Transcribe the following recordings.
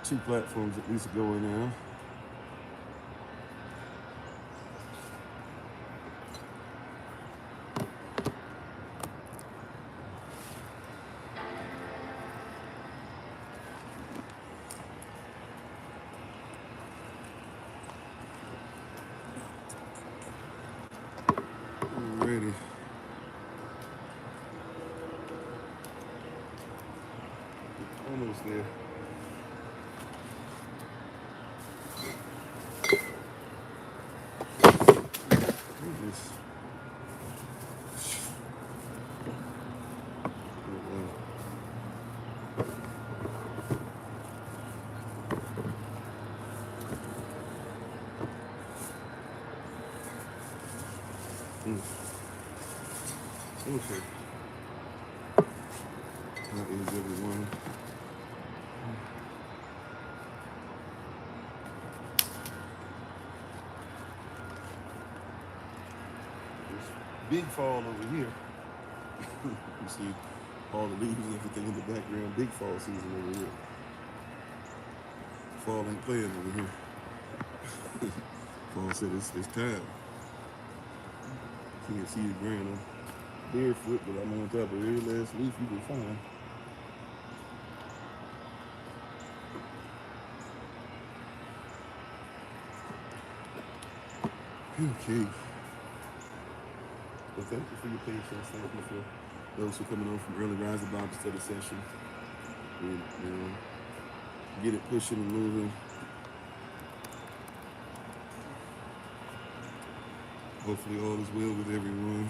2 platforms at least going now. Alrighty. Almost there. Okay. How is everyone? This big fall over here. You see all the leaves and everything in the background. Big fall season over here. Fall ain't playing over here. Fall said it's time. Can't see the ground. I'm barefoot, but I'm on top of every last leaf you can find. Okay. Well, thank you for your patience. Thank you for those who are coming on from early rising Bible study session. And, get it pushing and moving. Hopefully all is well with everyone.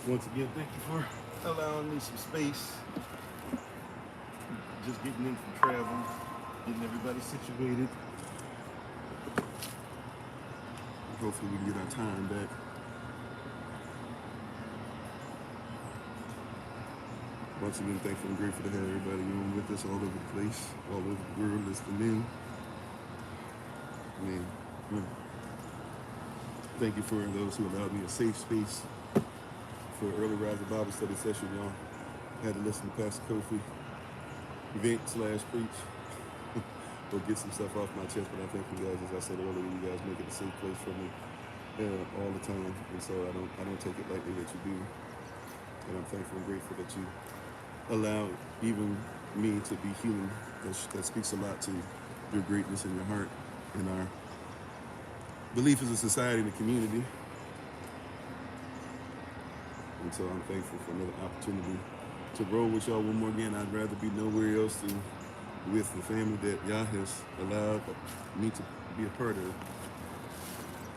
Once again, thank you for allowing me some space. Just getting in from travel, getting everybody situated. Hopefully we can get our time back. Once again, thankful and grateful to have everybody on with us all over the place, all over the world listening in. Man, thank you for those who allowed me a safe space for early rising Bible study session, y'all. Had to listen to Pastor Kofi event/preach. Go get some stuff off my chest, but I thank you guys, as I said earlier, you guys make it a safe place for me all the time, and so I don't take it lightly that you do, and I'm thankful and grateful that you allow even me to be human. That speaks a lot to your greatness in your heart and our belief as a society and a community. And so I'm thankful for another opportunity to roll with y'all one more again. I'd rather be nowhere else than with the family that Yah has allowed me to be a part of.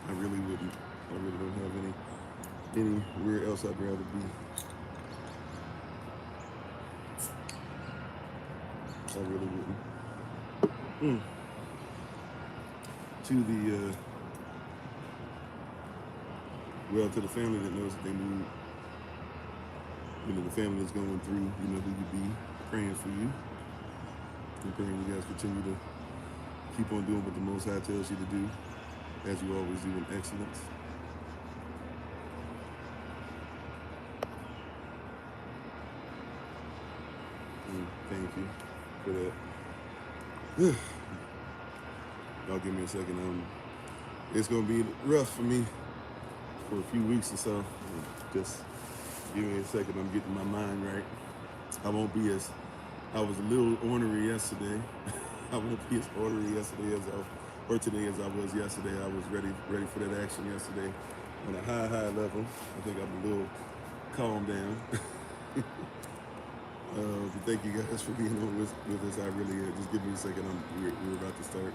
I really wouldn't. I really don't have anywhere else I'd rather be. I really wouldn't. To the family that knows that they need, the family that's going through, who you be, praying for you. And praying you guys continue to keep on doing what the Most High tells you to do, as you always do, in excellence. Thank you for that. Y'all give me a second. It's going to be rough for me for a few weeks or so. Just give me a second. I'm getting my mind right. I was a little ornery yesterday. I won't be as ornery yesterday today as I was yesterday. I was ready for that action yesterday on a high level. I think I'm a little calmed down. But thank you guys for being on with us. I really am. Just give me a second. We're about to start.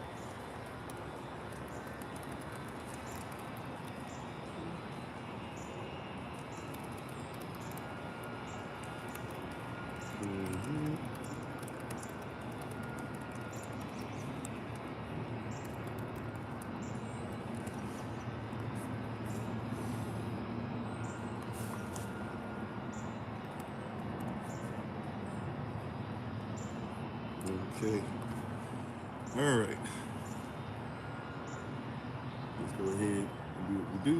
Okay. All right. Let's go ahead and do what we do.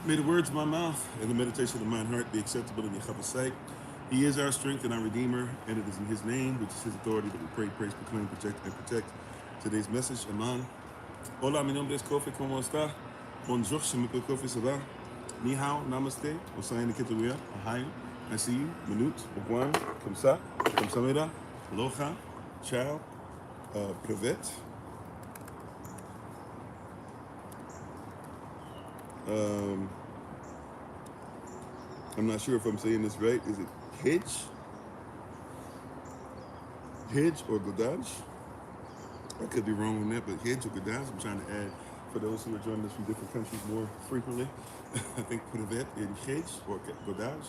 May the words of my mouth and the meditation of my heart be acceptable in Yahavah's sight. He is our strength and our Redeemer, and it is in His name, which is His authority, that we pray, praise, proclaim, protect, and protect. Today's message, Aman. Hola, mi nombre es Kofi, ¿cómo está? Bonjour, je m'appelle Kofi, ça va? Ni hao, namaste, osayin ketuya, ahayo, I see you, minute, bogwan, comme ça, mera, locha, ciao, privet. I'm not sure if I'm saying this right. Is it Hedge or Godaj? I could be wrong on that, but Hedge or Godaj. I'm trying to add, for those who are joining us from different countries more frequently, I think Privet and Hedge or Godaj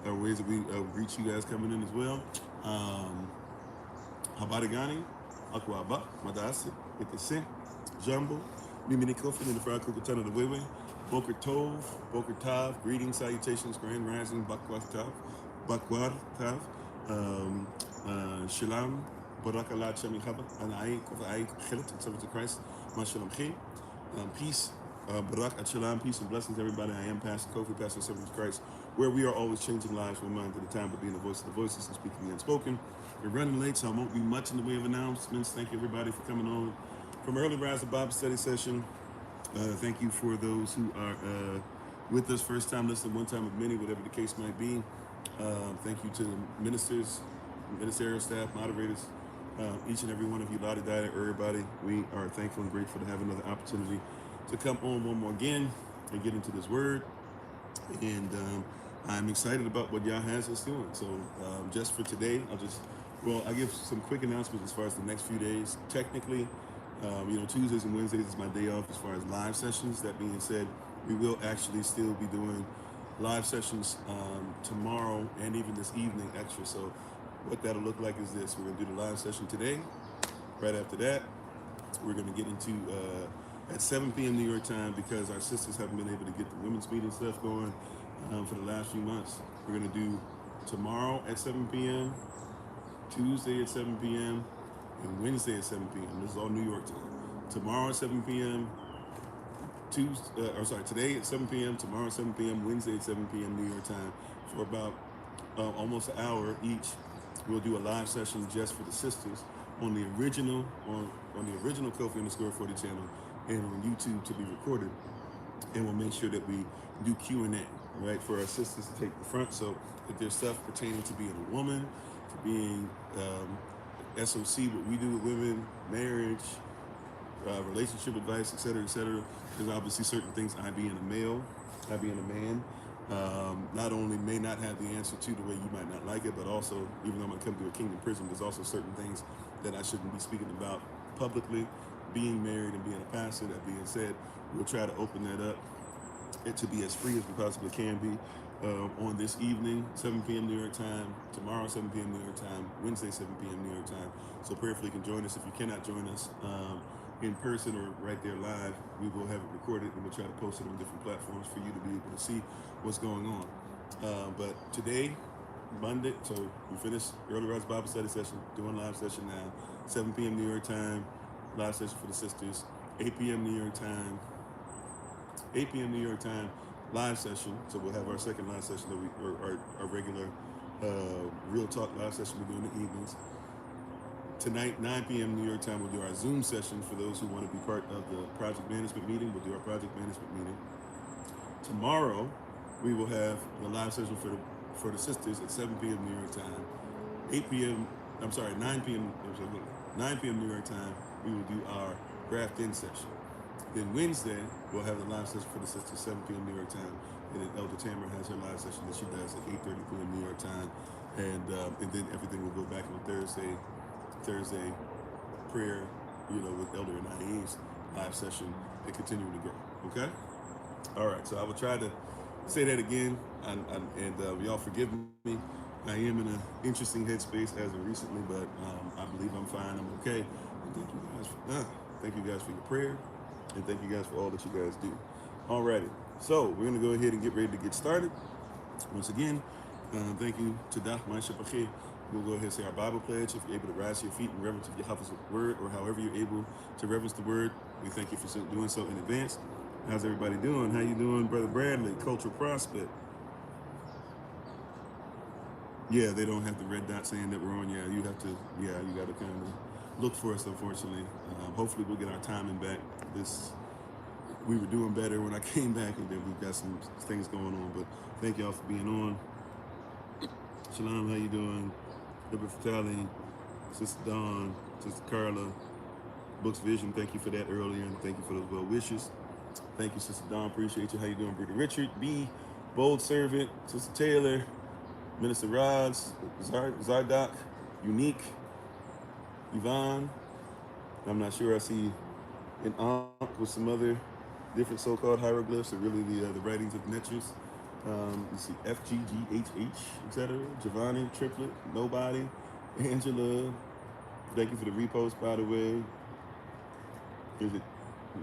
are ways that we reach you guys coming in as well. Habarigani, Akwaba, Madasi, Itese, Jumbo, Mimini Kofi, and the Friar Kukutana of the Wewe, Boker Tov, Boker Tav, greetings, salutations, grand rising, Bakwar Tav, Shalom, Barakalat Shem Yahavah, Anai, Kofi, Chelet, and Servants of Christ, Mashalom Chi, peace, Barak at Shalom, peace and blessings, everybody. I am Pastor Kofi, Pastor Servants of Christ, where we are always changing lives from mind to the time, but being the voice of the voiceless and speaking the unspoken. We're running late, so I won't be much in the way of announcements. Thank you, everybody, for coming on from Early Rise of Bible Study Session. Thank you for those who are with us, first time listening, one time with many, whatever the case might be. Thank you to the ministers, ministerial staff, moderators, each and every one of you, Lottie Dida, everybody. We are thankful and grateful to have another opportunity to come on one more again and get into this word. And I'm excited about what Yah has us doing. So just for today, I'll give some quick announcements as far as the next few days. Technically, Tuesdays and Wednesdays is my day off as far as live sessions. That being said, we will actually still be doing live sessions tomorrow and even this evening extra. So what that'll look like is this. We're going to do the live session today. Right after that, we're going to get into, at 7 p.m. New York time, because our sisters haven't been able to get the women's meeting stuff going for the last few months. We're going to do tomorrow at 7 p.m., Tuesday at 7 p.m., and Wednesday at 7 p.m. This is all New York time. Tomorrow at 7 p.m., today at 7 p.m., tomorrow at 7 p.m., Wednesday at 7 p.m. New York time, for about almost an hour each. We'll do a live session just for the sisters on the original Kofi _ 40 channel and on YouTube to be recorded. And we'll make sure that we do Q&A, right, for our sisters to take the front. So if there's stuff pertaining to being a woman, to being SOC, what we do with women, marriage, relationship advice, etc., there's obviously certain things I being a male, I being a man, not only may not have the answer to the way you might not like it, but also, even though I'm going to come to a kingdom prison, there's also certain things that I shouldn't be speaking about publicly. Being married and being a pastor, that being said, we'll try to open that up to be as free as we possibly can be on this evening, 7 p.m. New York time, tomorrow 7 p.m. New York time, Wednesday 7 p.m. New York time. So prayerfully you can join us. If you cannot join us in person or right there live, we will have it recorded and we'll try to post it on different platforms for you to be able to see what's going on. But today, Monday, so we finished Early Rise Bible Study Session, doing live session now, 7 p.m. New York time, live session for the sisters, 8 p.m. New York time, 8 p.m. New York time, live session. So we'll have our second live session that our regular Real Talk live session we do in the evenings. Tonight, 9 p.m. New York time, we'll do our Zoom session for those who want to be part of the project management meeting. We'll do our project management meeting. Tomorrow, we will have the live session for the sisters at 7 p.m. New York time. 9 p.m. New York time, we will do our graft-in session. Then Wednesday, we'll have the live session for the sisters, 7 p.m. New York time. And then Elder Tamara has her live session that she does at 8:30 p.m. New York time. And then everything will go back on Thursday prayer, with Elder and Naeem's live session and continuing to grow. Okay? All right, so I will try to say that again, and y'all forgive me. I am in an interesting headspace as of recently, but I believe I'm fine. I'm okay. And thank you guys for your prayer, and thank you guys for all that you guys do. Alrighty, so we're gonna go ahead and get ready to get started. Once again, thank you to Dah Ma'ashapachi. We'll go ahead and say our Bible pledge. If you're able to rise to your feet in reverence of Yahavah's word, or however you're able to reverence the word, we thank you for doing so in advance. How's everybody doing? How you doing, Brother Bradley? Cultural Prospect. Yeah, they don't have the red dot saying that we're on. Yeah, you have to. Yeah, you got to kind of look for us. Unfortunately, hopefully we'll get our timing back. This we were doing better when I came back, and then we've got some things going on. But thank y'all for being on. Shalom, how you doing? Liberty Fatali, Sister Dawn, Sister Carla, Books Vision. Thank you for that earlier, and thank you for those well wishes. Thank you, Sister Dawn. Appreciate you. How you doing, Brother Richard? B, Bold Servant, Sister Taylor, Minister Rods, Zardoc, Unique, Yvonne. I'm not sure. I see an Ankh with some other different so-called hieroglyphs, or really the writings of Netrus. You see FGGHH, etc. Giovanni, Triplet, Nobody, Angela. Thank you for the repost, by the way. Is it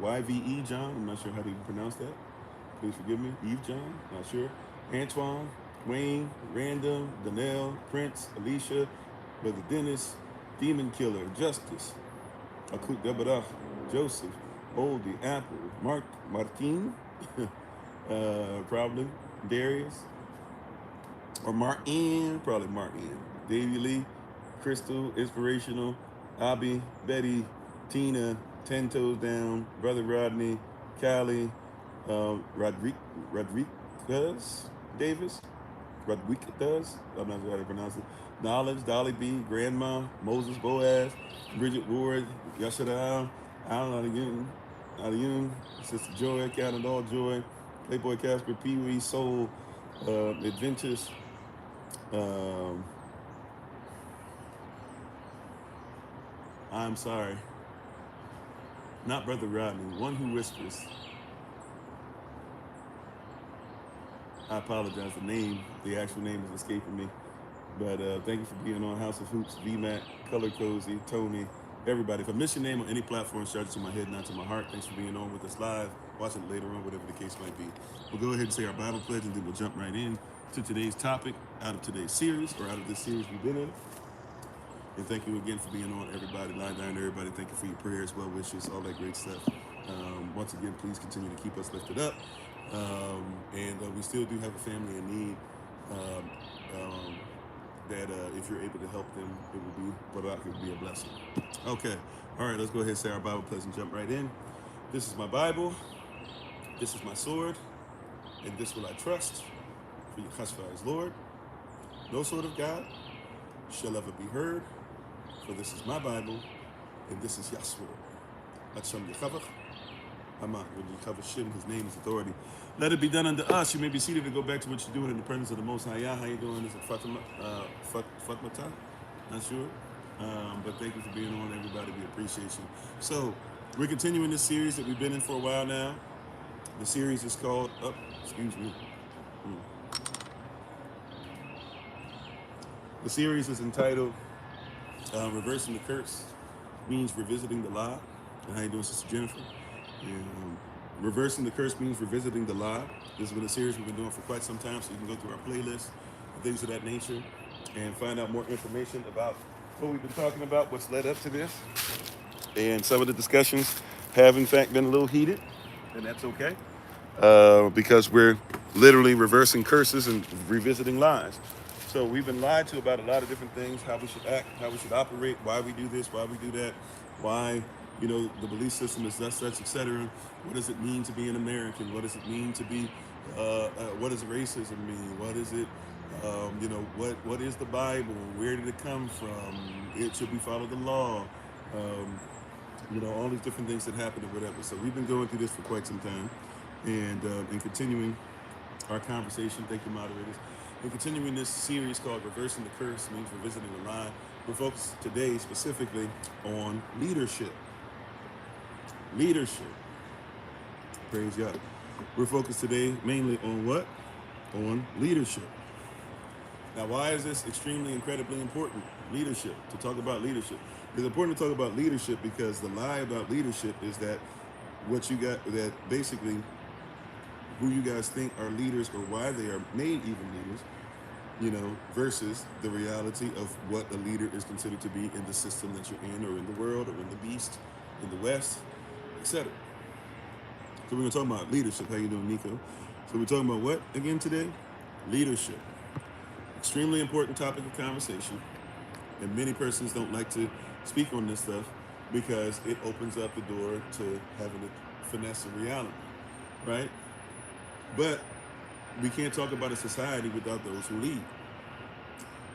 YVE John? I'm not sure how to even pronounce that. Please forgive me. Eve John, not sure. Antoine, Wayne, Random, Danelle, Prince, Alicia, Brother Dennis, Demon Killer, Justice, Akut Debarach, Joseph, Oldie, Apple, Martin, probably, Darius, or Martin, probably Martin, Davey Lee, Crystal, Inspirational, Abby, Betty, Tina, 10 Toes Down, Brother Rodney, Callie, Rodriguez Davis, Rodriguez, I'm not sure how to pronounce it. Knowledge, Dolly B, Grandma, Moses Boaz, Bridget Ward, Yashada, Alan Aliyun, Sister Joy, Count It All Joy, Playboy Casper, Pee Wee, Soul, Adventures, I'm sorry, not Brother Rodney, One Who Whispers. I apologize, the actual name is escaping me. But thank you for being on House of Hoops, VMAC, Color Cozy, Tony, everybody. If I miss your name on any platform, shout it to my head, not to my heart. Thanks for being on with us live. Watch it later on, whatever the case might be. We'll go ahead and say our Bible pledge, and then we'll jump right in to today's topic out of today's series, or out of this series we've been in. And thank you again for being on, everybody. Lie down, everybody. Thank you for your prayers, well wishes, all that great stuff. Once again, please continue to keep us lifted up. And we still do have a family in need. That if you're able to help them, it would be a blessing. Okay, all right, let's go ahead and say our Bible pledge and jump right in. This is my Bible, this is my sword, and this will I trust, for Yeshua is Lord. No sword of God shall ever be heard, for this is my Bible, and this is Yeshua. Hashem Yahavah. When you cover Shem, his name is authority. Let it be done unto us. You may be seated to go back to what you're doing in the presence of the Most High. How you doing? Is it Fatmata? Not sure. But thank you for being on, everybody. We appreciate you. So, we're continuing this series that we've been in for a while now. The series is called, The series is entitled Reversing the Curse, means revisiting the lie. And how you doing, Sister Jennifer? And Reversing the Curse means revisiting the lie. This has been a series we've been doing for quite some time, so you can go through our playlist and things of that nature and find out more information about what we've been talking about, what's led up to this. And some of the discussions have, in fact, been a little heated, and that's okay, because we're literally reversing curses and revisiting lies. So we've been lied to about a lot of different things, how we should act, how we should operate, why we do this, why we do that, why the belief system is thus, such, etc. What does it mean to be an American? What does it mean to be, what does racism mean? What is it, what is the Bible? Where did it come from? Should we follow the law? All these different things that happen or whatever. So we've been going through this for quite some time, and continuing our conversation. Thank you, moderators. And continuing this series called Reversing the Curse, means revisiting the lie. We're focused today specifically on leadership. Leadership. Praise God. We're focused today mainly on what? On leadership. Now, why is this extremely, incredibly important? Leadership, to talk about leadership. It's important to talk about leadership because the lie about leadership is that that basically who you guys think are leaders or why they are made even leaders, versus the reality of what a leader is considered to be in the system that you're in, or in the world, or in the beast, in the West, etc. So we're going to talk about leadership. How you doing, Nico? So we're talking about what again today? Leadership. Extremely important topic of conversation. And many persons don't like to speak on this stuff because it opens up the door to having to finesse a reality, right? But we can't talk about a society without those who lead.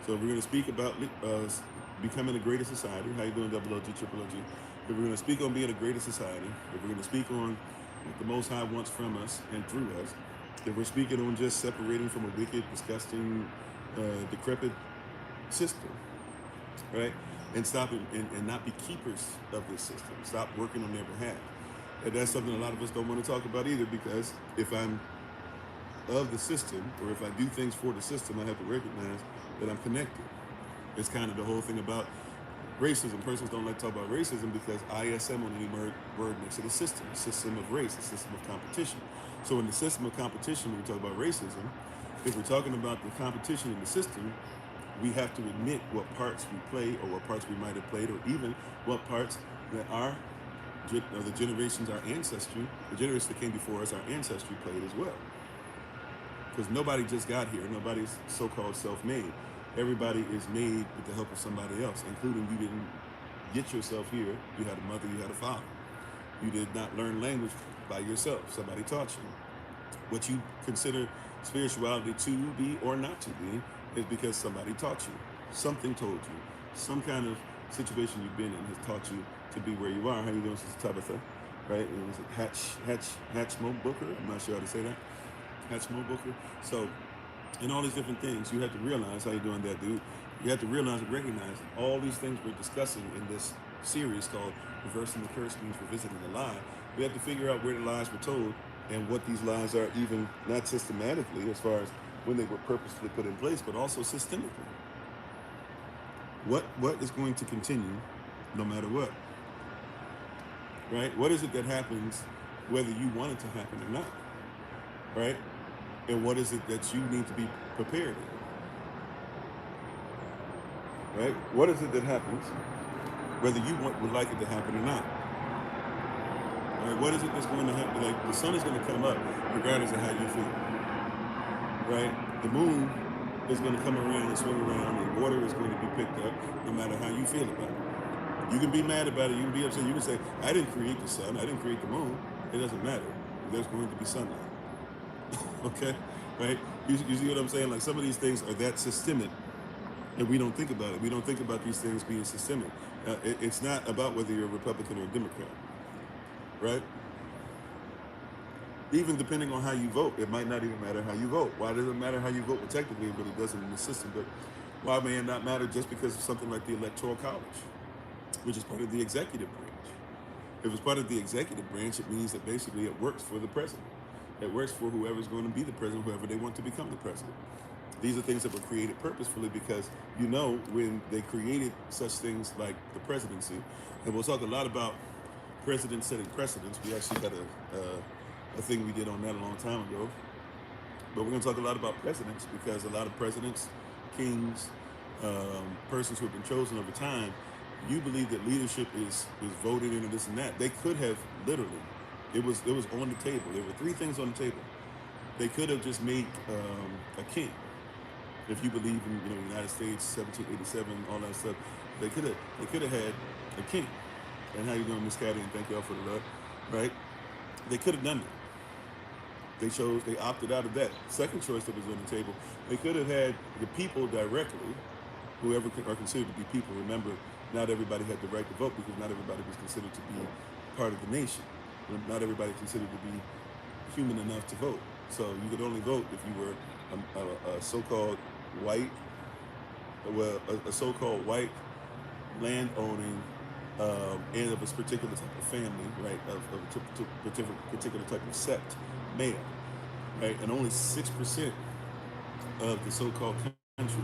So we're going to speak about becoming a greater society. How you doing, double OG, triple OG? If we're going to speak on being a greater society, if we're going to speak on what the Most High wants from us and through us, if we're speaking on just separating from a wicked, disgusting, decrepit system, right? And stop and not be keepers of this system. Stop working on their behalf. And that's something a lot of us don't want to talk about either, because if I'm of the system, or if I do things for the system, I have to recognize that I'm connected. It's kind of the whole thing about racism. Persons don't like to talk about racism because ISM on any word makes it a system of race, a system of competition. So in the system of competition, when we talk about racism, if we're talking about the competition in the system, we have to admit what parts we play, or what parts we might have played, or even what parts that the generations, our ancestry, the generations that came before us, our ancestry played as well. Because nobody just got here. Nobody's so-called self-made. Everybody is made with the help of somebody else, including you didn't get yourself here. You had a mother, you had a father. You did not learn language by yourself. Somebody taught you. What you consider spirituality to be or not to be is because somebody taught you. Something told you. Some kind of situation you've been in has taught you to be where you are. How you doing, Sister Tabitha? Right? It was Hatchmo Booker. I'm not sure how to say that. Hatchmo Booker. So, and all these different things, you have to realize, how you doing that, dude? You have to realize and recognize all these things we're discussing in this series called Reversing the Curse Means Revisiting the Lie. We have to figure out where the lies were told and what these lies are, even not systematically as far as when they were purposefully put in place, but also systemically. What is going to continue no matter what? Right? What is it that happens whether you want it to happen or not? Right? And what is it that you need to be prepared in? Right? What is it that happens whether you would like it to happen or not? Right? What is it that's going to happen? Like, the sun is going to come up regardless of how you feel. Right? The moon is going to come around and swing around, and water is going to be picked up no matter how you feel about it. You can be mad about it. You can be upset. You can say, I didn't create the sun. I didn't create the moon. It doesn't matter. There's going to be sunlight. Okay? Right? You see what I'm saying? Like, some of these things are that systemic, and we don't think about it. We don't think about these things being systemic. It's not about whether you're a Republican or a Democrat. Right? Even depending on how you vote, it might not even matter how you vote. Why does it matter how you vote? Well, technically, it really doesn't in the system, but why may it not matter just because of something like the Electoral College, which is part of the executive branch? If it's part of the executive branch, it means that basically it works for the president. It works for whoever's going to be the president, whoever they want to become the president. These are things that were created purposefully because, you know, when they created such things like the presidency, and we'll talk a lot about presidents setting precedents. We actually got a thing we did on that a long time ago. But we're going to talk a lot about presidents because a lot of presidents, kings, persons who have been chosen over time, you believe that leadership is voted into this and that. They could have literally, it was on the table. There were three things on the table. They could have just made a king. If you believe in, you know, United States, 1787, all that stuff, they could have had a king. And how you doing, Miss Caddy? And thank y'all for the love. Right? They could have done that. They opted out of that. Second choice that was on the table, they could have had the people directly, whoever are considered to be people. Remember, not everybody had the right to vote because not everybody was considered to be part of the nation. Not everybody considered to be human enough to vote. So you could only vote if you were a so-called white, a so-called white land-owning and of a particular type of family, right, of a particular type of sect, male, right, and only 6% of the so-called country,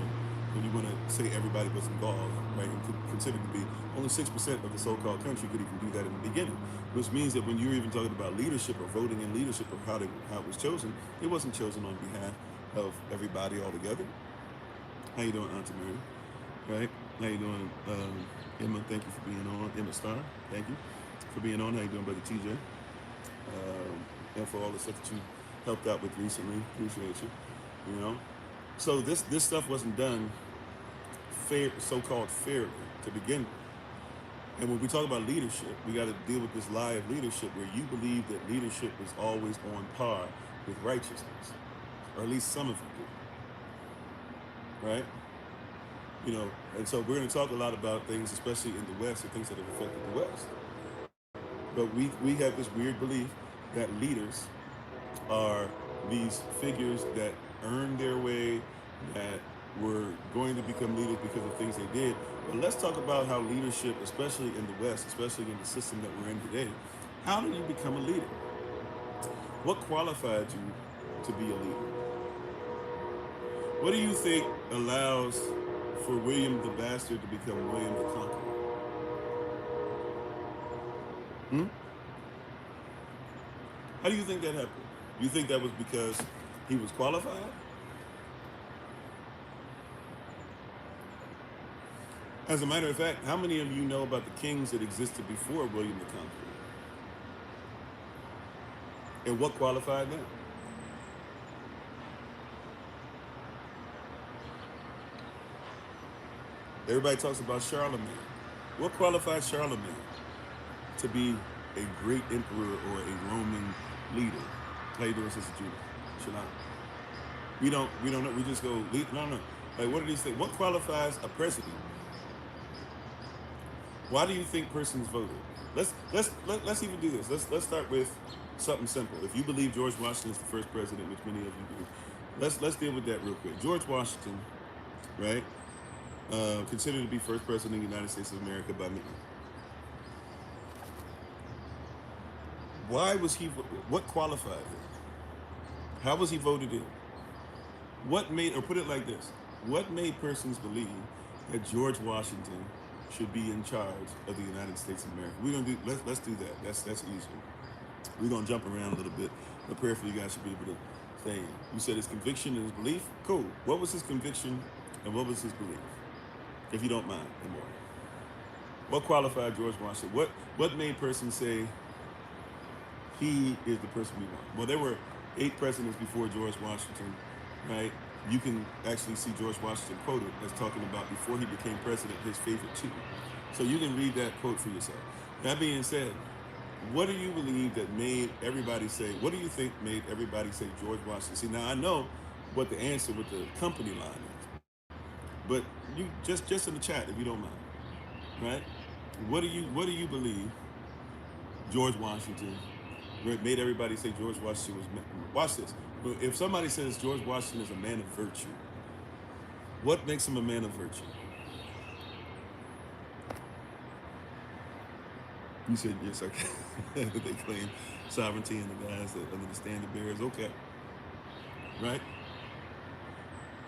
when you want to say everybody was involved, right, and considered to be only 6% of the so-called country could even do that in the beginning, which means that when you're even talking about leadership or voting in leadership or how it was chosen, it wasn't chosen on behalf of everybody altogether. How you doing, Auntie Mary? Right? How you doing, Emma? Thank you for being on. Emma Star, thank you for being on. How you doing, Brother TJ? and for all the stuff that you helped out with recently. Appreciate you. You know, so this stuff wasn't done fair, so-called fairly to begin with. And when we talk about leadership, we got to deal with this lie of leadership where you believe that leadership is always on par with righteousness, or at least some of you do, right? You know, and so we're going to talk a lot about things, especially in the West, and things that have affected the West. But we have this weird belief that leaders are these figures that earned their way, that were going to become leaders because of things they did. But let's talk about how leadership, especially in the West, especially in the system that we're in today, how do you become a leader? What qualified you to be a leader? What do you think allows for William the Bastard to become William the Conqueror? How do you think that happened? You think that was because he was qualified? As a matter of fact, how many of you know about the kings that existed before William the Conqueror? And what qualified them? Everybody talks about Charlemagne. What qualified Charlemagne to be a great emperor or a Roman leader? How you doing, Sister Judah? Shalom. We don't know. We just go, no. Like, what did he say? What qualifies a president? Why do you think persons voted? Let's even do this. Let's start with something simple. If you believe George Washington is the first president, which many of you do, let's deal with that real quick. George Washington, right? Considered to be first president of the United States of America by many. Why was he? What qualified him? How was he voted in? What made, or put it like this, what made persons believe that George Washington should be in charge of the United States of America? We're gonna do, let's do that. That's easier. We're gonna jump around a little bit. The prayer for you guys should be able to stay in. You said his conviction and his belief. Cool. What was his conviction and what was his belief? If you don't mind, anymore. What qualified George Washington? What made persons say he is the person we want? Well, there were 8 presidents before George Washington, right? You can actually see George Washington quoted as talking about before he became president, his favorite 2. So you can read that quote for yourself. That being said, what do you believe that made everybody say, what do you think made everybody say George Washington? See, now I know what the answer with the company line is, but you just in the chat, if you don't mind, right? What do you believe George Washington made everybody say George Washington was, watch this. If somebody says George Washington is a man of virtue, what makes him a man of virtue? You said yes, okay. They claim sovereignty and the guys that under the standard bearers, okay. Right?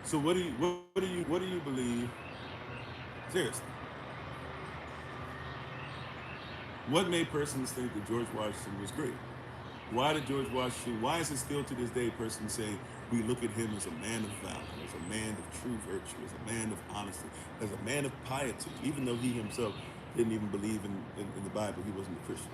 So what do you believe? Seriously. What made persons think that George Washington was great? Why did George Washington, why is it still to this day persons say we look at him as a man of valor, as a man of true virtue, as a man of honesty, as a man of piety, even though he himself didn't even believe in the Bible, he wasn't a Christian.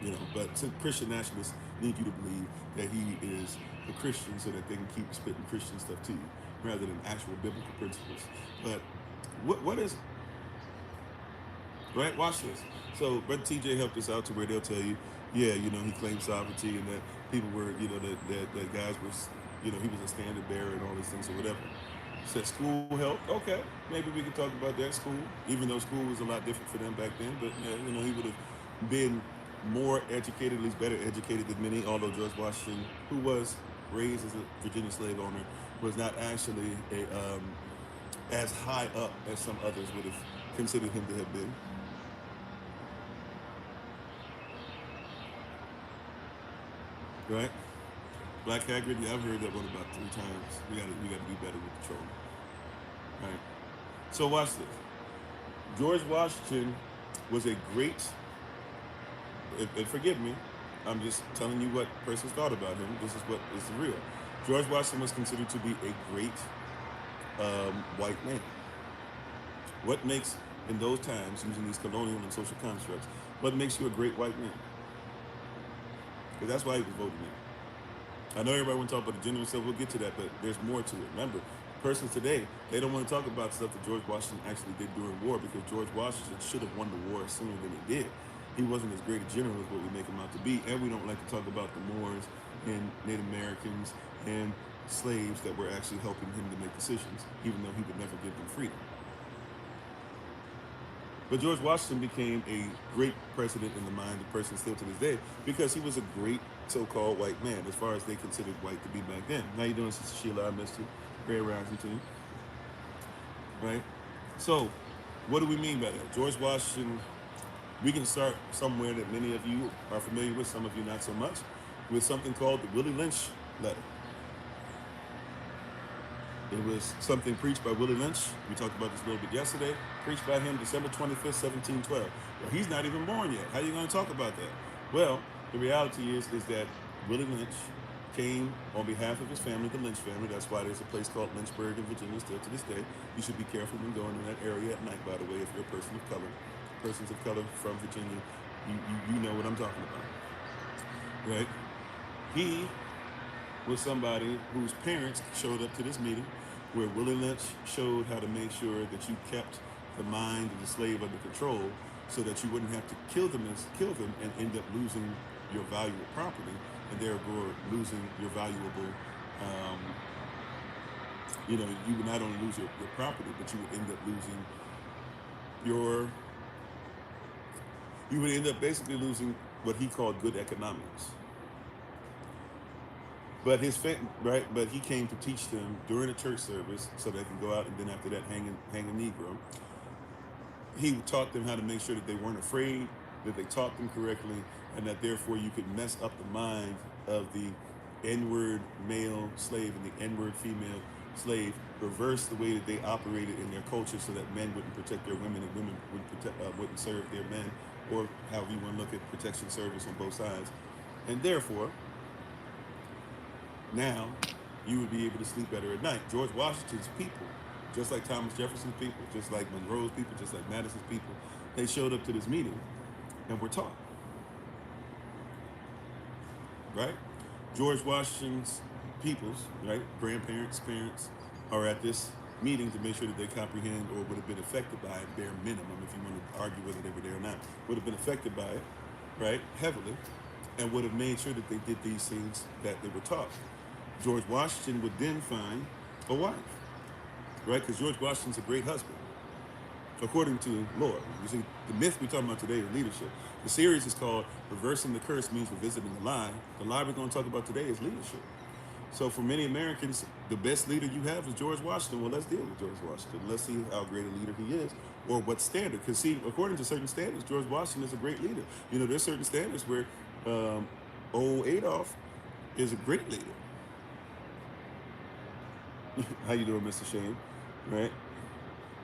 You know, but since Christian nationalists need you to believe that he is a Christian so that they can keep spitting Christian stuff to you, rather than actual biblical principles. But what is it? Right? Watch this. So Brother TJ helped us out to where they'll tell you, yeah, you know, he claimed sovereignty and that people were, you know, that guys were, you know, he was a standard bearer and all these things or whatever. Said school helped. Okay, maybe we can talk about that, school, even though school was a lot different for them back then. But, you know, he would have been more educated, at least better educated than many, although George Washington, who was raised as a Virginia slave owner, was not actually as high up as some others would have considered him to have been. Right? Black Hagrid, yeah, I've heard that one about 3 times. We gotta be better with the trolling. Right? So watch this. George Washington was a great, and forgive me, I'm just telling you what persons thought about him. This is what is real. George Washington was considered to be a great white man. What makes, in those times, using these colonial and social constructs, what makes you a great white man? Because that's why he was voted in. I know everybody want to talk about the general stuff. We'll get to that, but there's more to it. Remember, persons today, they don't want to talk about stuff that George Washington actually did during war, because George Washington should have won the war sooner than he did. He wasn't as great a general as what we make him out to be, and we don't like to talk about the Moors and Native Americans and slaves that were actually helping him to make decisions, even though he would never give them freedom. But George Washington became a great president in the mind of persons still to this day, because he was a great so-called white man, as far as they considered white to be back then. How you doing, Sister Sheila? I missed you. Great rising to you. Right? So, what do we mean by that? George Washington, we can start somewhere that many of you are familiar with, some of you not so much, with something called the Willie Lynch letter. It was something preached by Willie Lynch. We talked about this a little bit yesterday. Preached by him December 25th, 1712. Well, he's not even born yet. How are you going to talk about that? Well, the reality is that Willie Lynch came on behalf of his family, the Lynch family. That's why there's a place called Lynchburg in Virginia still to this day. You should be careful when going in that area at night, by the way, if you're a person of color. Persons of color from Virginia, you know what I'm talking about. Right? He was somebody whose parents showed up to this meeting, where Willie Lynch showed how to make sure that you kept the mind of the slave under control, so that you wouldn't have to kill them and end up losing your valuable property, and therefore losing your valuable, you would not only lose your property, but you would end up losing you would end up basically losing what he called good economics. But but he came to teach them during a church service, so they can go out and then after that hang a Negro. He taught them how to make sure that they weren't afraid, that they taught them correctly, and that therefore you could mess up the mind of the N-word male slave and the N-word female slave, reverse the way that they operated in their culture, so that men wouldn't protect their women and women wouldn't serve their men, or however you want to look at protection service on both sides. And therefore, now you would be able to sleep better at night. George Washington's people, just like Thomas Jefferson's people, just like Monroe's people, just like Madison's people, they showed up to this meeting and were taught. Right? George Washington's peoples, right, grandparents, parents, are at this meeting to make sure that they comprehend, or would have been affected by it, bare minimum, if you want to argue whether they were there or not, would have been affected by it, right, heavily, and would have made sure that they did these things that they were taught. George Washington would then find a wife, right? Because George Washington's a great husband, according to Lord. You see, the myth we're talking about today is leadership. The series is called Reversing the Curse Means Revisiting the Lie. The lie we're going to talk about today is leadership. So for many Americans, the best leader you have is George Washington. Well, let's deal with George Washington. Let's see how great a leader he is, or what standard. Because see, according to certain standards, George Washington is a great leader. You know, there's certain standards where old Adolf is a great leader. How you doing, Mr. Shane? Right?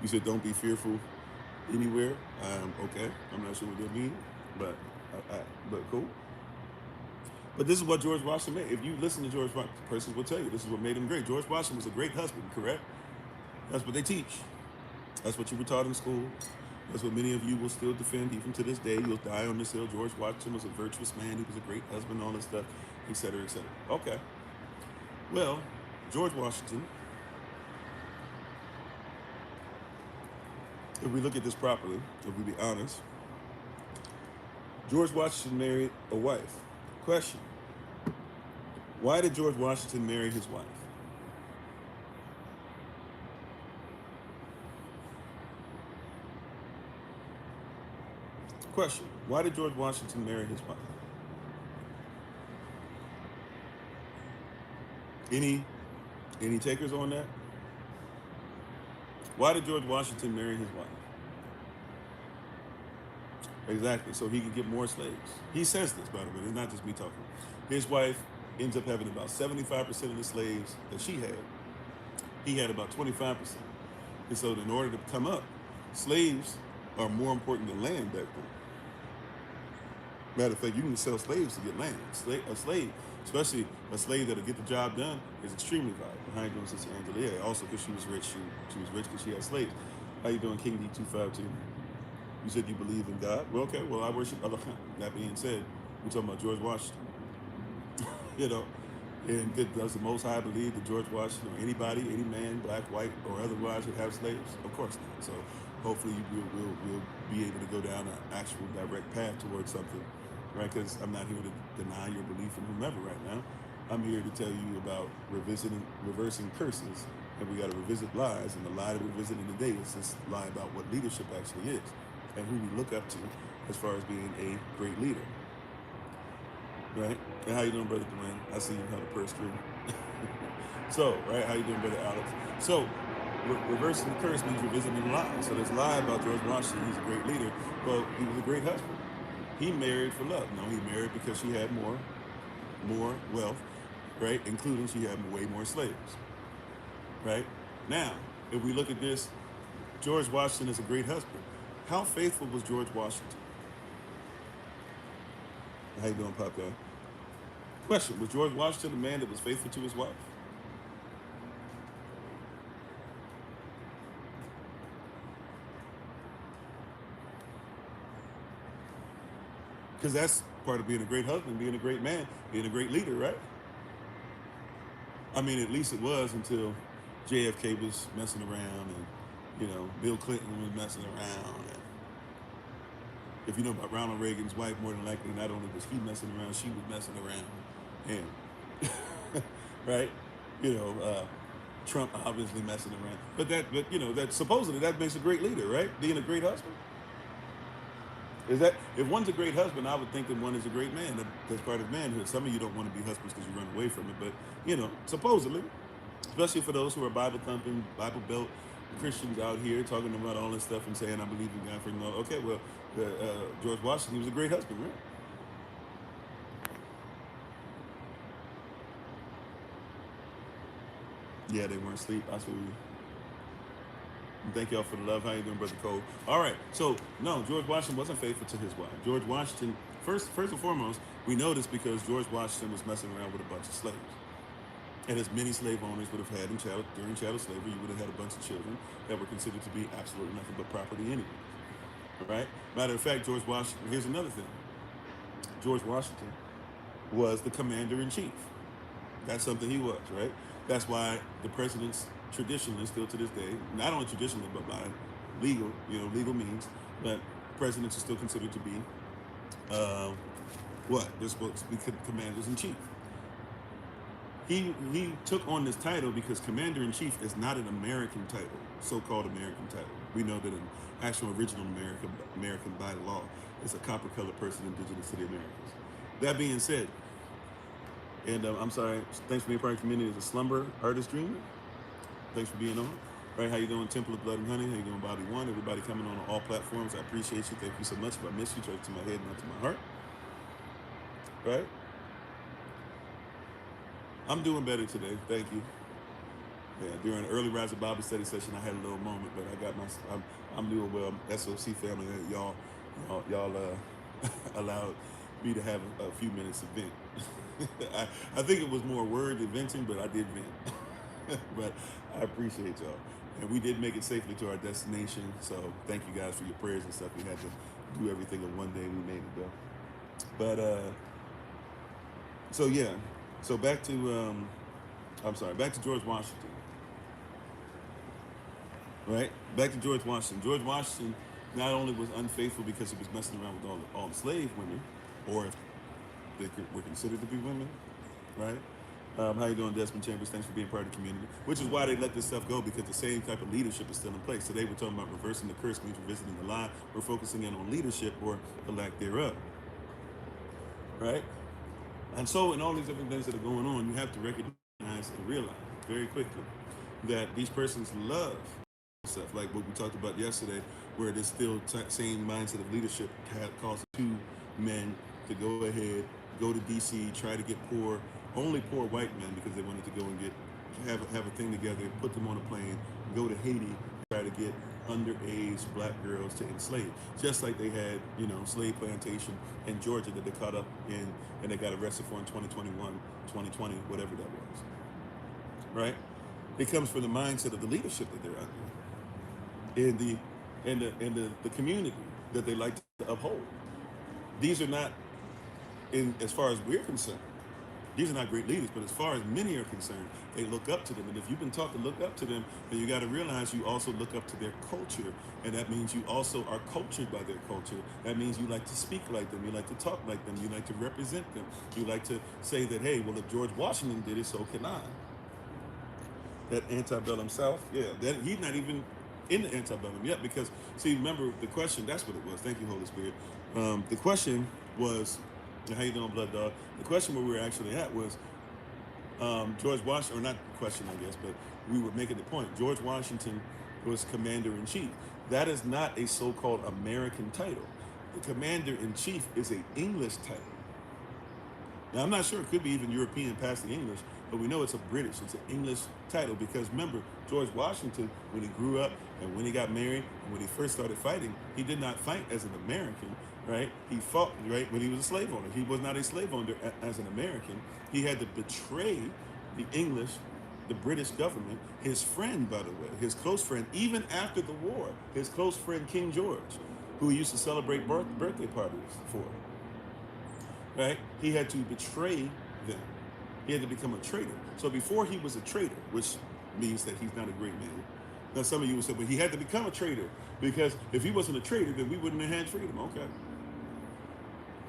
You said don't be fearful anywhere. Okay, I'm not sure what that means, but cool. But this is what George Washington made. If you listen to George Washington, persons will tell you this is what made him great. George Washington was a great husband, correct? That's what they teach. That's what you were taught in school. That's what many of you will still defend even to this day. You'll die on this hill. George Washington was a virtuous man. He was a great husband, all this stuff, et cetera, et cetera. Okay. Well, George Washington, if we look at this properly, if we be honest, George Washington married a wife. Question: why did George Washington marry his wife? Question: why did George Washington marry his wife? Any takers on that? Why did George Washington marry his wife? Exactly, so he could get more slaves. He says this, by the way, it's not just me talking. His wife ends up having about 75% of the slaves that she had. He had about 25%. And so in order to come up, slaves are more important than land back then. Matter of fact, you can sell slaves to get land. A slave, especially a slave that'll get the job done, is extremely valuable. How you doing, Sister Angela? Yeah, also because she was rich. She was rich because she had slaves. How you doing, King D252? You said you believe in God? Well, okay, well, I worship Allah. That being said, we're talking about George Washington. you know. And does the Most High believe that George Washington or anybody, any man, black, white, or otherwise, would have slaves? Of course not. So hopefully we'll be able to go down an actual direct path towards something, right? Because I'm not here to deny your belief in whomever right now. I'm here to tell you about reversing curses, and we got to revisit lies. And the lie that we're visiting today is this lie about what leadership actually is and who we look up to as far as being a great leader. Right? And how you doing, Brother Dwayne? I see you have a purse crew. So, right, how you doing, Brother Alex? So, reversing the curse means revisiting the lie. So this lie about George Washington, he's a great leader. Well, he was a great husband. He married for love. No, he married because she had more wealth, right? Including she had way more slaves, right? Now, if we look at this, George Washington is a great husband. How faithful was George Washington? How you doing, Pop Guy? Question, was George Washington a man that was faithful to his wife? Because that's part of being a great husband, being a great man, being a great leader, right? I mean, at least it was until JFK was messing around and, Bill Clinton was messing around. And if you know about Ronald Reagan's wife, more than likely, not only was he messing around, she was messing around. And, right? Trump obviously messing around. But that supposedly that makes a great leader, right? Being a great husband. Is that, if one's a great husband, I would think that one is a great man. That's part of manhood. Some of you don't want to be husbands because you run away from it, but supposedly, especially for those who are Bible thumping, Bible belt Christians out here talking about all this stuff and saying I believe in God for no. Okay, well, George Washington was a great husband, right? Yeah, they weren't asleep. I see. Thank y'all for the love. How you doing, Brother Cole? All right. So, no, George Washington wasn't faithful to his wife. George Washington, first and foremost, we know this because George Washington was messing around with a bunch of slaves. And as many slave owners would have had during chattel slavery, you would have had a bunch of children that were considered to be absolutely nothing but property anyway. All right? Matter of fact, George Washington, here's another thing. George Washington was the commander-in-chief. That's something he was, right? That's why the presidents traditionally, still to this day, not only traditionally, but by legal means, but presidents are still considered to be, they're supposed to be commanders-in-chief. He took on this title because commander-in-chief is not an American title, so-called American title. We know that an actual original American by law is a copper-colored person indigenous to the Americas. That being said, and I'm sorry, thanks for being part of the community as a slumber artist dreamer. Thanks for being on. Right, how you doing, Temple of Blood and Honey? How you doing, Bobby One? Everybody coming on all platforms. I appreciate you. Thank you so much. If I miss you, turn it to my head, not to my heart. Right? I'm doing better today. Thank you. Yeah, during an early rise of Bible study session, I had a little moment, but I'm doing well. SOC family, y'all allowed me to have a few minutes of vent. I think it was more word than venting, but I did vent. But I appreciate y'all. And we did make it safely to our destination. So thank you guys for your prayers and stuff. We had to do everything in one day. We made it though. But so yeah. So back to George Washington. Right? Back to George Washington. George Washington not only was unfaithful because he was messing around with all the slave women, or if they were considered to be women, right? How you doing, Desmond Chambers? Thanks for being part of the community. Which is why they let this stuff go, because the same type of leadership is still in place. Today we're talking about reversing the curse, means revisiting the lie. We're focusing in on leadership or the lack thereof, right? And so in all these different things that are going on, you have to recognize and realize very quickly that these persons love stuff, like what we talked about yesterday, where this still same mindset of leadership caused two men to go ahead, go to DC, try to get only poor white men, because they wanted to go and have a thing together, put them on a plane, go to Haiti, try to get underage black girls to enslave, just like they had, slave plantation in Georgia that they caught up in and they got arrested for in 2021, 2020, whatever that was, right? It comes from the mindset of the leadership that they're under, in the community that they like to uphold. These are not, as far as we're concerned, These are not great leaders, but as far as many are concerned, they look up to them. And if you've been taught to look up to them, then you got to realize you also look up to their culture. And that means you also are cultured by their culture. That means you like to speak like them. You like to talk like them. You like to represent them. You like to say that, hey, well, if George Washington did it, so can I. That antebellum South, yeah, that he's not even in the antebellum yet, because, see, remember the question, that's what it was. Thank you, Holy Spirit. The question was, how you doing, Blood Dog? The question where we were actually at was George Washington, or not the question, I guess, but we were making the point. George Washington was commander-in-chief. That is not a so-called American title. The commander-in-chief is an English title. Now, I'm not sure, it could be even European past the English, but we know it's it's an English title, because remember, George Washington, when he grew up and when he got married and when he first started fighting, he did not fight as an American, right? He fought, right, when he was a slave owner. He was not a slave owner as an American. He had to betray the British government, his friend, by the way, his close friend, even after the war, his close friend, King George, who he used to celebrate birthday parties for. Right? He had to betray them. He had to become a traitor. So before he was a traitor, which means that he's not a great man. Now some of you would say, but he had to become a traitor, because if he wasn't a traitor, then we wouldn't have had freedom.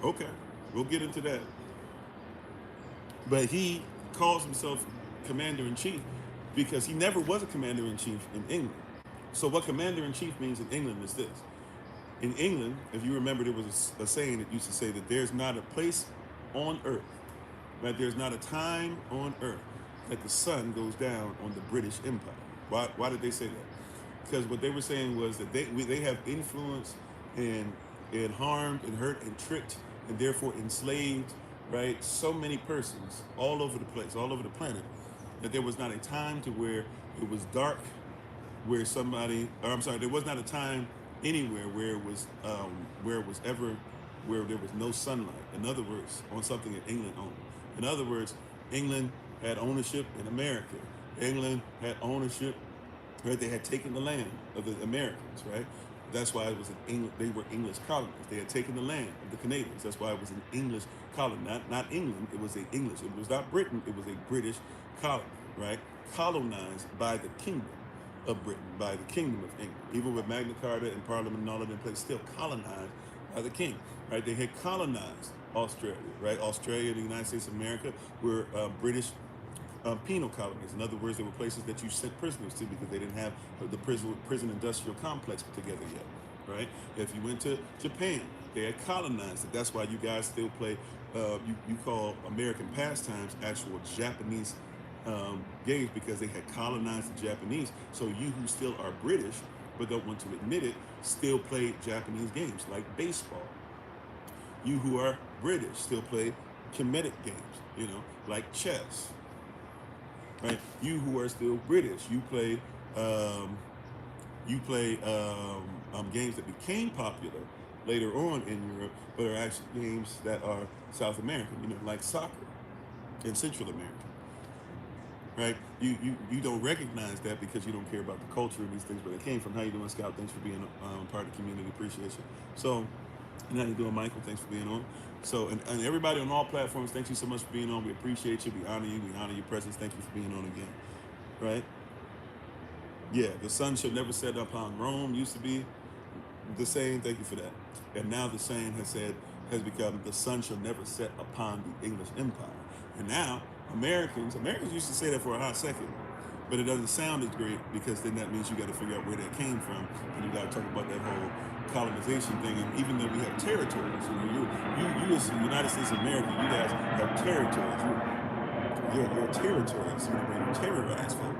Okay. We'll get into that. But he calls himself commander-in-chief because he never was a commander-in-chief in England. So what commander-in-chief means in England is this. In England, if you remember, there was a saying that used to say that there's not a place on earth, right? There's not a time on earth that the sun goes down on the British Empire. Why did they say that? Because what they were saying was that they have influenced and harmed and hurt and tricked and therefore enslaved, right, so many persons all over the place, all over the planet, that there was not a time to where it was dark, where there was not a time anywhere where there was no sunlight. In other words, on something that England owned. In other words, England had ownership in America. England had ownership, right? They had taken the land of the Americans, right? That's why it was they were English colonists. They had taken the land of the Canadians. That's why it was an English colony, not England. It was English. It was not Britain. It was a British colony, right? Colonized by the kingdom of Britain, by the kingdom of England. Even with Magna Carta and Parliament and all of them places, still colonized by the king, right? They had colonized Australia, right? Australia and the United States of America were British penal colonies. In other words, they were places that you sent prisoners to because they didn't have the prison industrial complex put together yet, right? If you went to Japan, they had colonized it. That's why you guys still play, you call American pastimes actual Japanese games, because they had colonized the Japanese. So you who still are British but don't want to admit it still play Japanese games like baseball. You who are British still play Kemetic games, like chess. Right? You who are still British, you play games that became popular later on in Europe, but are actually games that are South American, like soccer in Central America. Right? You don't recognize that because you don't care about the culture of these things where they came from. How you doing, Scout? Thanks for being part of the community. Appreciation. So, and how you doing, Michael? Thanks for being on. So, and everybody on all platforms, thank you so much for being on. We appreciate you. We honor you. We honor your presence. Thank you for being on again. Right? Yeah, the sun shall never set upon Rome used to be the saying. Thank you for that. And now the saying has become the sun shall never set upon the English Empire. And now Americans used to say that for a hot second, but it doesn't sound as great, because then that means you got to figure out where that came from, and you got to talk about that whole colonization thing. And even though we have territories, you as the United States of America, you guys have territories. Your territories, where you terrorize folk.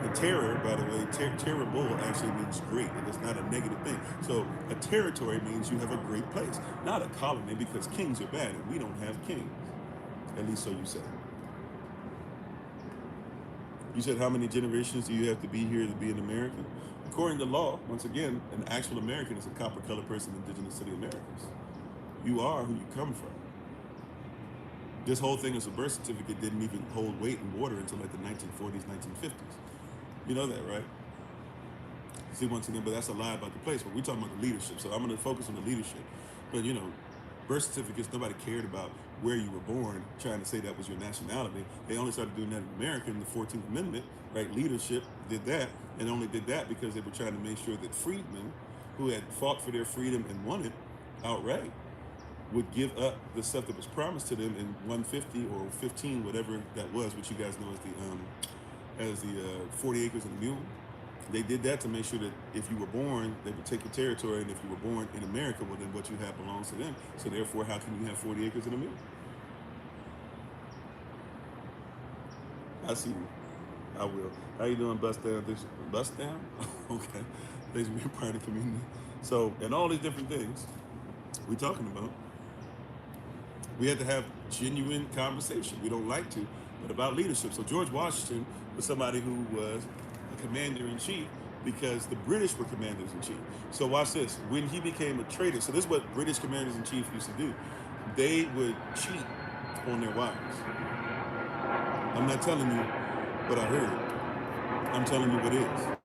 The terror, by the way, terrible actually means great, and it's not a negative thing. So a territory means you have a great place, not a colony, because kings are bad, and we don't have kings. At least so you say. You said, how many generations do you have to be here to be an American? According to law, once again, an actual American is a copper-colored person indigenous to the Americas. You are who you come from. This whole thing as a birth certificate didn't even hold weight in water until like the 1940s, 1950s. You know that, right? See, once again, but that's a lie about the place. But we're talking about the leadership. So I'm going to focus on the leadership. But, birth certificates, nobody cared about where you were born, trying to say that was your nationality. They only started doing that in America in the 14th Amendment, right? Leadership did that, and only did that because they were trying to make sure that freedmen who had fought for their freedom and won it outright would give up the stuff that was promised to them in 150 or 15, whatever that was, which you guys know as the 40 acres and a mule. They did that to make sure that if you were born, they would take the territory, and if you were born in America, well, then what you have belongs to them. So therefore, how can you have 40 acres and a mule? I see you. I will. How you doing, Bust Down? Bust Down? Okay. Thanks for being part of the community. So, and all these different things we're talking about, we had to have genuine conversation. We don't like to, but about leadership. So George Washington was somebody who was a commander-in-chief because the British were commanders-in-chief. So watch this. When he became a traitor, so this is what British commanders-in-chief used to do. They would cheat on their wives. I'm not telling you what I heard. I'm telling you what is.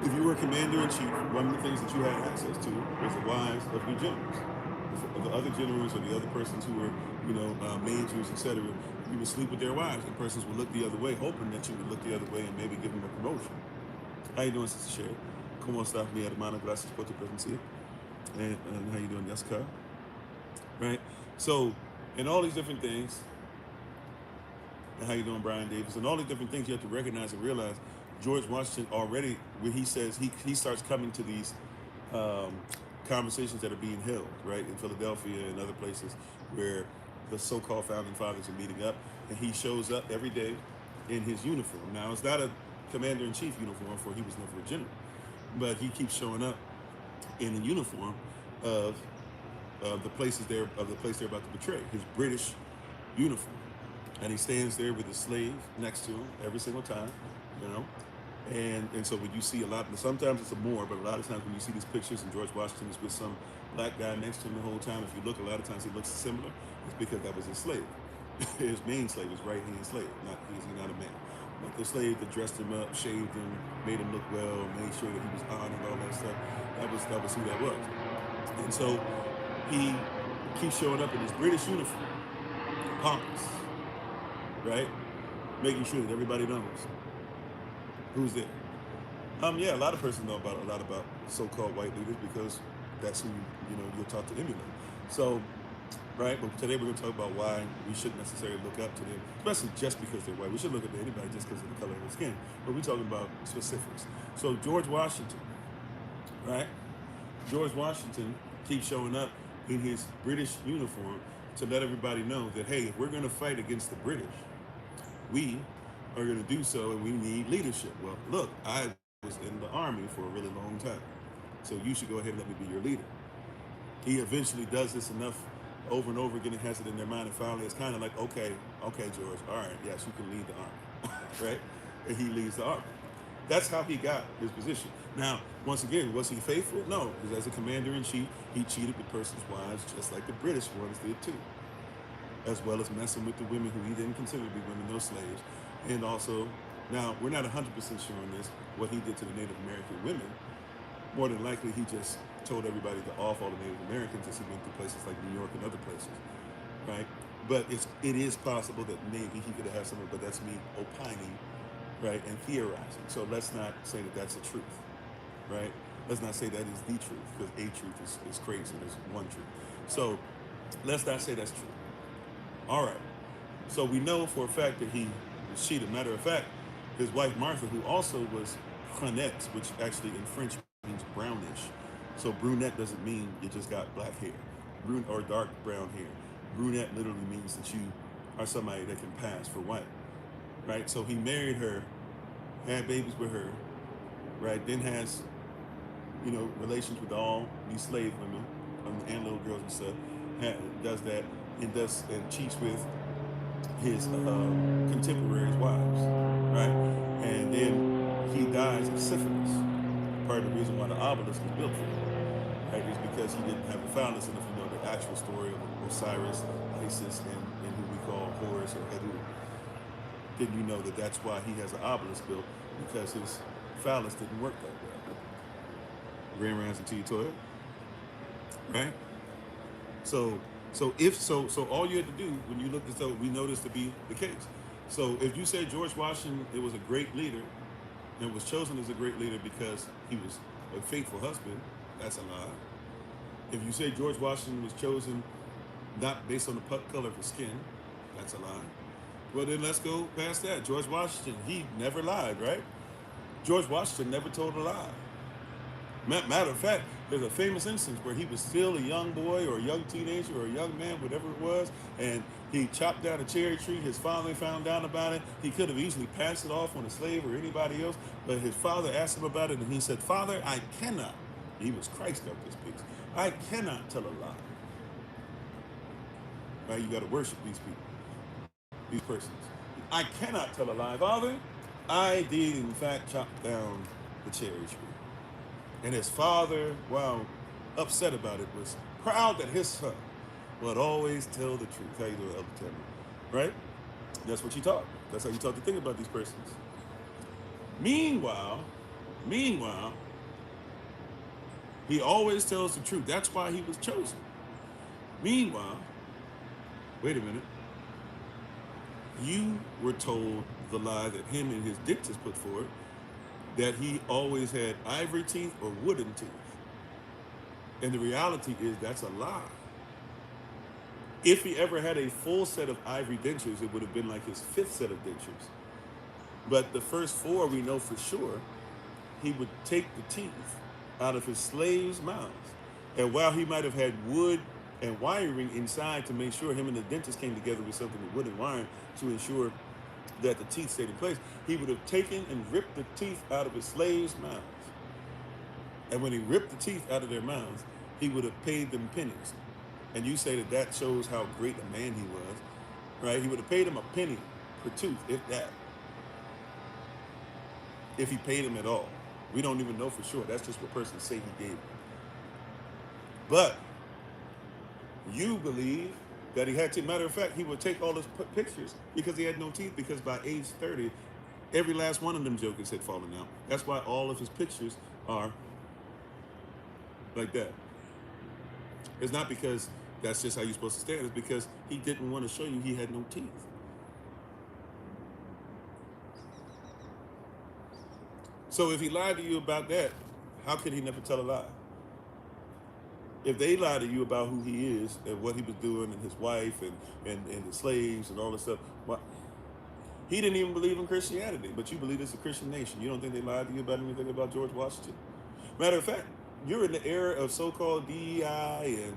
If you were a commander-in-chief, one of the things that you had access to was the wives of your generals. The other generals or the other persons who were, majors, etc., you would sleep with their wives, and persons would look the other way, hoping that you would look the other way and maybe give them a promotion. How you doing, Sister Sherry? ¿Cómo estás, mi hermana? Gracias por tu presencia. And how you doing, Jessica? Right? So, and all these different things, and how you doing, Brian Davis, and all these different things you have to recognize and realize. George Washington already, when he says he starts coming to these conversations that are being held, right, in Philadelphia and other places where the so-called founding fathers are meeting up, and he shows up every day in his uniform. Now, it's not a commander-in-chief uniform, for he was never a general, but he keeps showing up in the uniform of the place they're about to betray, his British uniform, and he stands there with his slave next to him every single time, And so when you see a lot, sometimes it's a Moor, but a lot of times when you see these pictures and George Washington is with some black guy next to him the whole time, if you look, a lot of times he looks similar. It's because that was his slave. His main slave, his right-hand slave. He's not a man. But the slave that dressed him up, shaved him, made him look well, made sure that he was honored, all that stuff. That was who that was. And so he keeps showing up in his British uniform, pompous, right? Making sure that everybody knows who's there. Yeah, a lot of persons know a lot about so-called white leaders because that's who you're taught to emulate. So, right, but today we're going to talk about why we shouldn't necessarily look up to them, especially just because they're white. We should look up to anybody just because of the color of their skin, but we're talking about specifics. So George Washington, right? George Washington keeps showing up in his British uniform to let everybody know that, hey, if we're going to fight against the British, we are going to do so, and we need leadership. Well, look, I was in the army for a really long time, so you should go ahead and let me be your leader. He eventually does this enough over and over again and has it in their mind, and finally it's kind of like, okay, George, all right, yes, you can lead the army, right? And he leads the army. That's how he got his position. Now, once again, was he faithful? No, because as a commander-in-chief, he cheated with persons' wives just like the British ones did too, as well as messing with the women who he didn't consider to be women, no slaves. And also, now, we're not 100% sure on this, what he did to the Native American women. More than likely, he just told everybody to off all the Native Americans as he went through places like New York and other places, right? But it is possible that maybe he could have had some, but that's me opining, right, and theorizing. So let's not say that that's the truth, right? Let's not say that is the truth, because a truth is crazy. There's one truth. So let's not say that's true. All right. So we know for a fact that he was cheated. Matter of fact, his wife Martha, who also was brunette, which actually in French means brownish. So brunette doesn't mean you just got black hair, or dark brown hair. Brunette literally means that you are somebody that can pass for white, right? So he married her, had babies with her, right? Then has, relations with all these slave women and little girls and stuff. Does that and cheats with his contemporaries' wives, right? And then he dies of syphilis. Part of the reason why the obelisk was built for him, right, is because he didn't have the phallus. And if you know the actual story of Osiris, Isis, and who we call Horus or Hedu, then you know that that's why he has an obelisk built, because his phallus didn't work that well. Grand rounds into your toilet, right? So So all you had to do when you looked this up, we know this to be the case. So if you say George Washington, it was a great leader, and was chosen as a great leader because he was a faithful husband, that's a lie. If you say George Washington was chosen not based on the color of his skin, that's a lie. Well, then let's go past that. George Washington, he never lied, right? George Washington never told a lie. Matter of fact, there's a famous instance where he was still a young boy or a young teenager or a young man, whatever it was, and he chopped down a cherry tree. His father found out about it. He could have easily passed it off on a slave or anybody else, but his father asked him about it, and he said, "Father, I cannot." He was Christ of this piece. "I cannot tell a lie." Right? You got to worship these people, these persons. "I cannot tell a lie, Father. I did in fact chop down the cherry tree." And his father, while upset about it, was proud that his son would always tell the truth. How you doing, Elder Tammy? Right? That's what you taught. That's how you taught to think about these persons. Meanwhile, he always tells the truth. That's why he was chosen. Meanwhile, wait a minute. You were told the lie that him and his dictators put forward, that he always had ivory teeth or wooden teeth. And the reality is that's a lie. If he ever had a full set of ivory dentures, it would have been like his fifth set of dentures. But the first four, we know for sure, he would take the teeth out of his slaves' mouths. And while he might have had wood and wiring inside to make sure him and the dentist came together with something with wood and wiring to ensure that the teeth stayed in place, he would have taken and ripped the teeth out of his slaves' mouths. And when he ripped the teeth out of their mouths, he would have paid them pennies. And you say that that shows how great a man he was, right? He would have paid him a penny per tooth, if that. If he paid him at all. We don't even know for sure. That's just what persons say he gave him. But you believe that he had to. Matter of fact, he would take all his pictures because he had no teeth, because by age 30, every last one of them jokers had fallen out. That's why all of his pictures are like that. It's not because that's just how you're supposed to stand. It's because he didn't want to show you he had no teeth. So if he lied to you about that, how could he never tell a lie? If they lie to you about who he is and what he was doing and his wife and the slaves and all this stuff, well, he didn't even believe in Christianity, but you believe it's a Christian nation. You don't think they lied to you about anything about George Washington? Matter of fact, you're in the era of so-called DEI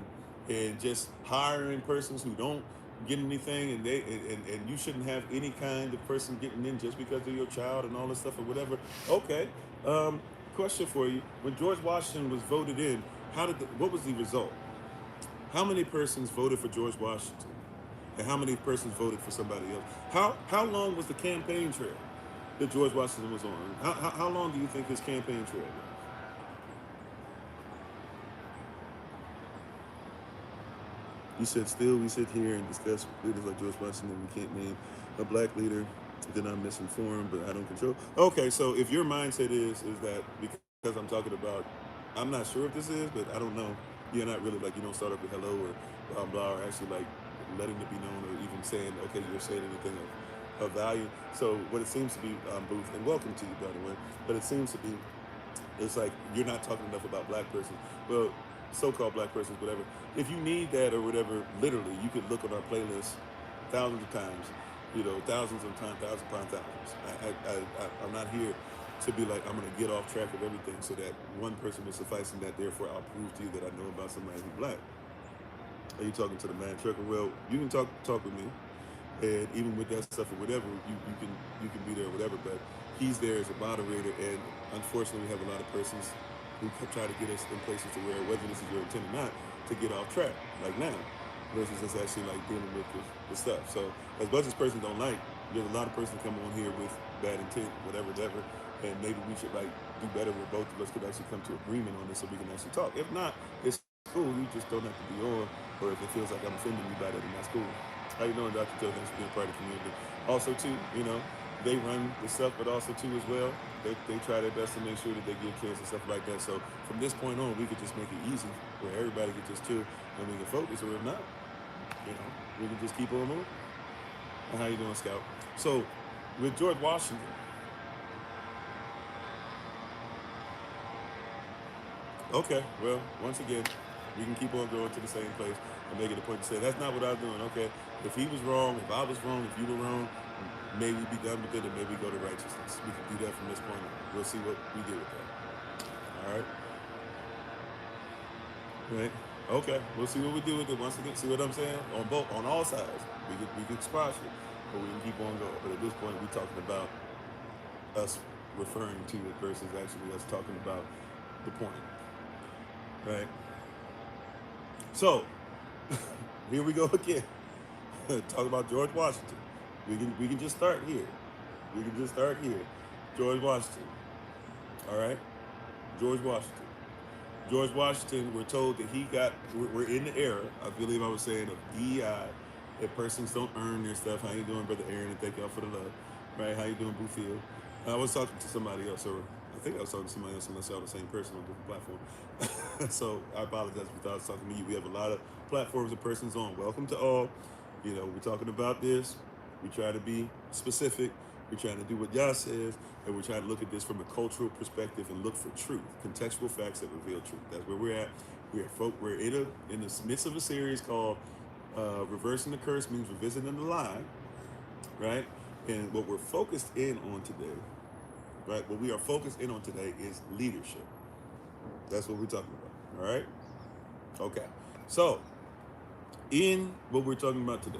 and just hiring persons who don't get anything, and you shouldn't have any kind of person getting in just because they're your child and all this stuff or whatever. Okay, question for you: when George Washington was voted in, what was the result? How many persons voted for George Washington, and how many persons voted for somebody else? How long was the campaign trail that George Washington was on? How long do you think his campaign trail was? You said, still we sit here and discuss leaders like George Washington. We can't name a black leader. Then I'm misinformed, but I don't control. Okay, so if your mindset is that because I'm talking about, I'm not sure if this is, but I don't know. You're not really like, you don't start up with hello or blah, blah, or actually like letting it be known or even saying, okay, you're saying anything of value. So what it seems to be, Booth, and welcome to you, by the way, but it seems to be, it's like you're not talking enough about black persons. Well, so-called black persons, whatever. If you need that or whatever, literally, you could look on our playlist thousands of times, thousands of times, thousands upon thousands. I'm not here to be like, I'm going to get off track of everything so that one person will suffice and that therefore I'll prove to you that I know about somebody who's black. Are you talking to the man trucker? Well, you can talk with me, and even with that stuff or whatever, you can be there or whatever, but he's there as a moderator, and unfortunately we have a lot of persons who try to get us in places to where, whether this is your intent or not, to get off track, like now, versus us actually like dealing with the stuff. So as much as persons don't like, there's a lot of persons come on here with bad intent, whatever, and maybe we should like do better where both of us could actually come to agreement on this so we can actually talk. If not, it's cool. You just don't have to be on, or if it feels like I'm offending you by that, then that's cool. How you doing, Dr. Joe? Thanks for being part of the community. Also, too, they run the stuff, but also too as well, they try their best to make sure that they give kids and stuff like that. So from this point on, we could just make it easy where everybody could just chill and we can focus, or if not, We can just keep on moving. How you doing, Scout? So, with George Washington, okay, well, once again, we can keep on going to the same place and make it a point to say, that's not what I was doing. Okay, if he was wrong, if I was wrong, if you were wrong, maybe be done with it and maybe go to righteousness. We can do that from this point on. We'll see what we do with that. All right? Right? Okay, we'll see what we do with it once again. See what I'm saying? On all sides. We could squash it, but we can keep on going. But at this point, we're talking about us referring to it versus actually us talking about the point. Right? So, here we go again. Talk about George Washington. We can just start here. We can just start here. George Washington. All right? George Washington. George Washington, we're told that we're in the era, I believe I was saying, of DEI. If persons don't earn their stuff. How you doing, Brother Aaron? And thank y'all for the love. Right? How you doing, Bluefield? I was talking to somebody else, or I think I was talking to somebody else, unless I was the same person on a different platform. So I apologize if I was talking to you. We have a lot of platforms and persons on. Welcome to all. We're talking about this. We try to be specific. We're trying to do what Yah says, and we're trying to look at this from a cultural perspective and look for truth, contextual facts that reveal truth. That's where we're at. We're in the midst of a series called Reversing the Curse, means revisiting the lie, right? And what we're focused in on today, right? What we are focused in on today is leadership. That's what we're talking about, all right? Okay, so in what we're talking about today,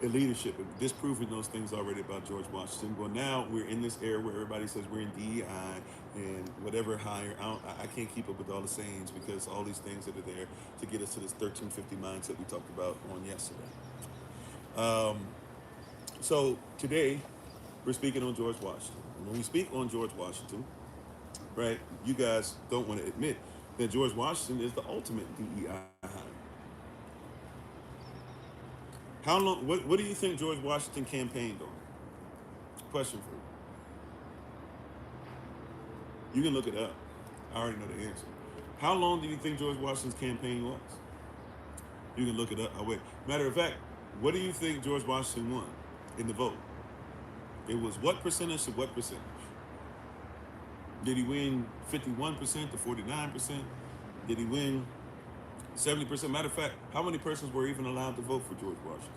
in leadership, and disproving those things already about George Washington. Well, now we're in this era where everybody says we're in DEI and whatever higher. I can't keep up with all the sayings because all these things that are there to get us to this 1350 mindset we talked about on yesterday. So today we're speaking on George Washington. And when we speak on George Washington, right, you guys don't want to admit that George Washington is the ultimate DEI hire. How long? What do you think George Washington campaigned on? Question for you. You can look it up. I already know the answer. How long do you think George Washington's campaign was? You can look it up. Oh, wait. Matter of fact, what do you think George Washington won in the vote? It was what percentage to what percentage? Did he win 51% to 49%? Did he win 70%? Matter of fact, how many persons were even allowed to vote for George Washington?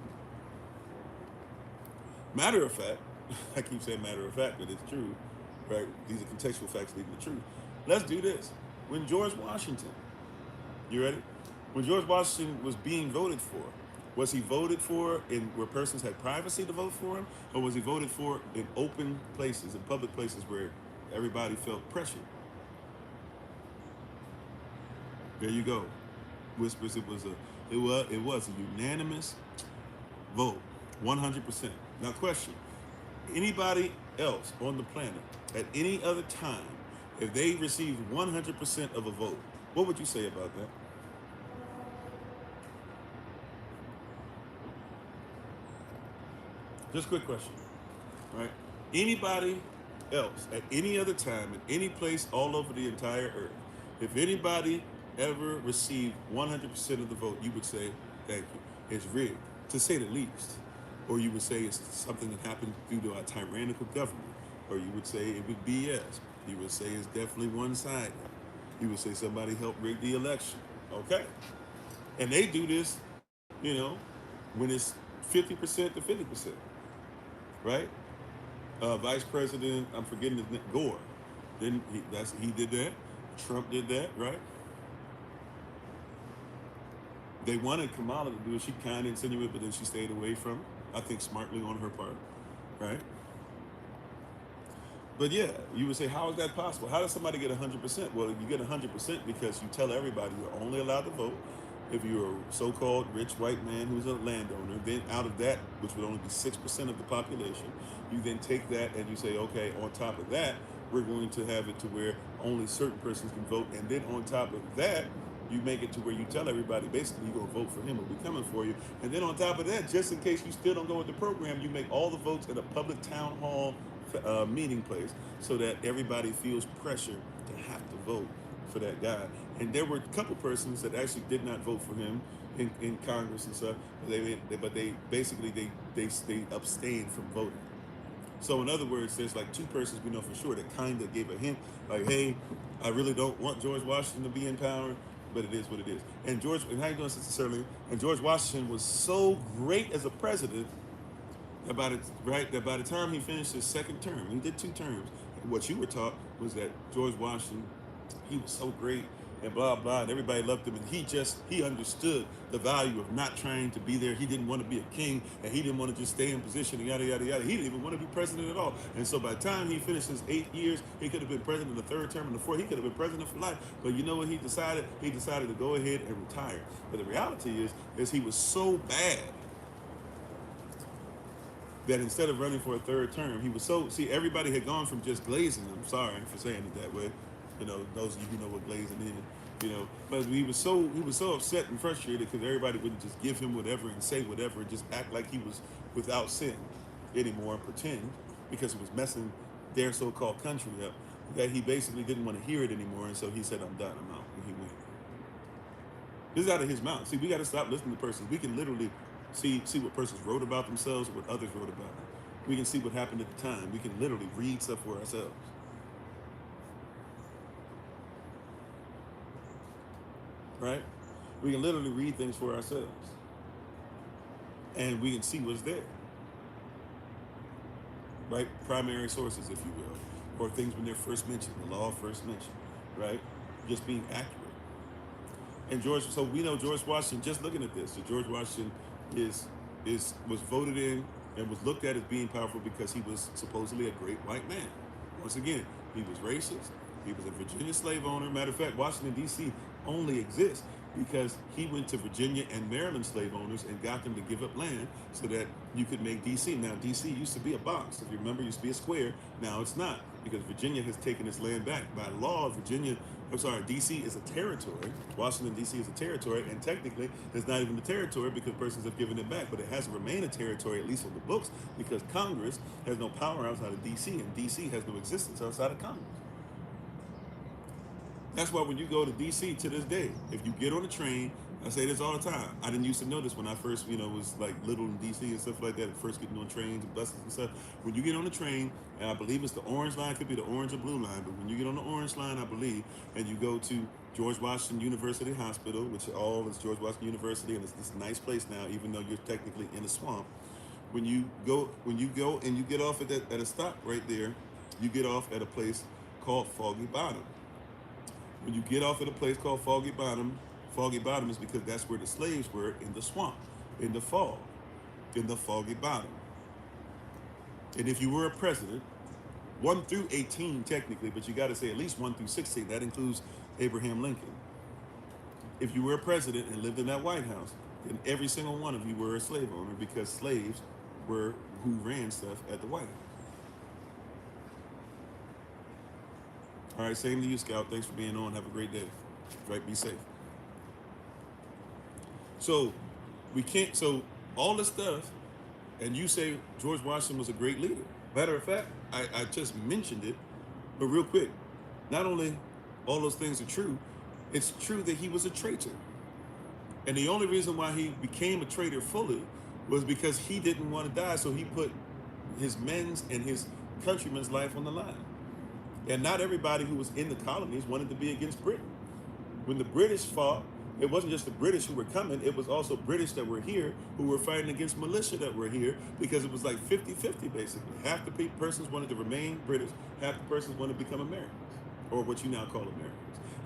Matter of fact, I keep saying matter of fact, but it's true, right? These are contextual facts leading to truth. Let's do this. When George Washington, you ready? When George Washington was being voted for, was he voted for in where persons had privacy to vote for him, or was he voted for in open places, in public places where everybody felt pressured? There you go. Whispers. It was a unanimous vote, 100%. Now, question: anybody else on the planet at any other time, if they received 100% of a vote, what would you say about that? Just a quick question, right? Anybody else at any other time, in any place all over the entire earth, if anybody ever received 100% of the vote, you would say, thank you, it's rigged, to say the least. Or you would say it's something that happened due to our tyrannical government. Or you would say it was BS. You would say it's definitely one-sided. You would say somebody helped rig the election. Okay? And they do this, when it's 50% to 50%. Right? Vice President, I'm forgetting his name, Gore. He did that. Trump did that, right? They wanted Kamala to do it. She kind of insinuated, but then she stayed away from it. I think smartly on her part, right? But yeah, you would say, how is that possible? How does somebody get 100%? Well, you get 100% because you tell everybody you're only allowed to vote if you're a so-called rich white man who's a landowner. Then out of that, which would only be 6% of the population, you then take that and you say, okay, on top of that, we're going to have it to where only certain persons can vote. And then on top of that, you make it to where you tell everybody, basically, you're going to vote for him or we're coming for you. And then on top of that, just in case you still don't go with the program, you make all the votes at a public town hall meeting place so that everybody feels pressure to have to vote for that guy. And there were a couple persons that actually did not vote for him in Congress and stuff. But they basically they abstained from voting. So in other words, there's like two persons we know for sure that kind of gave a hint, like, hey, I really don't want George Washington to be in power, but it is what it is. And how you doing, Sister Shirley? And George Washington was so great as a president that by the time he finished his second term, he did 2 terms. What you were taught was that George Washington, he was so great and blah blah, and everybody loved him, and he understood the value of not trying to be there. He didn't want to be a king, and he didn't want to just stay in position and yada yada yada. He didn't even want to be president at all. And so by the time he finished his 8 years, he could have been president the third term and the fourth. He could have been president for life. But you know what he decided? He decided to go ahead and retire. But the reality is he was so bad that instead of running for a third term, he was everybody had gone from just glazing. I'm sorry for saying it that way. You know, those of you who know what glazing is, you know, but he was so upset and frustrated because everybody wouldn't just give him whatever and say whatever and just act like he was without sin anymore and pretend, because it was messing their so-called country up, that he basically didn't want to hear it anymore. And so he said, I'm done, I'm out. And he went. This is out of his mouth. See, we got to stop listening to persons. We can literally see what persons wrote about themselves or what others wrote about them. We can see what happened at the time. We can literally read stuff for ourselves. Right? We can literally read things for ourselves. And we can see what's there. Right? Primary sources, if you will. Or things when they're first mentioned, the law first mentioned. Right? Just being accurate. And so we know George Washington, just looking at this, so George Washington was voted in and was looked at as being powerful because he was supposedly a great white man. Once again, he was racist. He was a Virginia slave owner. Matter of fact, Washington, D.C. only exists because he went to Virginia and Maryland slave owners and got them to give up land so that you could make D.C. Now, D.C. used to be a box. If you remember, it used to be a square. Now it's not, because Virginia has taken its land back. By law, D.C. is a territory. Washington, D.C. is a territory, and technically it's not even a territory because persons have given it back, but it has to remain a territory, at least on the books, because Congress has no power outside of D.C., and D.C. has no existence outside of Congress. That's why when you go to D.C. to this day, if you get on a train, I say this all the time. I didn't used to know this when I first, was like little in D.C. and stuff like that, first getting on trains and buses and stuff. When you get on the train, and I believe it's the orange line, could be the orange or blue line, but when you get on the orange line, I believe, and you go to George Washington University Hospital, which all is George Washington University, and it's this nice place now, even though you're technically in a swamp. When you go and you get off at a stop right there, you get off at a place called Foggy Bottom. When you get off at a place called Foggy Bottom is because that's where the slaves were, in the swamp, in the fog, in the Foggy Bottom. And if you were a president, 1 through 18 technically, but you got to say at least 1 through 16, that includes Abraham Lincoln. If you were a president and lived in that White House, then every single one of you were a slave owner, because slaves were who ran stuff at the White House. All right, same to you, Scout. Thanks for being on. Have a great day. Right, be safe. So all this stuff, and you say George Washington was a great leader. Matter of fact, I just mentioned it, but real quick, not only all those things are true, it's true that he was a traitor. And the only reason why he became a traitor fully was because he didn't want to die, so he put his men's and his countrymen's life on the line. And not everybody who was in the colonies wanted to be against Britain. When the British fought, it wasn't just the British who were coming, it was also British that were here who were fighting against militia that were here, because it was like 50-50 basically. Half the persons wanted to remain British, half the persons wanted to become Americans, or what you now call Americans.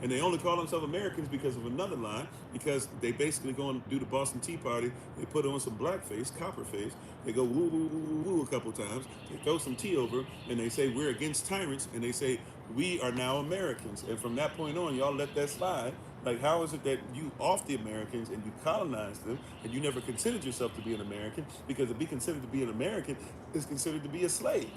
And they only call themselves Americans because of another lie, because they basically go and do the Boston Tea Party, they put on some blackface, copperface, they go woo, woo, woo, woo, woo a couple times, they throw some tea over, and they say, we're against tyrants, and they say, we are now Americans. And from that point on, y'all let that slide. Like, how is it that you off the Americans and you colonized them, and you never considered yourself to be an American? Because to be considered to be an American is considered to be a slave,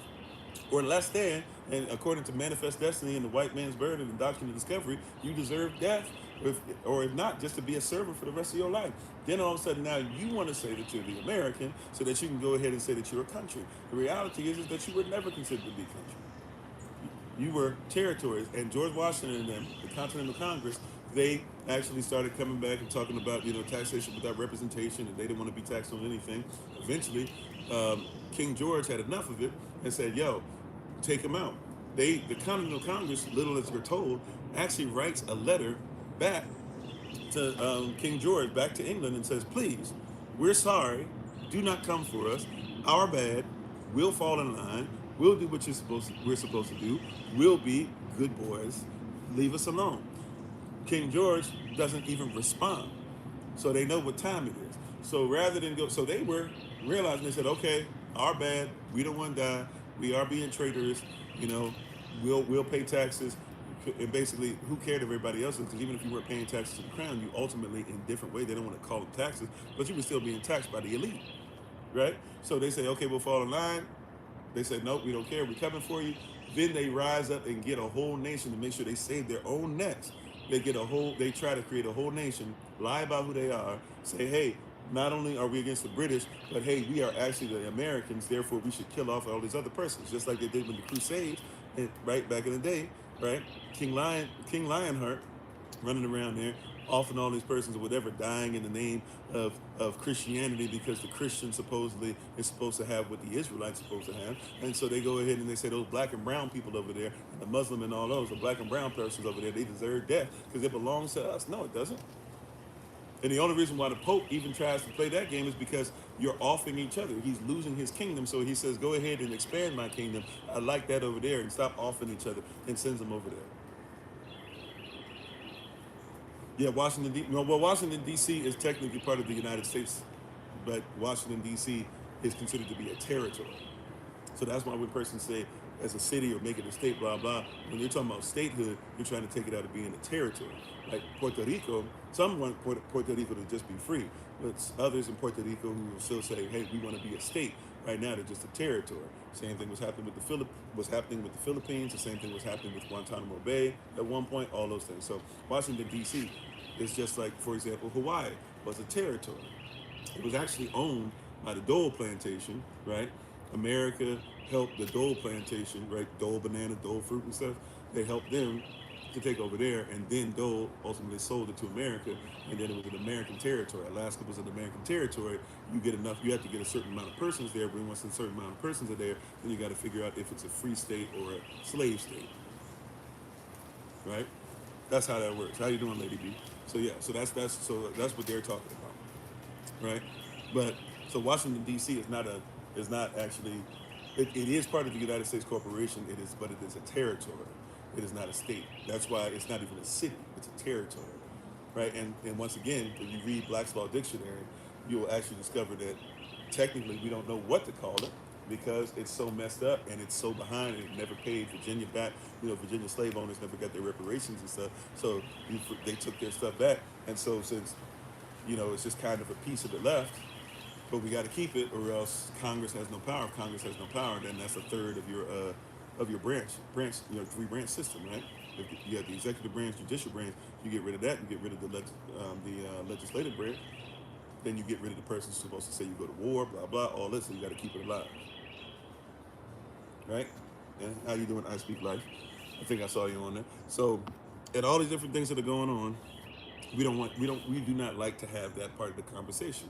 or less than, and according to Manifest Destiny and the White Man's Burden and Doctrine of Discovery, you deserve death, or if not, just to be a servant for the rest of your life. Then all of a sudden now you want to say that you're the American so that you can go ahead and say that you're a country. The reality is that you were never considered to be a country. You were territories, and George Washington and them, the Continental Congress, they actually started coming back and talking about, taxation without representation, and they didn't want to be taxed on anything. Eventually, King George had enough of it and said, yo, take him out. The Continental Congress, little as we're told, actually writes a letter back to King George, back to England, and says, please, we're sorry, do not come for us, our bad, we'll fall in line, we'll do what we're supposed to do, we'll be good boys, leave us alone. King George doesn't even respond, so they know what time it is. So rather than go, so they were realizing, they said, okay, our bad, we don't want to die, we are being traitorous, we'll pay taxes. And basically, who cared if everybody else is? Because even if you weren't paying taxes to the crown, you ultimately, in a different way, they don't want to call it taxes, but you were still being taxed by the elite, right? So they say, okay, we'll fall in line. They said, nope, we don't care, we're coming for you. Then they rise up and get a whole nation to make sure they save their own necks. They try to create a whole nation, lie about who they are, say, hey, not only are we against the British, but hey, we are actually the Americans, therefore we should kill off all these other persons, just like they did with the Crusades, right, back in the day, right? King Lionheart running around there, offering all these persons or whatever, dying in the name of Christianity, because the Christian supposedly is supposed to have what the Israelites supposed to have. And so they go ahead and they say those black and brown people over there, the Muslim and all those, the black and brown persons over there, they deserve death because it belongs to us. No, it doesn't. And the only reason why the Pope even tries to play that game is because you're offing each other. He's losing his kingdom, so he says, go ahead and expand my kingdom. I like that over there, and stop offing each other, and sends them over there. Yeah, Washington, D.C. is technically part of the United States, but Washington, D.C. is considered to be a territory. So that's why when persons say as a city or make it a state, blah, blah, when you're talking about statehood, you're trying to take it out of being a territory. Like Puerto Rico, some want Puerto Rico to just be free, but others in Puerto Rico who will still say, hey, we want to be a state. Right now, they're just a territory. Same thing was happening with the Philippines. The same thing was happening with Guantanamo Bay at one point, all those things. So Washington, D.C. is just like, for example, Hawaii was a territory. It was actually owned by the Dole Plantation, right? America helped the Dole Plantation, right? Dole banana, Dole fruit and stuff. They helped them to take over there, and then Dole ultimately sold it to America, and then it was an American territory. Alaska was an American territory. You have to get a certain amount of persons there, but once a certain amount of persons are there, then you got to figure out if it's a free state or a slave state, right? That's how that works. How you doing, Lady B? So yeah, so that's what they're talking about, right? But so Washington D.C. is not actually. It is part of the United States Corporation. But it is a territory. It is not a state. That's why it's not even a city. It's a territory, right? And once again, if you read Black's Law Dictionary, you will actually discover that technically we don't know what to call it because it's so messed up and it's so behind. It never paid Virginia back. Virginia slave owners never got their reparations and stuff. So they took their stuff back. And so since it's just kind of a piece of it left. But we got to keep it, or else Congress has no power. If Congress has no power, then that's a third of your branch, three-branch system, right? If you have the executive branch, judicial branch, you get rid of that. You get rid of the legislative branch. Then you get rid of the person who's supposed to say you go to war, blah blah, all this. So you got to keep it alive, right? And how you doing? I Speak Life. I think I saw you on there. So, and all these different things that are going on, we do not like to have that part of the conversation.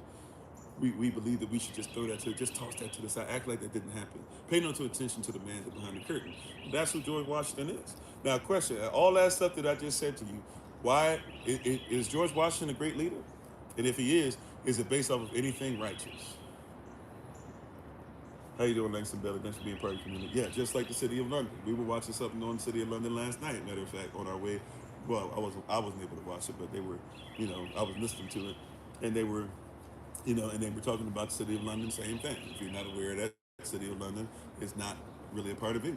We believe that we should just toss that to the side, act like that didn't happen. Pay no attention to the man behind the curtain. That's who George Washington is. Now, question, all that stuff that I just said to you, why is George Washington a great leader? And if he is it based off of anything righteous? How you doing, Langston Belly? Thanks for being part of the community. Yeah, just like the City of London. We were watching something on the City of London last night, matter of fact, on our way. Well, I wasn't able to watch it, but they were, I was listening to it, and they were, and then we're talking about the City of London, same thing. If you're not aware of that, City of London is not really a part of it.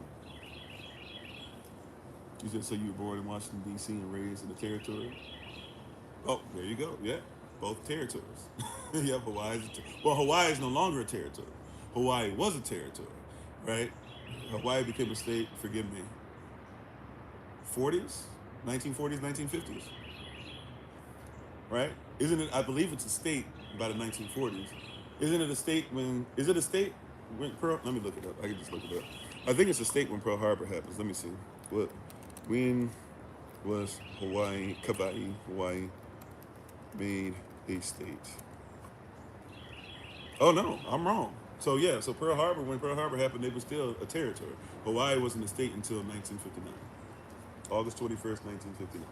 You said, so you were born in Washington, D.C. and raised in the territory? Oh, there you go. Yeah, both territories. Yeah, Hawaii is no longer a territory. Hawaii was a territory, right? Hawaii became a state, forgive me, 1940s, 1950s, right? Isn't it, I believe it's a state by the 1940s. Isn't it a state when Pearl, let me look it up. I can just look it up. I think it's a state when Pearl Harbor happens. Let me see. When was Hawaii made a state. Oh no, I'm wrong. So yeah, so Pearl Harbor, when Pearl Harbor happened, it was still a territory. Hawaii wasn't a state until 1959, August 21st, 1959.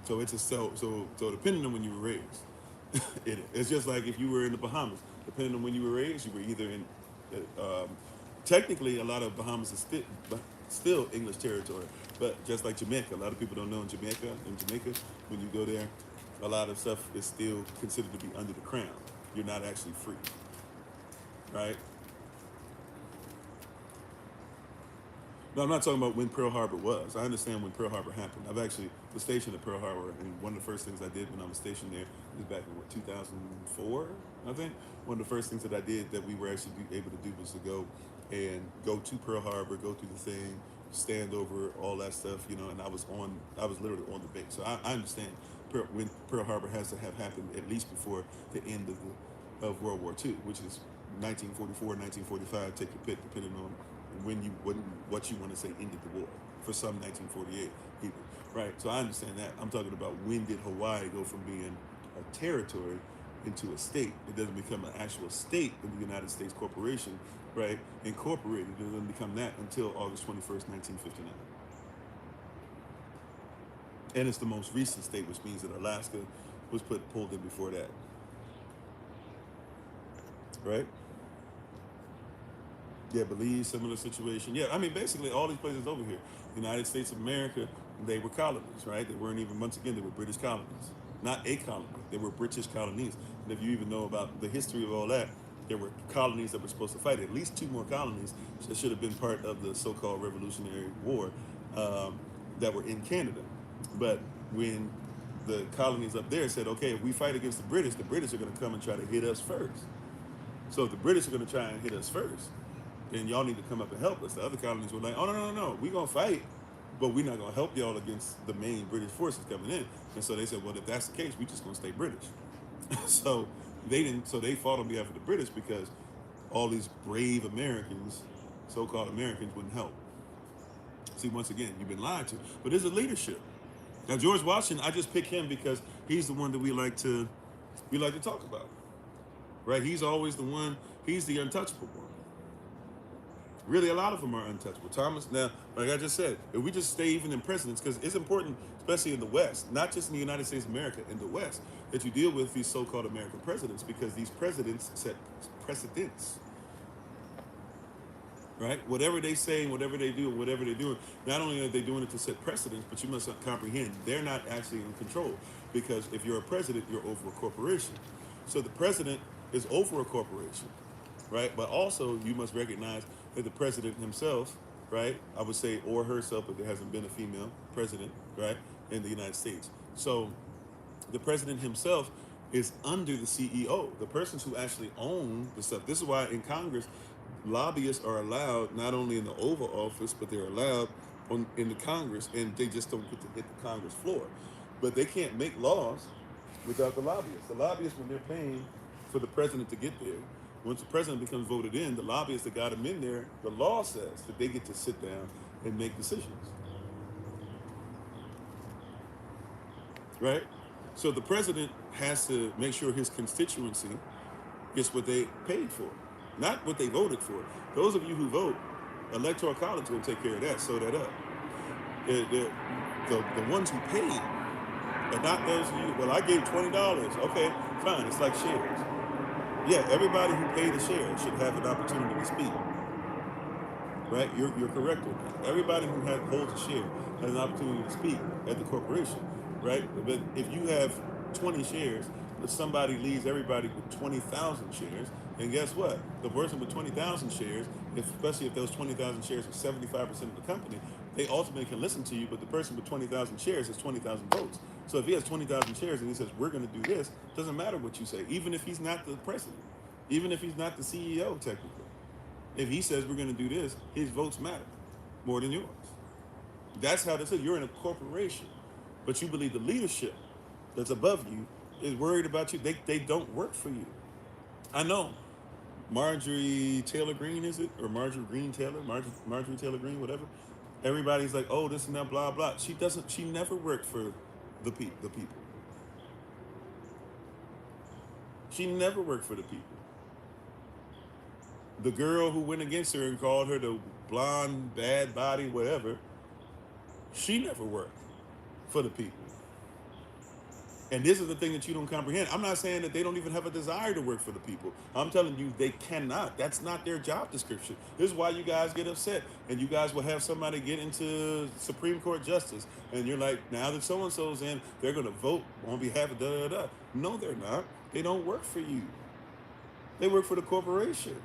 So it's a so depending on when you were raised, it's just like if you were in the Bahamas. Depending on when you were raised, you were either in. Technically, a lot of Bahamas is still English territory, but just like Jamaica, a lot of people don't know in Jamaica. When you go there, a lot of stuff is still considered to be under the crown. You're not actually free, right? No, I'm not talking about when Pearl Harbor was. I understand when Pearl Harbor happened. I've actually was stationed at Pearl Harbor, and one of the first things I did when I was stationed there was back in 2004, I think. One of the first things that I did that we were actually able to do was to go to Pearl Harbor, go through the thing, stand over all that stuff, and I was literally on the base. So I understand when Pearl Harbor has to have happened at least before the end of World War II, which is 1944, 1945. Take your pick, depending on what you want to say ended the war. For some, 1948 even, right? So I understand that. I'm talking about when did Hawaii go from being a territory into a state? It doesn't become an actual state in the United States Corporation, right? Incorporated. It doesn't become that until August 21st, 1959. And it's the most recent state, which means that Alaska was pulled in before that, right? Yeah, Belize, similar situation. Yeah, I mean, basically all these places over here, United States of America, they were colonies, right? They weren't even, once again, they were British colonies. Not a colony, they were British colonies. And if you even know about the history of all that, there were colonies that were supposed to fight. At least 2 more colonies that should have been part of the so-called Revolutionary War that were in Canada. But when the colonies up there said, okay, if we fight against the British are going to come and try to hit us first. So if the British are going to try and hit us first, then y'all need to come up and help us. The other colonies were like, oh, no, we're going to fight, but we're not going to help y'all against the main British forces coming in. And so they said, well, if that's the case, we just going to stay British. So they fought on behalf of the British because all these brave Americans, so-called Americans, wouldn't help. See, once again, you've been lied to. But there's a leadership. Now, George Washington, I just pick him because he's the one that we like to talk about, right? He's always the one, he's the untouchable one. Really, a lot of them are untouchable. Thomas, now, like I just said, if we just stay even in presidents, because it's important, especially in the West, not just in the United States of America, in the West, that you deal with these so-called American presidents, because these presidents set precedents, right? Whatever they say, whatever they do, whatever they're doing, not only are they doing it to set precedents, but you must comprehend they're not actually in control, because if you're a president, you're over a corporation. So the president is over a corporation, right? But also, you must recognize that the president himself, right, I would say, or herself, but there hasn't been a female president, right, in the United States. So the president himself is under the CEO, the persons who actually own the stuff. This is why in Congress, lobbyists are allowed not only in the Oval Office, but they're allowed in the Congress, and they just don't get to hit the Congress floor. But they can't make laws without the lobbyists. The lobbyists, when they're paying for the president to get there, once the president becomes voted in, the lobbyists that got him in there, the law says that they get to sit down and make decisions. Right? So the president has to make sure his constituency gets what they paid for, not what they voted for. Those of you who vote, Electoral College will take care of that, sew that up. The ones who paid, and not those of you, well, I gave $20. Okay, fine, it's like shares. Yeah, everybody who paid a share should have an opportunity to speak. Right? You're correct with that. Everybody who holds a share has an opportunity to speak at the corporation. Right? But if you have 20 shares, but somebody leaves everybody with 20,000 shares, and guess what? The person with 20,000 shares, especially if those 20,000 shares are 75% of the company, they ultimately can listen to you, but the person with 20,000 shares has 20,000 votes. So if he has 20,000 shares and he says, we're going to do this, doesn't matter what you say, even if he's not the president, even if he's not the CEO technically. If he says we're going to do this, his votes matter more than yours. That's how this is. You're in a corporation, but you believe the leadership that's above you is worried about you. They don't work for you. I know. Marjorie Taylor Greene, is it? Or Marjorie Greene Taylor? Marjorie Taylor Greene, whatever. Everybody's like, oh, this and that, blah blah. She never worked for the people. She never worked for the people. The girl who went against her and called her the blonde, bad body, whatever, she never worked for the people. And this is the thing that you don't comprehend. I'm not saying that they don't even have a desire to work for the people. I'm telling you, they cannot. That's not their job description. This is why you guys get upset. And you guys will have somebody get into Supreme Court justice. And you're like, now that so-and-so's in, they're going to vote on behalf of da-da-da. No, they're not. They don't work for you. They work for the corporation.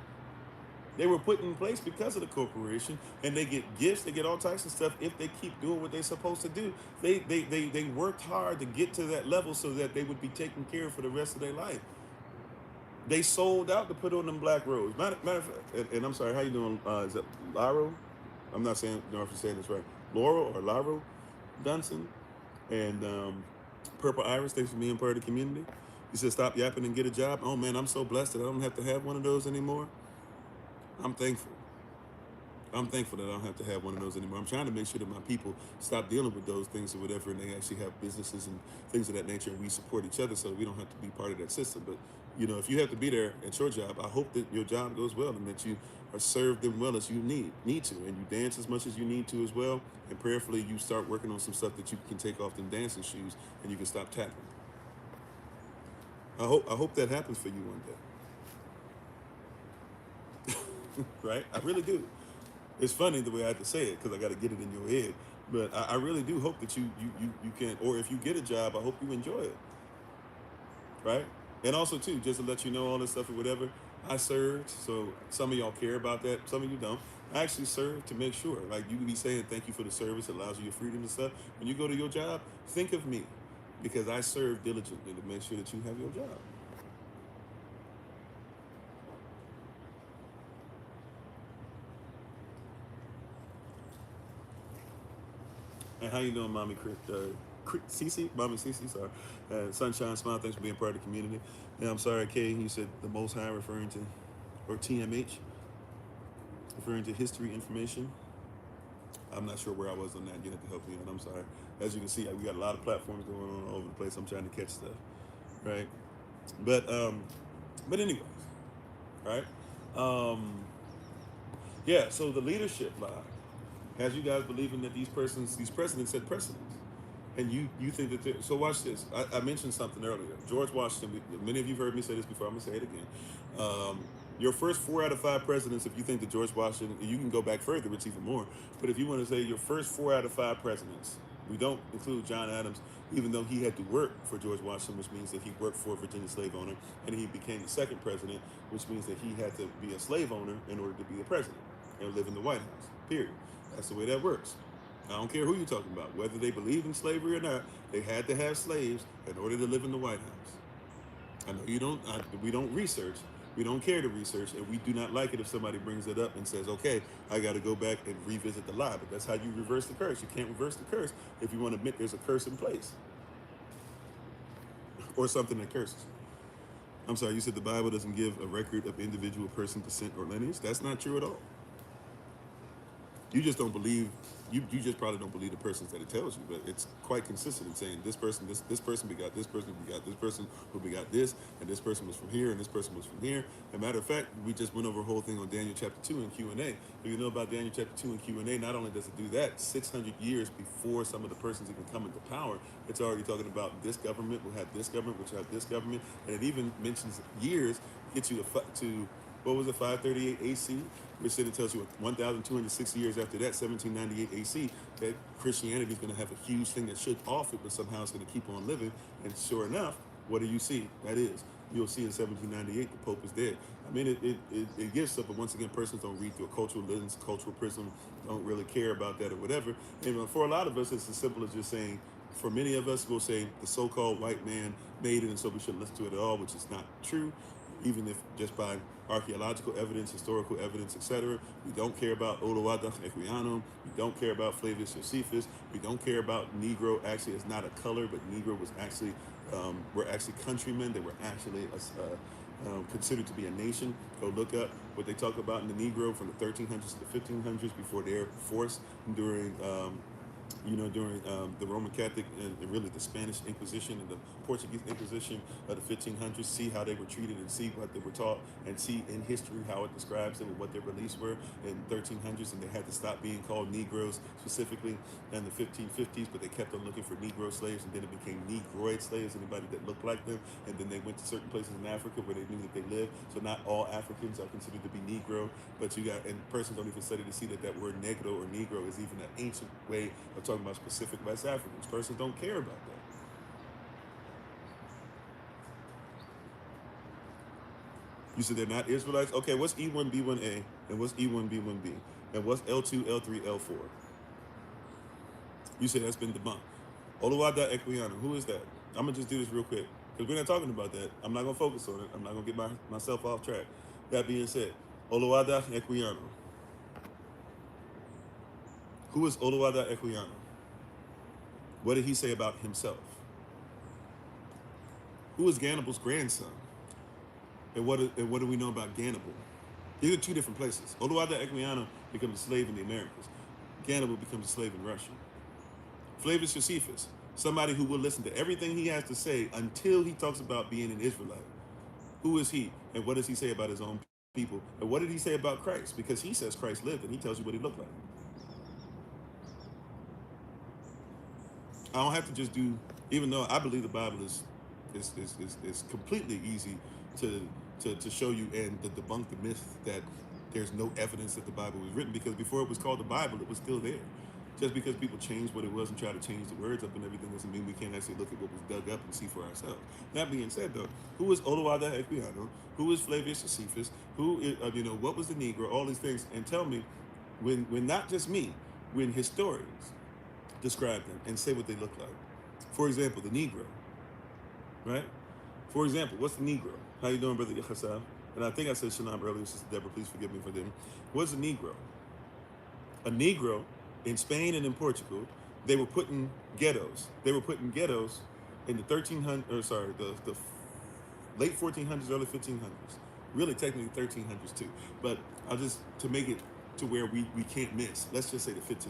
They were put in place because of the corporation, and they get gifts, they get all types of stuff if they keep doing what they're supposed to do. They worked hard to get to that level so that they would be taken care of for the rest of their life. They sold out to put on them black robes. Matter of fact, and I'm sorry, how you doing? Is it Laurel? I'm not saying, if you're saying this right. Laurel or Laurel Dunson and Purple Iris, thanks for being part of the community. You said stop yapping and get a job. Oh man, I'm so blessed that I don't have to have one of those anymore. I'm thankful. I'm thankful that I don't have to have one of those anymore. I'm trying to make sure that my people stop dealing with those things or whatever, and they actually have businesses and things of that nature, and we support each other so that we don't have to be part of that system. But, if you have to be there at your job, I hope that your job goes well and that you are served them well as you need to, and you dance as much as you need to as well, and prayerfully you start working on some stuff that you can take off them dancing shoes and you can stop tapping. I hope that happens for you one day. Right? I really do. It's funny the way I have to say it because I got to get it in your head. But I really do hope that you can, or if you get a job, I hope you enjoy it. Right? And also, too, just to let you know all this stuff or whatever, I served. So some of y'all care about that. Some of you don't. I actually served to make sure. Like, you can be saying thank you for the service. It allows you your freedom and stuff. When you go to your job, think of me because I served diligently to make sure that you have your job. And how you doing, Mommy Cece? Mommy Cece, sorry. Sunshine Smile, thanks for being part of the community. And I'm sorry, Kay, you said the Most High referring to, or TMH, referring to history information. I'm not sure where I was on that. You have to help me out. I'm sorry. As you can see, we got a lot of platforms going on all over the place. I'm trying to catch stuff, right? But anyways, right? Yeah, so the leadership lie has you guys believing that these presidents set precedents. And you think that so watch this. I mentioned something earlier. George Washington, many of you have heard me say this before, I'm going to say it again. Your first 4 out of 5 presidents, if you think that George Washington, you can go back further, it's even more. But if you want to say your first 4 out of 5 presidents, we don't include John Adams, even though he had to work for George Washington, which means that he worked for a Virginia slave owner, and he became the second president, which means that he had to be a slave owner in order to be a president and live in the White House, period. That's the way that works. I don't care who you're talking about, whether they believe in slavery or not, they had to have slaves in order to live in the White House. I know you don't, we don't research, we don't care to research, and we do not like it if somebody brings it up and says, okay, I got to go back and revisit the lie, but that's how you reverse the curse. You can't reverse the curse if you want to admit there's a curse in place. Or something that curses. I'm sorry, you said the Bible doesn't give a record of individual person, descent, or lineage? That's not true at all. You just don't believe, you just probably don't believe the persons that it tells you, but it's quite consistent in saying this person, this person begot this person, begot this person who begot this, and this person was from here, and this person was from here. As a matter of fact, we just went over a whole thing on Daniel chapter 2 and Q&A. If you know about Daniel chapter 2 and Q&A, not only does it do that, 600 years before some of the persons even come into power, it's already talking about this government will have this government, which will have this government, and it even mentions years, gets you to what was it, 538 AC, which then it tells you 1,260 years after that, 1798 AC, that Christianity is going to have a huge thing that should off it, but somehow it's going to keep on living. And sure enough, what do you see? That is, you'll see in 1798, the Pope is dead. I mean, it gives stuff, but once again, persons don't read through a cultural lens, cultural prism, don't really care about that or whatever. And for a lot of us, it's as simple as just saying, for many of us, we'll say the so-called white man made it, and so we shouldn't listen to it at all, which is not true. Even if just by archaeological evidence, historical evidence, etc. We don't care about Olowadah Equiano. We don't care about Flavius Josephus. We don't care about Negro. Actually, it's not a color, but Negro was actually were actually countrymen. They were actually considered to be a nation. Go look up what they talk about in the Negro from the 1300s to the 1500s before their force during during the Roman Catholic and really the Spanish Inquisition and the Portuguese Inquisition of the 1500s, see how they were treated and see what they were taught and see in history how it describes them and what their beliefs were in 1300s, and they had to stop being called Negroes specifically in the 1550s, but they kept on looking for Negro slaves, and then it became Negroid slaves, anybody that looked like them, and then they went to certain places in Africa where they knew that they lived. So not all Africans are considered to be Negro, but you got, and persons don't even study to see that that word Negro or Negro is even an ancient way of talking about specific West Africans. Persons don't care about that. You said they're not Israelites? Okay, what's E1B1A and what's E1B1B? And what's L2, L3, L4? You said that's been debunked. Oluwada Equiano, who is that? I'm going to just do this real quick because we're not talking about that. I'm not going to focus on it. I'm not going to get myself off track. That being said, Oluwada Equiano. Who is Oluwada Equiano? What did he say about himself? Who is Gannibal's grandson? And what do we know about Gannibal? These are two different places. Oluwada Equiano becomes a slave in the Americas. Gannibal becomes a slave in Russia. Flavius Josephus, somebody who will listen to everything he has to say until he talks about being an Israelite. Who is he? And what does he say about his own people? And what did he say about Christ? Because he says Christ lived and he tells you what he looked like. I don't have to just do, even though I believe the Bible is completely easy to show you and to debunk the myth that there's no evidence that the Bible was written, because before it was called the Bible, it was still there. Just because people change what it was and try to change the words up and everything doesn't mean we can't actually look at what was dug up and see for ourselves. That being said, though, who is Oluwada Equiano? Who is Flavius Josephus? Who is, what was the Negro? All these things, and tell me, when not just me, when historians describe them and say what they look like. For example, the Negro, right? For example, what's the Negro? How you doing, Brother Yahavah? And I think I said Shalom earlier, Sister Deborah, please forgive me for them. What's a Negro? A Negro in Spain and in Portugal, they were put in ghettos. They were put in ghettos in the the late 1400s, early 1500s. Really, technically 1300s too. But I'll just, to make it to where we can't miss, let's just say the 1500s,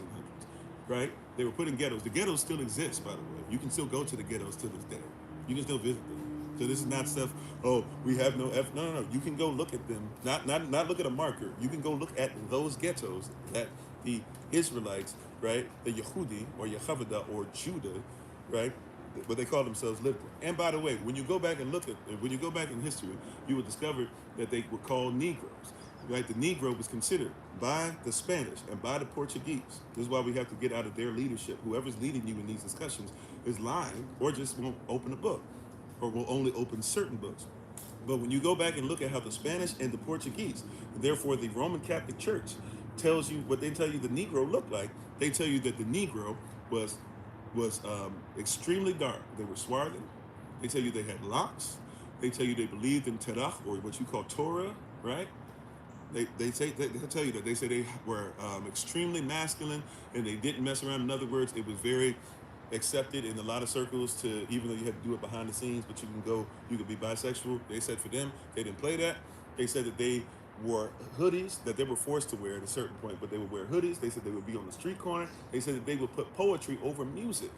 right? They were put in ghettos. The ghettos still exist, by the way. You can still go to the ghettos to this day. You can still visit them. So this is not stuff, oh, we have no no. You can go look at them, not look at a marker. You can go look at those ghettos that the Israelites, right, the Yehudi or Yahavah or Judah, right, what they call themselves lived in. And by the way, when you go back and when you go back in history, you will discover that they were called Negroes. Right, the Negro was considered by the Spanish and by the Portuguese. This is why we have to get out of their leadership. Whoever's leading you in these discussions is lying or just won't open a book or will only open certain books. But when you go back and look at how the Spanish and the Portuguese, therefore the Roman Catholic Church, tells you what they tell you the Negro looked like, they tell you that the Negro was extremely dark. They were swarthy. They tell you they had locks. They tell you they believed in Terach, or what you call Torah, right? They tell you that they say they were extremely masculine and they didn't mess around. In other words, it was very accepted in a lot of circles to, even though you had to do it behind the scenes, but you could be bisexual. They said for them, they didn't play that. They said that they wore hoodies that they were forced to wear at a certain point, but they would wear hoodies. They said they would be on the street corner. They said that they would put poetry over music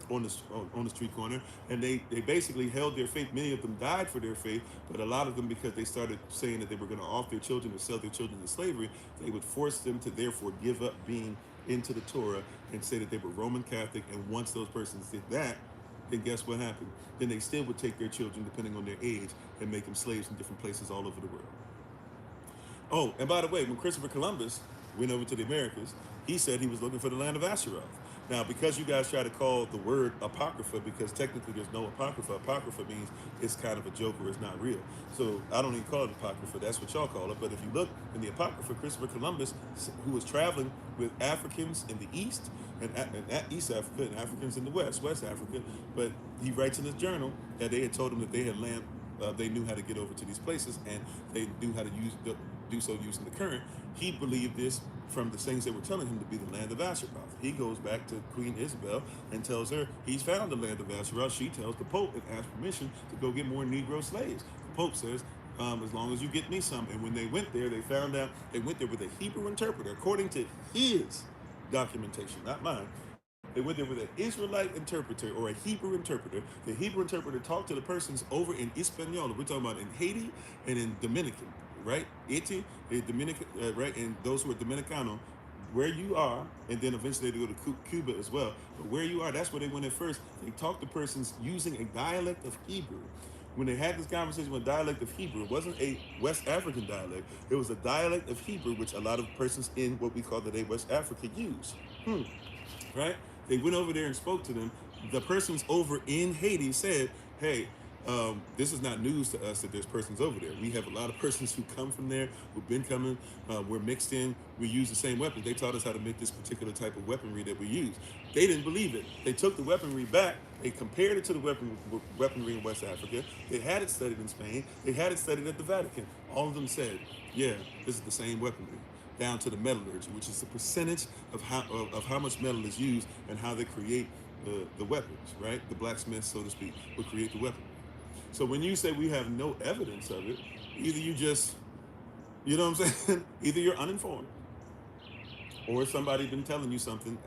on the street corner, and they basically held their faith. Many of them died for their faith, but a lot of them, because they started saying that they were going to off their children or sell their children into slavery, they would force them to therefore give up being into the Torah and say that they were Roman Catholic. And once those persons did that, then guess what happened? Then they still would take their children, depending on their age, and make them slaves in different places all over the world. Oh, and by the way, when Christopher Columbus went over to the Americas, he said he was looking for the land of Asheroth. Now, because you guys try to call the word Apocrypha, because technically there's no Apocrypha. Apocrypha means it's kind of a joke or it's not real. So I don't even call it Apocrypha. That's what y'all call it. But if you look in the Apocrypha, Christopher Columbus, who was traveling with Africans in the East and East Africa and Africans in the West Africa, but he writes in his journal that they had told him that they had land, they knew how to get over to these places, and they knew how to do so using the current. He believed this from the things they were telling him to be the land of Asheroth. He goes back to Queen Isabel and tells her he's found the land of Asherah. She tells the Pope and asks permission to go get more Negro slaves. The Pope says, as long as you get me some. And when they went there, they found out they went there with a Hebrew interpreter, according to his documentation, not mine. They went there with an Israelite interpreter or a Hebrew interpreter. The Hebrew interpreter talked to the persons over in Hispaniola. We're talking about in Haiti and in Dominican, right? Haiti, Dominican, right? And those who are Dominicano, where you are, and then eventually they go to Cuba as well. But where you are, that's where they went at first. They talked to persons using a dialect of Hebrew. When they had this conversation with dialect of Hebrew, it wasn't a West African dialect. It was a dialect of Hebrew, which a lot of persons in what we call today West Africa use. Right? They went over there and spoke to them. The persons over in Haiti said, hey, this is not news to us that there's persons over there. We have a lot of persons who come from there, who've been coming. We're mixed in. We use the same weapons. They taught us how to make this particular type of weaponry that we use. They didn't believe it. They took the weaponry back. They compared it to the weaponry in West Africa. They had it studied in Spain. They had it studied at the Vatican. All of them said, yeah, this is the same weaponry, down to the metallurgy, which is the percentage of how much metal is used and how they create the weapons, right? The blacksmiths, so to speak, will create the weapon. So when you say we have no evidence of it, either you just, you know what I'm saying? Either you're uninformed, or somebody been telling you something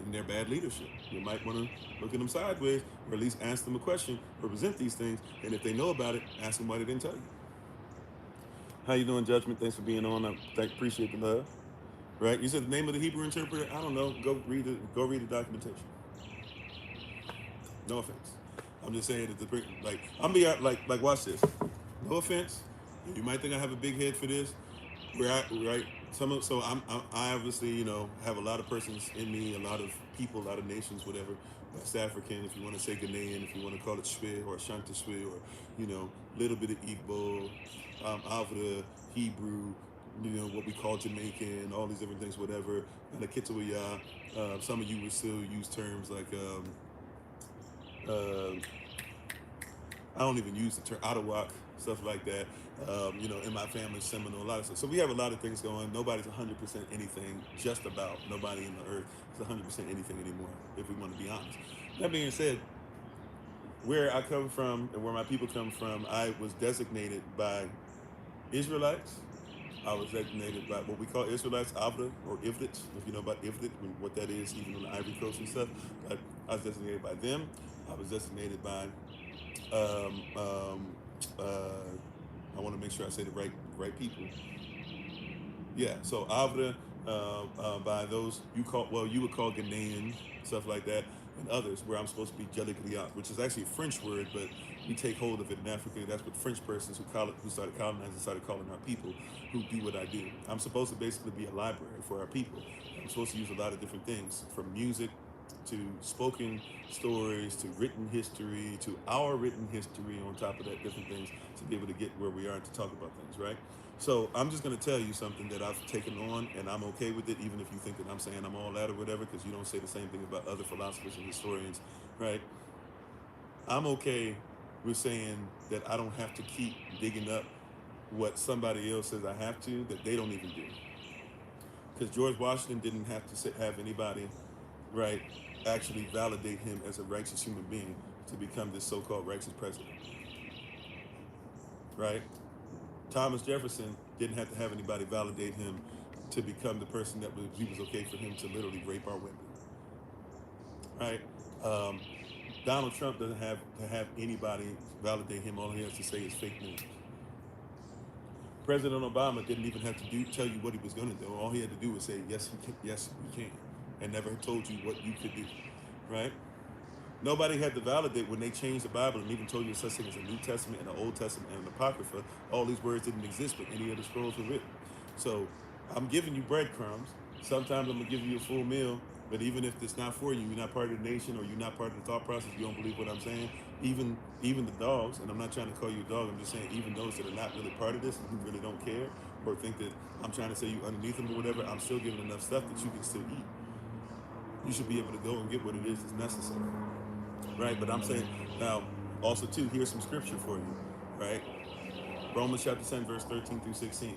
in their bad leadership. You might want to look at them sideways, or at least ask them a question, or present these things, and if they know about it, ask them why they didn't tell you. How you doing, Judgment? Thanks for being on. I appreciate the love. Right? You said the name of the Hebrew interpreter? I don't know. Go read the documentation. No offense. I'm just saying that I'm be like watch this. No offense. You might think I have a big head for this. Right? I obviously, have a lot of persons in me, a lot of people, a lot of nations, whatever. West African, if you want to say Ghanaian, if you want to call it Shwe or Ashanti Shwe, or little bit of Igbo, Avda, Hebrew, what we call Jamaican, all these different things, whatever. And the Kitawaya, some of you would still use terms like I don't even use the term Ottawa, stuff like that. In my family, Seminole, a lot of stuff. So we have a lot of things going. Nobody's 100% anything, just about. Nobody in the earth is 100% anything anymore, if we want to be honest. That being said, where I come from and where my people come from, I was designated by Israelites. I was designated by what we call Israelites, Avda, or Ivdit, if you know about Ivdit, what that is, even on the Ivory Coast and stuff. But I was designated by them. I was designated by I want to make sure I say the right people. Yeah, so Avda, by those you would call Ghanaian, stuff like that, and others, where I'm supposed to be Jelikliat, which is actually a French word, but we take hold of it in Africa. That's what French persons who started colonizing started calling our people who do what I do. I'm supposed to basically be a library for our people. I'm supposed to use a lot of different things, from music to spoken stories, to written history, to our written history, on top of that, different things, to be able to get where we are and to talk about things, right? So I'm just going to tell you something that I've taken on, and I'm okay with it, even if you think that I'm saying I'm all that or whatever, because you don't say the same thing about other philosophers and historians, right? I'm okay with saying that I don't have to keep digging up what somebody else says I have to, that they don't even do. Because George Washington didn't have to have anybody, right, actually validate him as a righteous human being to become this so-called righteous president, right? Thomas Jefferson didn't have to have anybody validate him to become the person that he was okay for him to literally rape our women, right? Donald Trump doesn't have to have anybody validate him. All he has to say is fake news. President Obama didn't even have to tell you what he was going to do. All he had to do was say, yes, we can, and never told you what you could do, right? Nobody had to validate when they changed the Bible and even told you such thing as a New Testament and an Old Testament and an Apocrypha. All these words didn't exist, but any of the scrolls were written. So I'm giving you breadcrumbs. Sometimes I'm going to give you a full meal, but even if it's not for you, you're not part of the nation, or you're not part of the thought process, you don't believe what I'm saying, even the dogs, and I'm not trying to call you a dog, I'm just saying even those that are not really part of this and who really don't care, or think that I'm trying to say you underneath them or whatever, I'm still giving enough stuff that you can still eat. You should be able to go and get what it is that's necessary. Right, but I'm saying now, also too, here's some scripture for you, right? Romans chapter 10, verse 13 through 16.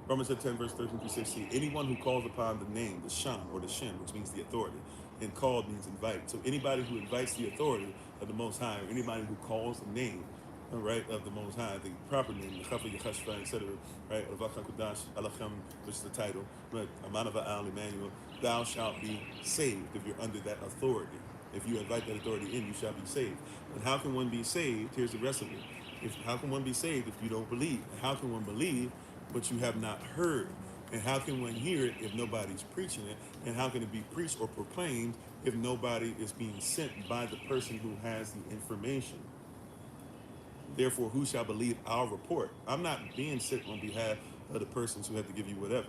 Romans 10, verse 13 through 16. Anyone who calls upon the name, the Shem, or the Shem, which means the authority, and called means invite. So anybody who invites the authority of the Most High, or anybody who calls the name, right, of the Most High, the proper name, Yahavah, Yeshua, etc., right, which is the title, right, Amanava Al Emmanuel, thou shalt be saved if you're under that authority. If you invite that authority in, you shall be saved. But how can one be saved? Here's the rest of it. How can one be saved if you don't believe? And how can one believe but you have not heard? And how can one hear it if nobody's preaching it? And how can it be preached or proclaimed if nobody is being sent by the person who has the information? Therefore, who shall believe our report? I'm not being sent on behalf of the persons who have to give you whatever.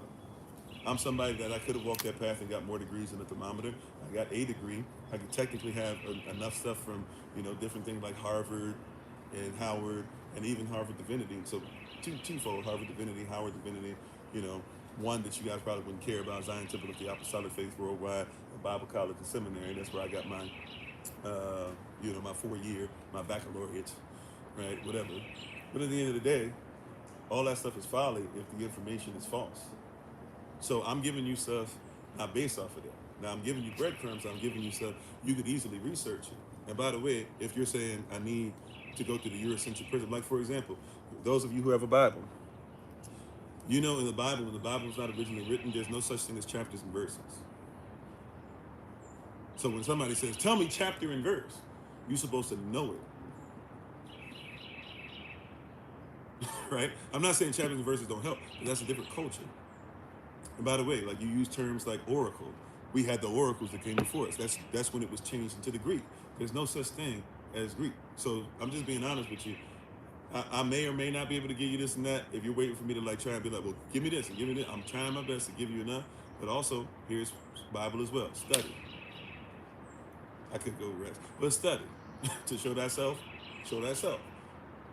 I'm somebody that I could have walked that path and got more degrees in the thermometer. I got a degree. I could technically have enough stuff from, different things like Harvard and Howard and even Harvard Divinity. So twofold, Harvard Divinity, Howard Divinity, one that you guys probably wouldn't care about, Zion Temple of the Apostolic Faith Worldwide, Bible College and Seminary. That's where I got my, my 4-year, my baccalaureate, right, whatever. But at the end of the day, all that stuff is folly if the information is false. So I'm giving you stuff not based off of that. Now I'm giving you breadcrumbs. I'm giving you stuff you could easily research it. And by the way, if you're saying I need to go to the Eurocentric prism, like for example, those of you who have a Bible, in the Bible, when the Bible was not originally written, there's no such thing as chapters and verses. So when somebody says, tell me chapter and verse, you're supposed to know it. Right? I'm not saying chapters and verses don't help, but that's a different culture. And by the way, like you use terms like oracle. We had the oracles that came before us. That's when it was changed into the Greek. There's no such thing as Greek. So I'm just being honest with you. I may or may not be able to give you this and that. If you're waiting for me to try and be like, well, give me this and give me that. I'm trying my best to give you enough. But also, here's Bible as well. Study. I could go rest. But study. To show thyself, show thyself.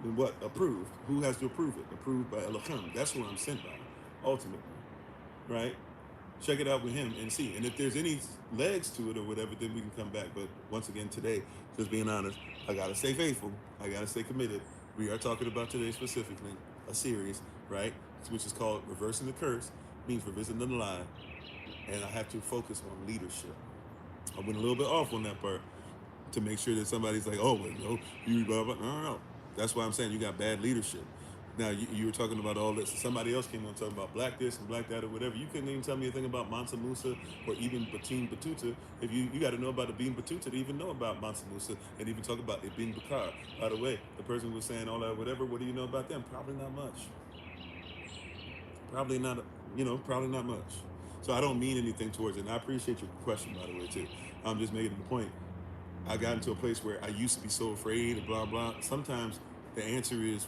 And what? Approved. Who has to approve it? Approved by Elohim. That's who I'm sent by, ultimately. Right? Check it out with him and see. And if there's any legs to it or whatever, then we can come back. But once again, today, just being honest, I got to stay faithful. I got to stay committed. We are talking about today specifically a series, right? Which is called Reversing the Curse, means reversing the lie. And I have to focus on leadership. I went a little bit off on that part to make sure that somebody's like, oh, wait, no, you blah, blah. No. That's why I'm saying you got bad leadership. Now, you were talking about all this, and somebody else came on talking about black this and black that or whatever. You couldn't even tell me anything about Mansa Musa or even Batin Batuta. If you got to know about Ibn Batuta to even know about Mansa Musa and even talk about Ibn Bakar. By the way, the person who was saying all that, whatever, what do you know about them? Probably not much. Probably not much. So I don't mean anything towards it. And I appreciate your question, by the way, too. I'm just making the point. I got into a place where I used to be so afraid and blah, blah. Sometimes the answer is,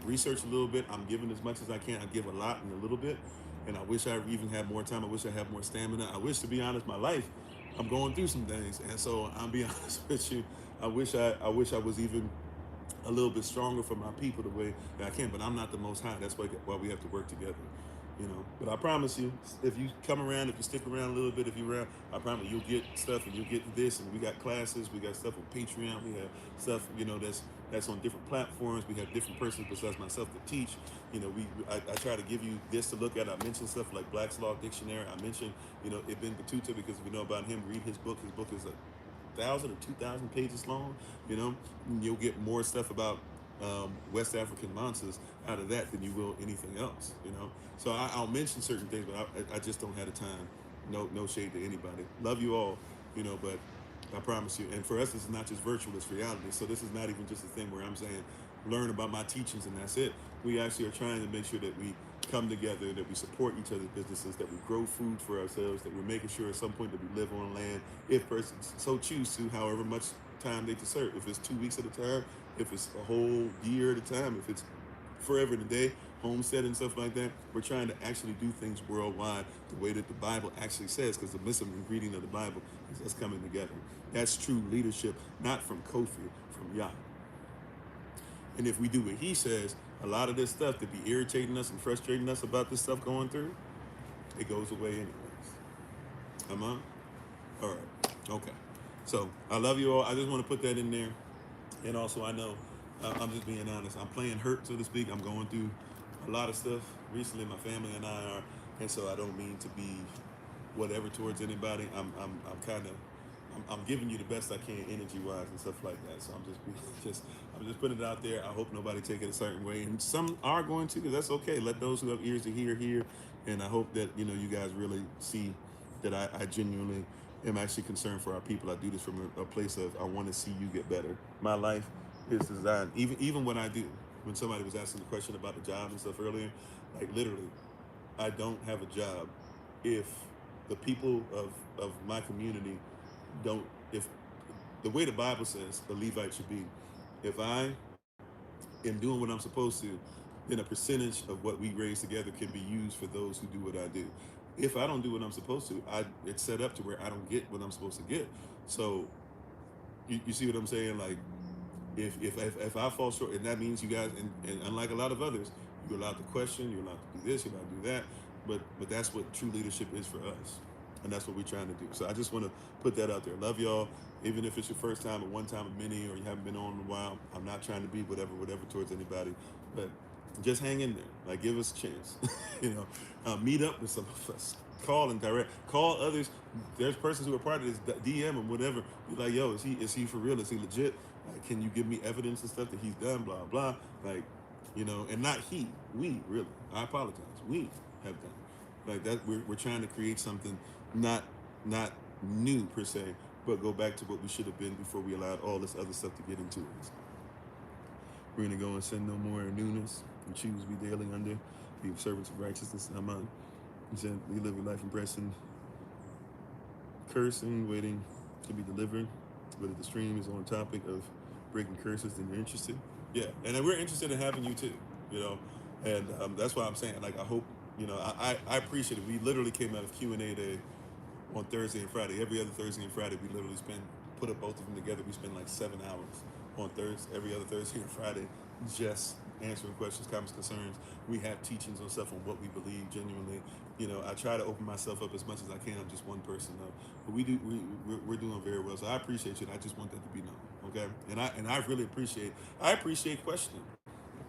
research a little bit. I'm giving as much as I can. I give a lot in a little bit. And I wish I even had more time. I wish I had more stamina. I wish, to be honest, my life, I'm going through some things. And so I'll be honest with you. I wish I was even a little bit stronger for my people the way that I can. But I'm not the Most High. That's why we have to work together. But I promise you, if you come around, if you stick around a little bit, if you're around, I promise you'll get stuff and you'll get this. And we got classes, we got stuff on Patreon, we have stuff, that's on different platforms. We have different persons besides myself to teach. I try to give you this to look at. I mentioned stuff like Black's Law Dictionary. I mentioned, Ibn Batuta, because if you know about him, read his book. His book is 1,000 or 2,000 pages long. You'll get more stuff about West African monsters out of that than you will anything else, So I'll mention certain things, but I just don't have the time. No shade to anybody. Love you all, but I promise you. And for us, it's not just virtual, it's reality. So this is not even just a thing where I'm saying, learn about my teachings and that's it. We actually are trying to make sure that we come together, that we support each other's businesses, that we grow food for ourselves, that we're making sure at some point that we live on land, if persons so choose to, however much time they deserve. If it's 2 weeks at a time, if it's a whole year at a time, if it's forever and a day, homestead and stuff like that. We're trying to actually do things worldwide the way that the Bible actually says, because the missing ingredient of the Bible is us coming together. That's true leadership, not from Kofi, from Yah. And if we do what he says, a lot of this stuff that be irritating us and frustrating us about this stuff going through, it goes away anyways. Am I? All right. Okay. So I love you all. I just want to put that in there. And also, I know, I'm just being honest. I'm playing hurt, so to speak. I'm going through a lot of stuff recently. My family and I are, and so I don't mean to be whatever towards anybody. I'm kind of I'm giving you the best I can energy wise and stuff like that. So I'm I'm just putting it out there. I hope nobody take it a certain way, and some are going to, because that's okay. Let those who have ears to hear, and I hope that you guys really see that I genuinely am actually concerned for our people. I do this from a place of I want to see you get better. My life is designed, even when I do. When somebody was asking the question about the job and stuff earlier, like literally, I don't have a job if the people of my community don't, if the way the Bible says the Levite should be, if I am doing what I'm supposed to, then a percentage of what we raise together can be used for those who do what I do. If I don't do what I'm supposed to, it's set up to where I don't get what I'm supposed to get. So you see what I'm saying? Like if I fall short, and that means you guys, and unlike a lot of others, you're allowed to question, you're allowed to do this, you're allowed to do that, but that's what true leadership is for us, and that's what we're trying to do. So I just want to put that out there. Love y'all, even if it's your first time or one time of many, or you haven't been on in a while. I'm not trying to be whatever towards anybody, but just hang in there. Like, give us a chance. Meet up with some of us. Call and call others. There's persons who are part of this, DM and whatever. Be like, yo, is he for real? Is he legit? Like, can you give me evidence and stuff that he's done? Blah blah. Like, and not he. We really. I apologize. We have done. Like that. We're trying to create something not new per se, but go back to what we should have been before we allowed all this other stuff to get into us. We're gonna go and sin no more in newness and choose we daily under, be servants of righteousness. Amen. He said we live a life embracing cursing, waiting to be delivered. But if the stream is on topic of breaking curses, then you're interested. Yeah, and then we're interested in having you too. And that's why I'm saying, like, I hope I appreciate it. We literally came out of Q&A day on Thursday and Friday. Every other Thursday and Friday, we literally put up both of them together. We spend like 7 hours on Thursday, every other Thursday and Friday, just answering questions, comments, concerns. We have teachings on stuff on what we believe genuinely. I try to open myself up as much as I can. I'm just one person though, but we're doing very well. So I appreciate you. And I just want that to be known, okay? And I really appreciate questioning,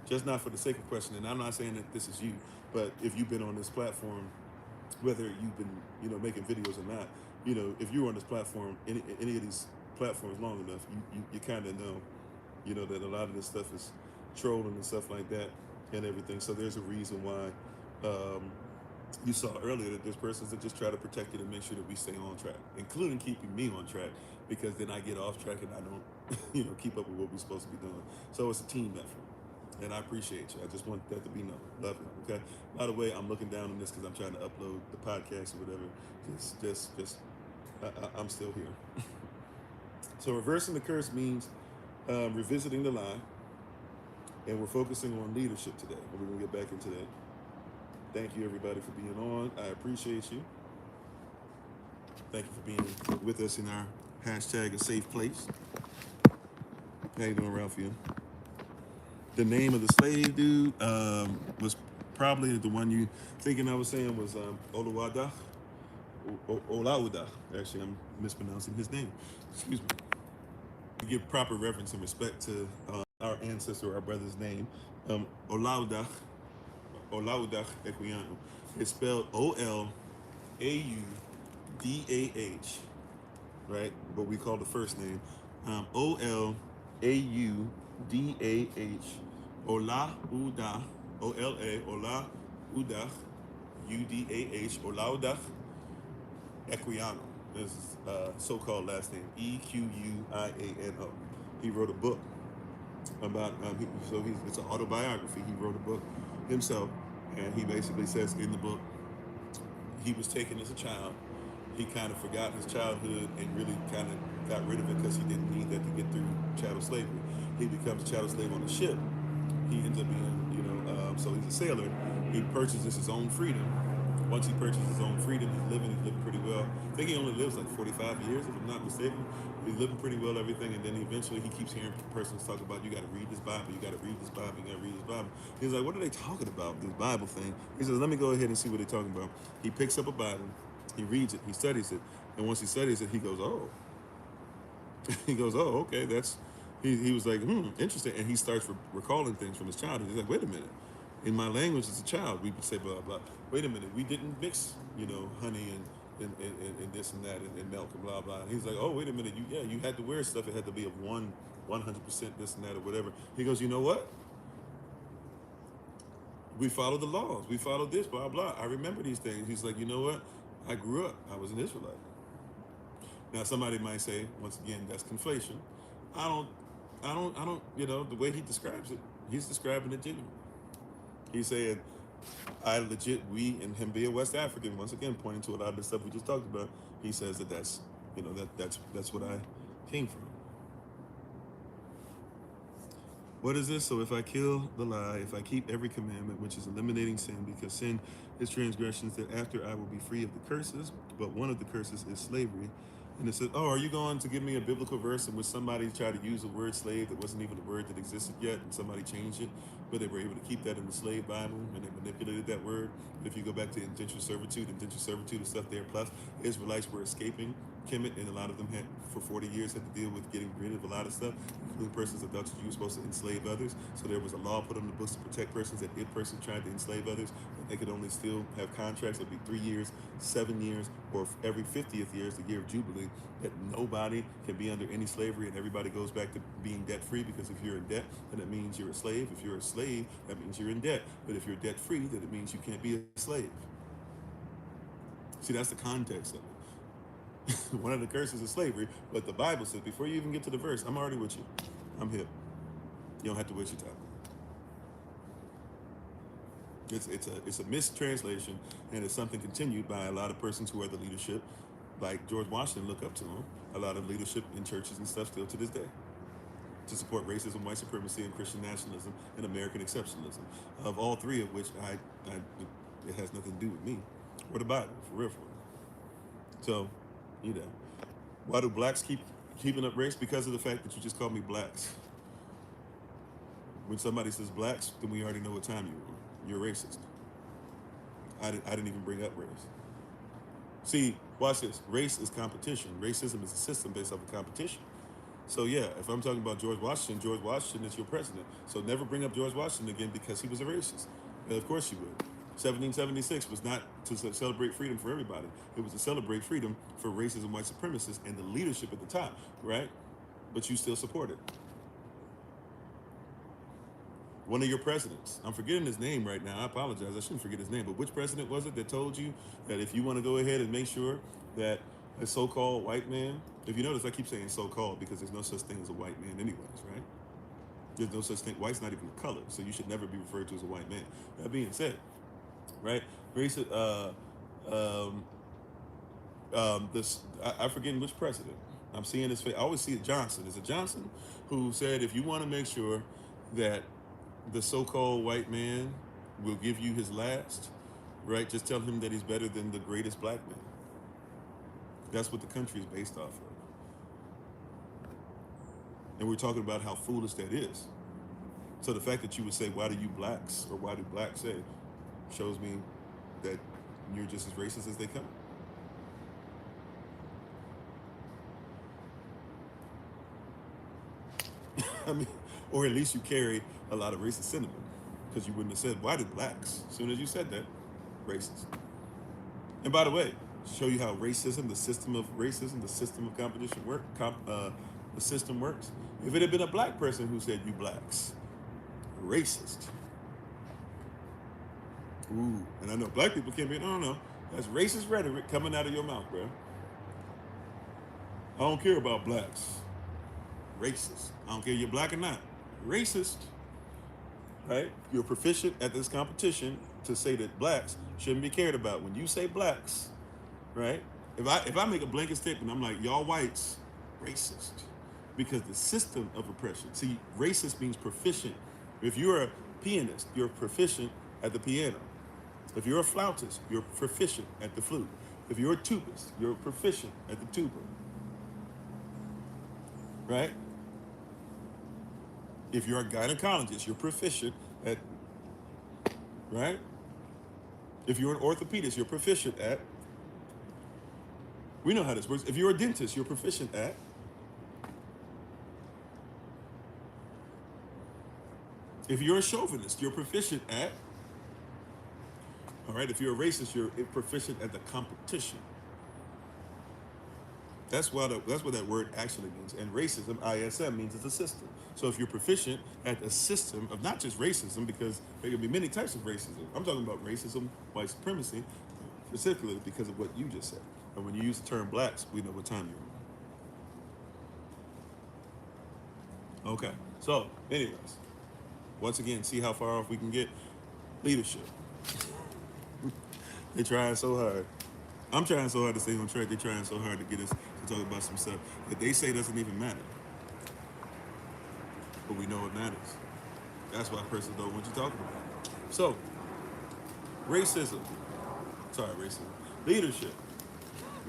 just not for the sake of questioning. I'm not saying that this is you, but if you've been on this platform, whether you've been making videos or not, if you're on this platform, any of these platforms long enough, you kind of know, that a lot of this stuff is trolling and stuff like that and everything. So there's a reason why you saw earlier that there's persons that just try to protect it and make sure that we stay on track, including keeping me on track, because then I get off track and I don't, keep up with what we're supposed to be doing. So it's a team effort, and I appreciate you. I just want that to be known. Love you. Okay. By the way, I'm looking down on this because I'm trying to upload the podcast or whatever. I'm still here. So reversing the curse means revisiting the lie, and we're focusing on leadership today. And we're gonna get back into that. Thank you, everybody, for being on. I appreciate you. Thank you for being with us in our hashtag a safe place. How you doing, Ralphie? The name of the slave dude was probably the one you thinking I was saying was Olawada. Olauda. Actually, I'm mispronouncing his name. Excuse me. To give proper reverence and respect to our ancestor, our brother's name, Olauda Equiano. It's spelled O-L-A-U-D-A-H, right? But we call the first name O-L-A-U-D-A-H. Olauda, O-L-A, Olauda, U-D-A-H, Olauda Equiano. This is so-called last name, E-Q-U-I-A-N-O. He wrote a book about, it's an autobiography. He wrote a book himself, and he basically says in the book, he was taken as a child. He kind of forgot his childhood and really kind of got rid of it because he didn't need that to get through chattel slavery. He becomes a chattel slave on a ship. He ends up being, so he's a sailor. He purchases his own freedom. Once he purchases his own freedom, he's living pretty well. I think he only lives like 45 years, if I'm not mistaken. He's living pretty well, everything, and then eventually he keeps hearing persons talk about, you got to read this Bible, you got to read this Bible, you got to read this Bible. He's like, what are they talking about, this Bible thing? He says, let me go ahead and see what they're talking about. He picks up a Bible, he reads it, he studies it, and once he studies it, he goes, oh. He goes, oh, okay, he was like, interesting, and he starts recalling things from his childhood. He's like, wait a minute. In my language as a child, we would say blah blah. Wait a minute, we didn't mix, honey and this and that and milk and blah blah. And he's like, oh wait a minute, you had to wear stuff. It had to be of 100% this and that or whatever. He goes, you know what? We follow the laws. We follow this blah blah. I remember these things. He's like, you know what? I grew up. I was an Israelite. Now somebody might say, once again, that's conflation. I don't. The way he describes it, he's describing it genuinely. He's saying, we and him being West African, once again, pointing to a lot of the stuff we just talked about, he says that's what I came from. What is this? So if I kill the lie, if I keep every commandment, which is eliminating sin, because sin is transgressions, that after I will be free of the curses, but one of the curses is slavery. And it says, oh, are you going to give me a biblical verse in which somebody tried to use the word slave that wasn't even a word that existed yet, and somebody changed it, but they were able to keep that in the slave Bible, and they manipulated that word? If you go back to indentured servitude is stuff there, plus Israelites were escaping Kemet, and a lot of them had, for 40 years, had to deal with getting rid of a lot of stuff, including persons that thought you were supposed to enslave others. So there was a law put on the books to protect persons that if person tried to enslave others, they could only still have contracts that would be 3 years, 7 years, or every 50th year is the year of Jubilee, that nobody can be under any slavery and everybody goes back to being debt-free, because if you're in debt, then it means you're a slave. If you're a slave, that means you're in debt. But if you're debt-free, then it means you can't be a slave. See, that's the context of it. One of the curses is slavery, but the Bible says, before you even get to the verse, I'm already with you. I'm hip. You don't have to waste your time. It's a mistranslation, and it's something continued by a lot of persons who are the leadership, like George Washington, look up to him. A lot of leadership in churches and stuff still to this day, to support racism, white supremacy, and Christian nationalism, and American exceptionalism. Of all three of which it has nothing to do with me or the Bible, for real. So, why do blacks keeping up race? Because of the fact that you just called me blacks. When somebody says blacks, then we already know what time you're racist. I didn't even bring up race. See, watch this. Race is competition. Racism is a system based off of competition. So yeah, if I'm talking about George Washington is your president. So never bring up George Washington again because he was a racist. And of course you would. 1776 was not to celebrate freedom for everybody. It was to celebrate freedom for racism, white supremacists, and the leadership at the top, right? But you still support it. One of your presidents, I'm forgetting his name right now, I apologize, I shouldn't forget his name, but which president was it that told you that if you want to go ahead and make sure that a so-called white man, if you notice I keep saying so-called because there's no such thing as a white man anyways, right? There's no such thing, white's not even a color, so you should never be referred to as a white man. That being said, right, I forget which president, I'm seeing his face, I always see it Johnson. Is it Johnson? Who said if you want to make sure that the so-called white man will give you his last, right? Just tell him that he's better than the greatest black man. That's what the country is based off of. And we're talking about how foolish that is. So the fact that you would say, why do you blacks, or why do blacks say, shows me that you're just as racist as they come. I mean, or at least you carry a lot of racist sentiment, because you wouldn't have said, why do blacks? As soon as you said that, racist. And by the way, to show you how racism, the system of competition the system works. If it had been a black person who said you blacks, racist. Ooh, and I know black people can't be, no, that's racist rhetoric coming out of your mouth, bro. I don't care about blacks. Racist. I don't care you're black or not. Racist. Right? You're proficient at this competition to say that blacks shouldn't be cared about. When you say blacks, right? If I make a blanket statement, I'm like, y'all whites, racist. Because the system of oppression. See, racist means proficient. If you're a pianist, you're proficient at the piano. If you're a flautist, you're proficient at the flute. If you're a tubist, you're proficient at the tuba. Right? If you're a gynecologist, you're proficient at, right? If you're an orthopedist, you're proficient at, we know how this works. If you're a dentist, you're proficient at, if you're a chauvinist, you're proficient at, All right, if you're a racist, you're proficient at the competition. That's what that word actually means. And racism, ISM, means it's a system. So if you're proficient at a system of not just racism, because there can be many types of racism. I'm talking about racism, white supremacy, specifically because of what you just said. And when you use the term blacks, we know what time you're on. Okay. So, anyways, once again, see how far off we can get. Leadership. They're trying so hard. I'm trying so hard to stay on track. They're trying so hard to get us to talk about some stuff that they say doesn't even matter. But we know it matters. That's why persons don't want you talking about it. So, racism. Sorry, racism. Leadership.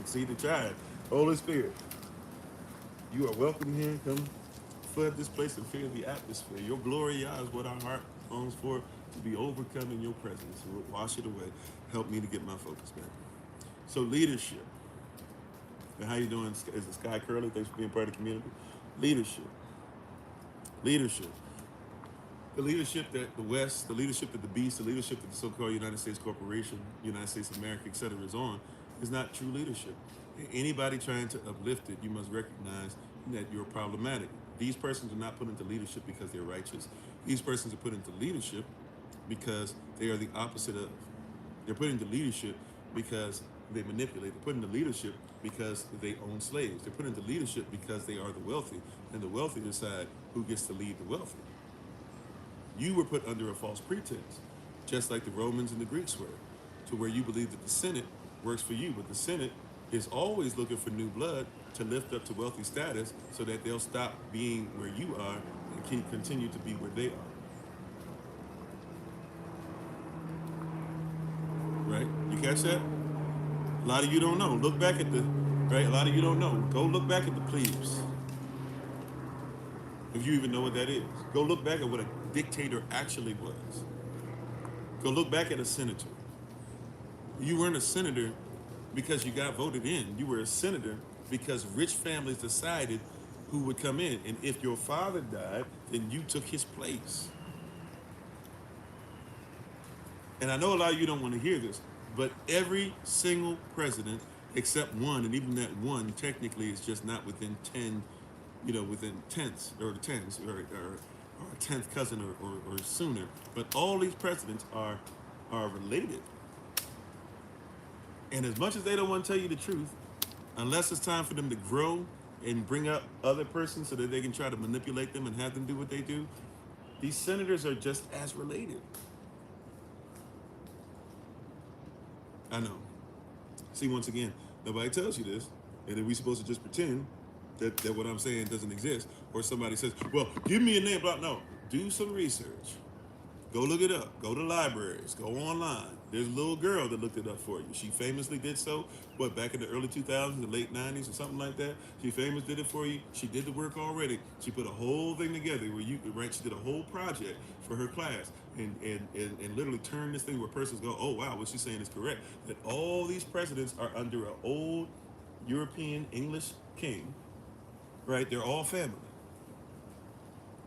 See the tribe. Holy Spirit. You are welcome here. Come flood this place and fill the atmosphere. Your glory, Yah, is what our heart longs for, to be overcome in your presence. So wash it away. Help me to get my focus back. So leadership. And how you doing? Is the Sky Curly? Thanks for being part of the community. Leadership. Leadership. The leadership that the West, the leadership that the Beast, the leadership that the so-called United States Corporation, United States of America, etc. is on, is not true leadership. Anybody trying to uplift it, you must recognize that you're problematic. These persons are not put into leadership because they're righteous. These persons are put into leadership because they are the opposite of. They're put into leadership because they manipulate. They're put into leadership because they own slaves. They're put into leadership because they are the wealthy, and the wealthy decide who gets to lead the wealthy. You were put under a false pretense, just like the Romans and the Greeks were, to where you believe that the Senate works for you, but the Senate is always looking for new blood to lift up to wealthy status so that they'll stop being where you are and continue to be where they are. Right? You catch that? A lot of you don't know. Look back at right? A lot of you don't know. Go look back at the plebes. If you even know what that is. Go look back at what a dictator actually was. Go look back at a senator. You weren't a senator because you got voted in. You were a senator because rich families decided who would come in. And if your father died, then you took his place. And I know a lot of you don't want to hear this, but every single president except one, and even that one technically is just not within 10, within tenths or tens or a 10th cousin or sooner. But all these presidents are related. And as much as they don't want to tell you the truth, unless it's time for them to grow and bring up other persons so that they can try to manipulate them and have them do what they do, these senators are just as related. I know. See, once again, nobody tells you this, and then we're supposed to just pretend that what I'm saying doesn't exist, or somebody says, well, give me a name, blah. No, do some research. Go look it up. Go to libraries. Go online. There's a little girl that looked it up for you. She famously did so, back in the early 2000s, the late 90s or something like that. She famously did it for you. She did the work already. She put a whole thing together where she did a whole project for her class and literally turned this thing where persons go, oh, wow, what she's saying is correct. That all these presidents are under an old European English king, right? They're all family.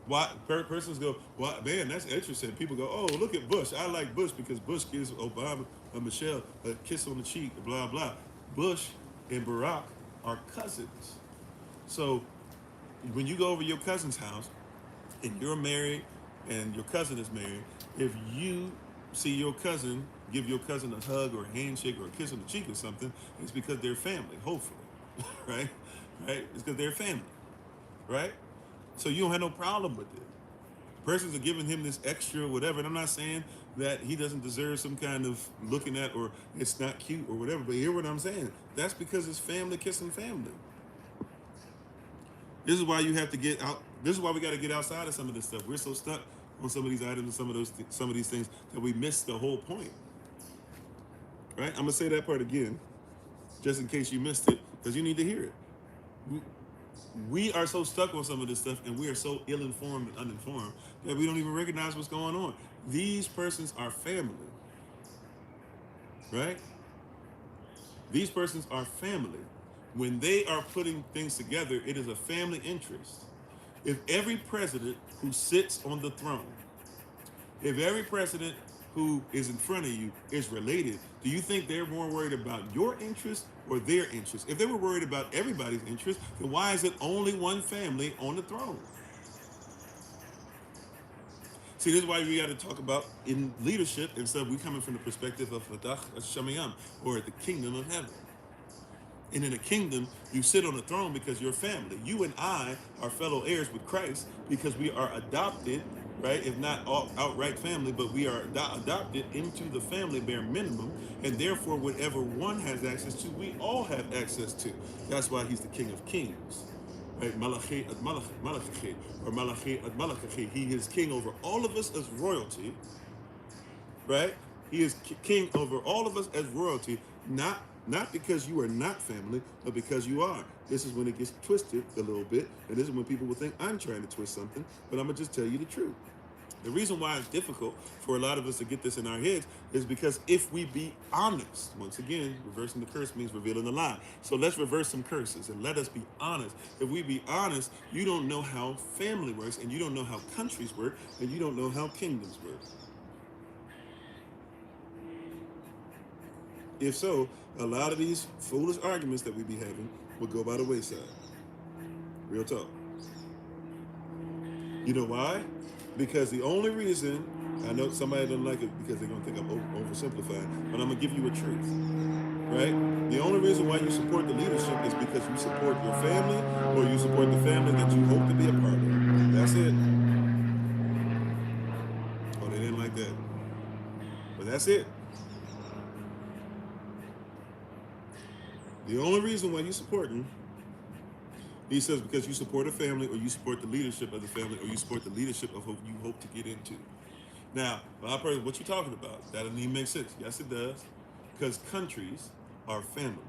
Why persons go, well, man, that's interesting. People go, oh, look at Bush. I like Bush because Bush gives Obama and Michelle a kiss on the cheek, blah, blah. Bush and Barack are cousins. So when you go over your cousin's house and you're married and your cousin is married, if you see your cousin, give your cousin a hug or a handshake or a kiss on the cheek or something, it's because they're family, hopefully, right? Right? It's because they're family, right? So you don't have no problem with it. Persons are giving him this extra whatever, and I'm not saying that he doesn't deserve some kind of looking at or it's not cute or whatever, but hear what I'm saying. That's because it's family kissing family. This is why you have to get out. This is why we got to get outside of some of this stuff. We're so stuck on some of these items and some of these things that we miss the whole point. Right? I'm gonna say that part again, just in case you missed it, because you need to hear it. We are so stuck on some of this stuff, and we are so ill-informed and uninformed that we don't even recognize what's going on. These persons are family, right? These persons are family. When they are putting things together, it is a family interest. If every president who sits on the throne, if every president who is in front of you is related, do you think they're more worried about your interest or their interest? If they were worried about everybody's interest, then why is it only one family on the throne? See, this is why we got to talk about in leadership instead of we coming from the perspective of Hadach Shamayam, or the kingdom of heaven. And in a kingdom, you sit on the throne because you're family. You and I are fellow heirs with Christ because we are adopted, right? If not outright family, but we are adopted into the family bare minimum. And therefore, whatever one has access to, we all have access to. That's why he's the King of Kings. Right? Malachi ad Malachi, or Malachi ad Malachi. He is king over all of us as royalty, right? He is king over all of us as royalty, not because you are not family, but because you are. This is when it gets twisted a little bit, and this is when people will think I'm trying to twist something, but I'm gonna just tell you the truth. The reason why it's difficult for a lot of us to get this in our heads is because if we be honest, once again, reversing the curse means revealing the lie. So let's reverse some curses and let us be honest. If we be honest, you don't know how family works, and you don't know how countries work, and you don't know how kingdoms work. If so, a lot of these foolish arguments that we be having will go by the wayside. Real talk. You know why? Because the only reason, I know somebody doesn't like it because they're going to think I'm oversimplifying, but I'm going to give you a truth, right? The only reason why you support the leadership is because you support your family, or you support the family that you hope to be a part of. That's it. Oh, they didn't like that. But that's it. The only reason why you support him, he says, because you support a family, or you support the leadership of the family, or you support the leadership of who you hope to get into. Now, what you talking about? That doesn't even make sense. Yes, it does. Because countries are family.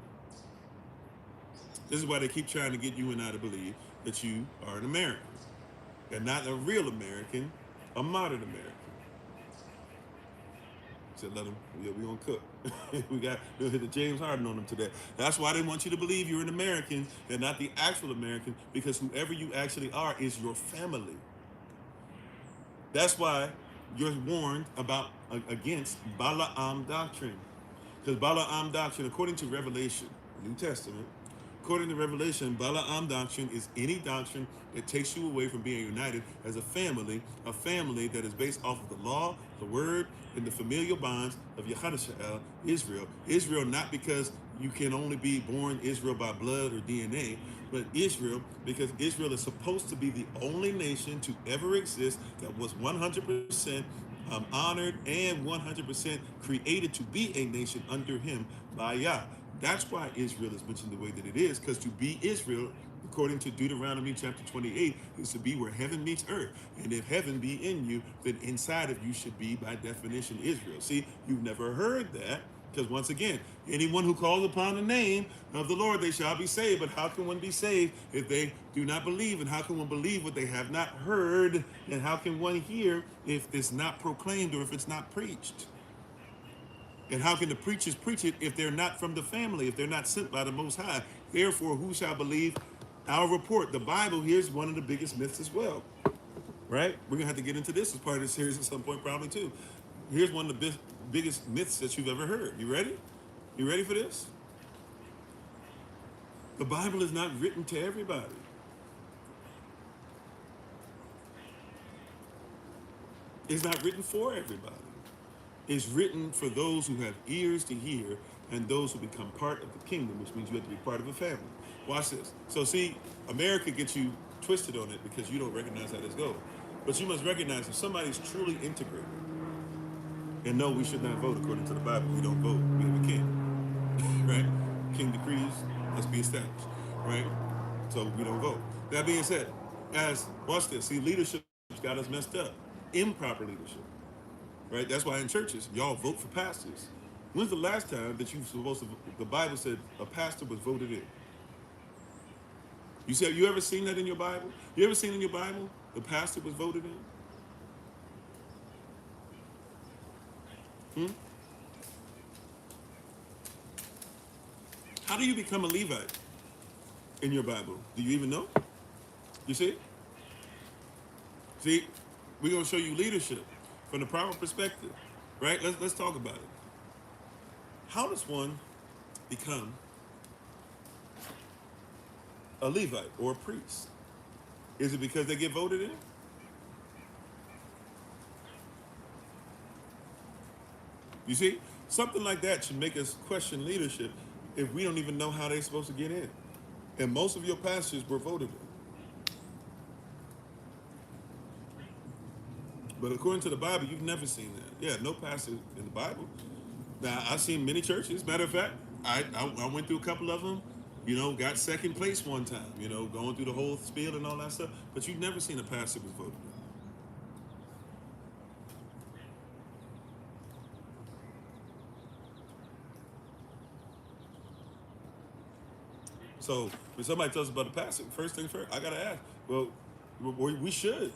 This is why they keep trying to get you and I to believe that you are an American. And not a real American, a modern American. Said, let them, yeah, we gonna cook. We'll hit the James Harden on them today. That's why they want you to believe you're an American and not the actual American, because whoever you actually are is your family. That's why you're warned against Balaam doctrine. Because Balaam doctrine, according to Revelation, New Testament, according to Revelation, Balaam doctrine is any doctrine that takes you away from being united as a family that is based off of the law, the word, and the familial bonds of Yahavah, Israel. Israel, not because you can only be born Israel by blood or DNA, but Israel because Israel is supposed to be the only nation to ever exist that was 100% honored and 100% created to be a nation under him by Yah. That's why Israel is mentioned the way that it is, because to be Israel, according to Deuteronomy chapter 28, is to be where heaven meets earth. And if heaven be in you, then inside of you should be, by definition, Israel. See, you've never heard that, because once again, anyone who calls upon the name of the Lord, they shall be saved. But how can one be saved if they do not believe? And how can one believe what they have not heard? And how can one hear if it's not proclaimed or if it's not preached? And how can the preachers preach it if they're not from the family, if they're not sent by the Most High? Therefore, who shall believe our report? The Bible, here's one of the biggest myths as well, right? We're going to have to get into this as part of the series at some point probably too. Here's one of the biggest myths that you've ever heard. You ready? You ready for this? The Bible is not written to everybody. It's not written for everybody. It's written for those who have ears to hear and those who become part of the kingdom, which means you have to be part of a family. Watch this. So see, America gets you twisted on it because you don't recognize how this goes. But you must recognize if somebody's truly integrated, and no, we should not vote according to the Bible. We don't vote. We have a king, right? King decrees, must be established, right? So we don't vote. That being said, watch this. See, leadership's got us messed up. Improper leadership. Right? That's why in churches, y'all vote for pastors. When's the last time that the Bible said a pastor was voted in? You ever seen that in your Bible? You ever seen in your Bible the pastor was voted in? How do you become a Levite in your Bible? Do you even know? You see? See, we're going to show you leadership from the proper perspective. right? Let's talk about it. How does one become a Levite or a priest? Is it because they get voted in? You see, something like that should make us question leadership if we don't even know how they're supposed to get in. And most of your pastors were voted in. But according to the Bible, you've never seen that. Yeah, no pastor in the Bible. Now, I've seen many churches. Matter of fact, I went through a couple of them, got second place one time, going through the whole spiel and all that stuff. But you've never seen a pastor was voted in. So when somebody tells us about a pastor, first thing first, I got to ask, well, we should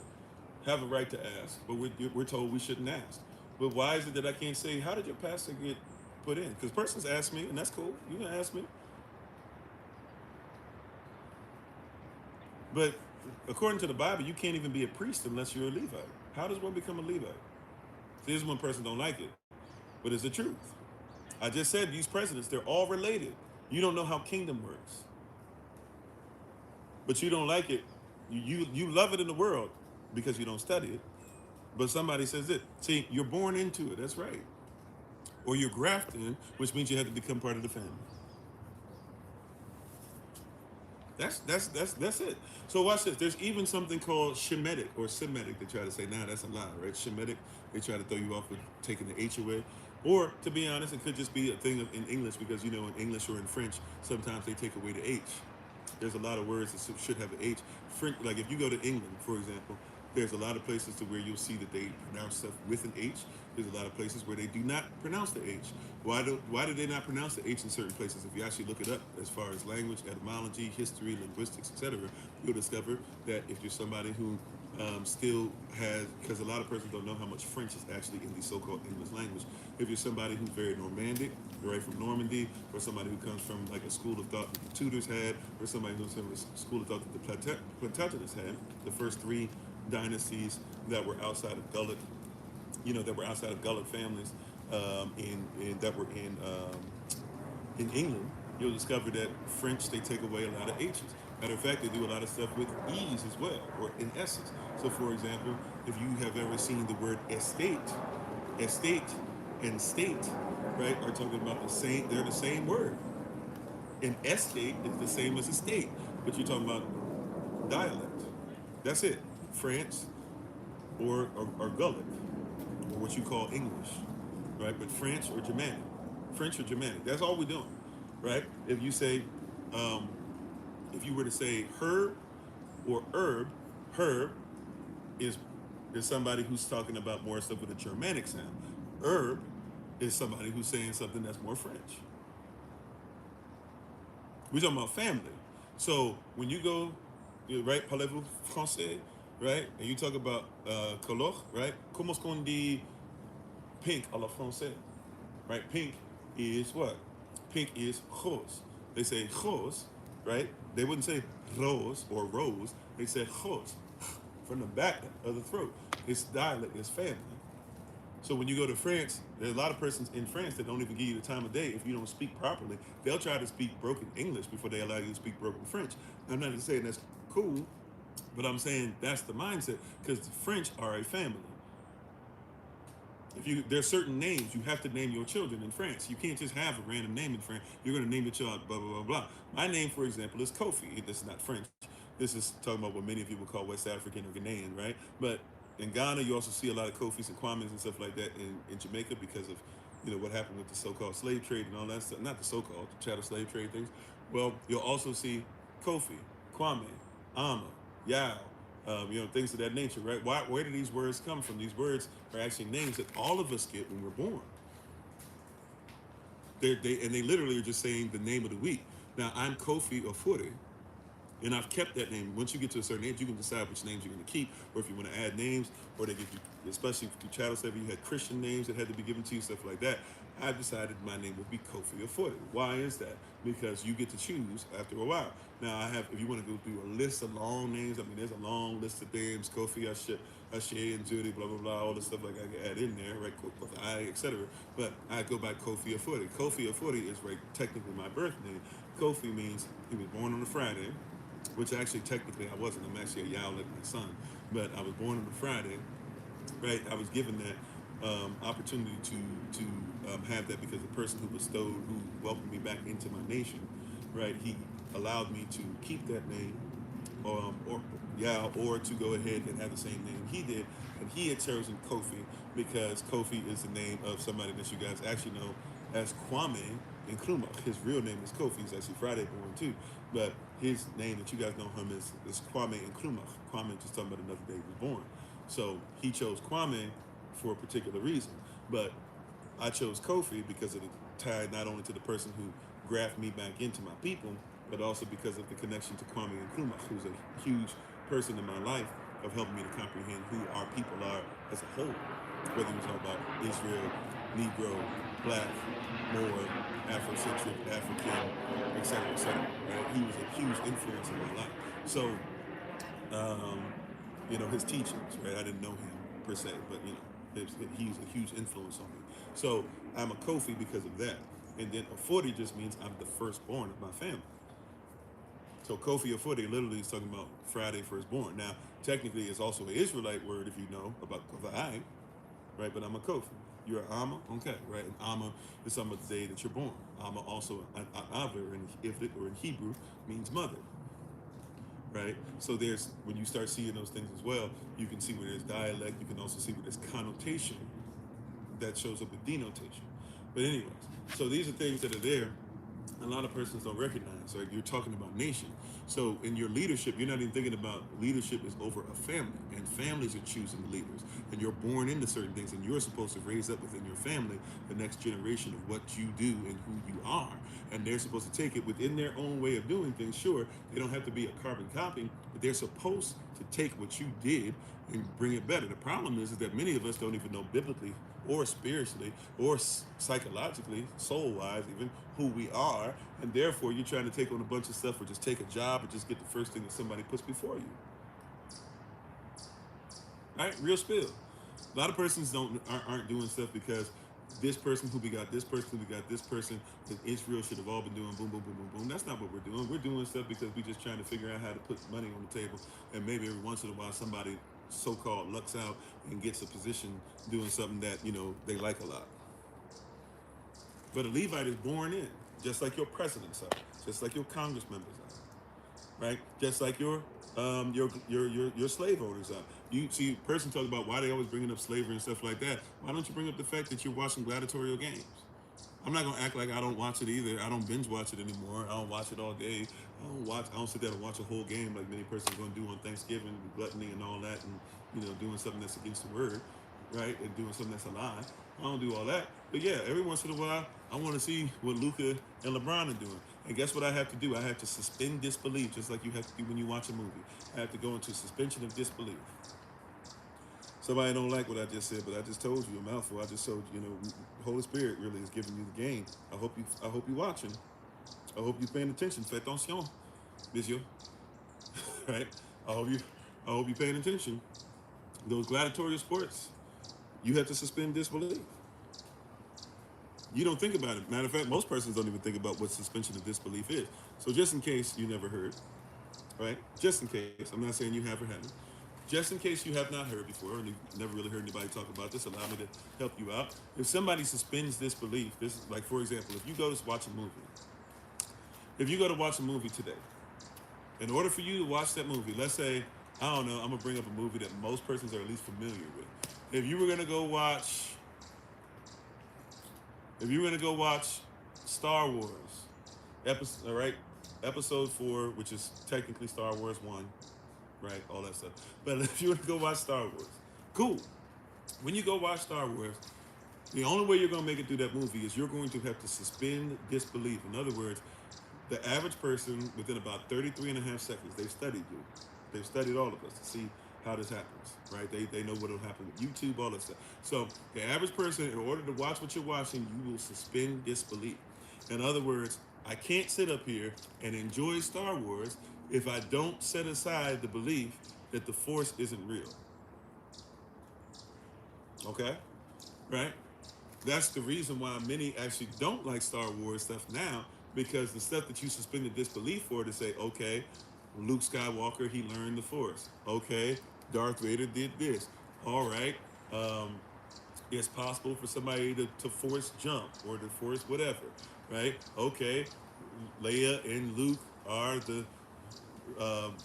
have a right to ask, but we're told we shouldn't ask. But why is it that I can't say, how did your pastor get put in? Because persons ask me, and that's cool. You can ask me. But according to the Bible, you can't even be a priest unless you're a Levite. How does one become a Levite? See, this is one person don't like it, but it's the truth. I just said these presidents, they're all related. You don't know how kingdom works. But you don't like it. You love it in the world because you don't study it. But somebody says it. See, you're born into it. That's right. Or you're grafted in, which means you have to become part of the family. That's it. So watch this. There's even something called Shemitic or Semitic. They try to say, nah, that's a lie, right? Shemitic, they try to throw you off with taking the H away. Or, to be honest, it could just be a thing in English because, in English or in French, sometimes they take away the H. There's a lot of words that should have an H. French, like if you go to England, for example, there's a lot of places to where you'll see that they pronounce stuff with an H. There's a lot of places where they do not pronounce the H. Why do they not pronounce the H in certain places? If you actually look it up as far as language, etymology, history, linguistics, etc., you'll discover that if you're somebody who still has, because a lot of persons don't know how much French is actually in the so-called English language. If you're somebody who's very Normandic, right from Normandy, or somebody who comes from like a school of thought that the Tudors had, or somebody who's from a school of thought that the Plantagenets had, the first three dynasties that were outside of Gullit, that were outside of Gullit families, that were in England, you'll discover that French, they take away a lot of H's. Matter of fact, they do a lot of stuff with E's as well, or in S's. So for example, if you have ever seen the word estate and state, right, are talking about they're the same word. An estate is the same as a state, but you're talking about dialect. That's it. France or Gullit, or what you call English, right? But French or Germanic. That's all we're doing, right? If you say, if you were to say herb or herb is somebody who's talking about more stuff with a Germanic sound. Herb is somebody who's saying something that's more French. We're talking about family. So when you go, right, parlez-vous français, right, and you talk about couleur, right? Comment est-ce qu'on dit pink à la français, right? Pink is what? Pink is rose. They say rose, right? They wouldn't say rose or rose. They say rose from the back of the throat. It's dialect, it's family. So when you go to France, there's a lot of persons in France that don't even give you the time of day if you don't speak properly. They'll try to speak broken English before they allow you to speak broken French. I'm not just saying that's cool, but I'm saying that's the mindset because the French are a family. There's certain names you have to name your children in France. You can't just have a random name in France. You're going to name your child blah, blah, blah, blah. My name, for example, is Kofi. This is not French. This is talking about what many people call West African or Ghanaian, right? But in Ghana, you also see a lot of Kofis and Kwames and stuff like that in Jamaica because of, what happened with the so-called slave trade and all that stuff. Not the so-called, chattel slave trade things. Well, you'll also see Kofi, Kwame, Ama, Yao, things of that nature, right? Where do these words come from? These words are actually names that all of us get when we're born. They literally are just saying the name of the week. Now, I'm Kofi Ofori, and I've kept that name. Once you get to a certain age, you can decide which names you're going to keep, or if you want to add names, or they give you especially through Channel 7, you had Christian names that had to be given to you, stuff like that. I decided my name would be Kofi Ofori. Why is that? Because you get to choose after a while. Now, I have, if you want to go through a list of long names, I mean, there's a long list of names, Kofi, Ashe, and Judy, blah, blah, blah, all the stuff like I can add in there, right, etc. But I go by Kofi Ofori. Kofi Ofori is, right, technically my birth name. Kofi means he was born on a Friday, which actually technically I wasn't. I'm actually a Yao like my son. But I was born on a Friday, right? I was given that opportunity to have that because the person who bestowed, who welcomed me back into my nation, right? He allowed me to keep that name, or to go ahead and have the same name he did, and he had chosen Kofi because Kofi is the name of somebody that you guys actually know as Kwame Nkrumah. His real name is Kofi. He's actually Friday born too, but his name that you guys know him is Kwame Nkrumah. Kwame, just talking about another day he was born. So he chose Kwame for a particular reason, but I chose Kofi because of the tie not only to the person who grafted me back into my people, but also because of the connection to Kwame Nkrumah, who's a huge person in my life of helping me to comprehend who our people are as a whole, whether we talk about Israel, Negro, Black, Moor, Afrocentric, African, etc., etc. Right? He was a huge influence in my life. So, his teachings, right? I didn't know him per se, but he's a huge influence on me. So I'm a Kofi because of that. And then Ofori just means I'm the firstborn of my family. So Kofi Ofori literally is talking about Friday firstborn. Now, technically, it's also an Israelite word if you know about Kofi, right? But I'm a Kofi. You're an Amma, okay, right? And Amma is some of the day that you're born. Amma also, an Aver in Ivrit or in Hebrew, means mother, right? So there's, when you start seeing those things as well, you can see where there's dialect. You can also see where there's connotation that shows up with denotation. But anyways, so these are things that are there a lot of persons don't recognize. Right? You're talking about nation. So in your leadership, you're not even thinking about leadership is over a family, and families are choosing leaders, and you're born into certain things, and you're supposed to raise up within your family the next generation of what you do and who you are, and they're supposed to take it within their own way of doing things. Sure, they don't have to be a carbon copy, but they're supposed to take what you did and bring it better. The problem is that many of us don't even know biblically or spiritually or psychologically, soul-wise even, who we are, and therefore you're trying to take on a bunch of stuff or just take a job or just get the first thing that somebody puts before you. Right? Real spill. A lot of persons aren't doing stuff because this person who begot this person who begot this person that Israel should have all been doing boom, boom, boom, boom, boom. That's not what we're doing. We're doing stuff because we're just trying to figure out how to put money on the table, and maybe every once in a while somebody so-called lucks out and gets a position doing something that they like a lot. But a Levite is born in, just like your presidents are, just like your Congress members are, right? Just like your slave owners are. You see, a person talk about why they always bringing up slavery and stuff like that. Why don't you bring up the fact that you're watching gladiatorial games? I'm not gonna act like I don't watch it either. I don't binge watch it anymore. I don't watch it all day. I don't sit there and watch a whole game like many persons gonna do on Thanksgiving with gluttony and all that, and doing something that's against the word, right? And doing something that's a lie. I don't do all that. But yeah, every once in a while, I want to see what Luka and LeBron are doing. And guess what I have to do? I have to suspend disbelief, just like you have to do when you watch a movie. I have to go into suspension of disbelief. Somebody don't like what I just said, but I just told you a mouthful. I just told you, Holy Spirit really is giving you the game. I hope you watching. I hope you paying attention. Fais attention, monsieur. Right? I hope you paying attention. Those gladiatorial sports, you have to suspend disbelief. You don't think about it. Matter of fact, most persons don't even think about what suspension of disbelief is. So just in case you never heard, right? Just in case, I'm not saying you have or haven't. Just in case you have not heard before, and you've never really heard anybody talk about this, allow me to help you out. If somebody suspends disbelief, this is like, for example, if you go to watch a movie, today, in order for you to watch that movie, let's say, I don't know, I'm gonna bring up a movie that most persons are at least familiar with. If you were gonna go watch Star Wars, episode 4, which is technically Star Wars 1, right? All that stuff. But if you were to go watch Star Wars, cool. When you go watch Star Wars, the only way you're going to make it through that movie is you're going to have to suspend disbelief. In other words, the average person, within about 33 and a half seconds, they've studied you. They've studied all of us to see how this happens, right? They know what'll happen with YouTube, all that stuff. So the average person, in order to watch what you're watching, you will suspend disbelief. In other words, I can't sit up here and enjoy Star Wars if I don't set aside the belief that the Force isn't real. Okay? Right? That's the reason why many actually don't like Star Wars stuff now, because the stuff that you suspended disbelief for, to say, okay, Luke Skywalker, he learned the Force. Okay, Darth Vader did this. All right, it's possible for somebody to force jump or to force whatever, right? Okay, Leia and Luke are the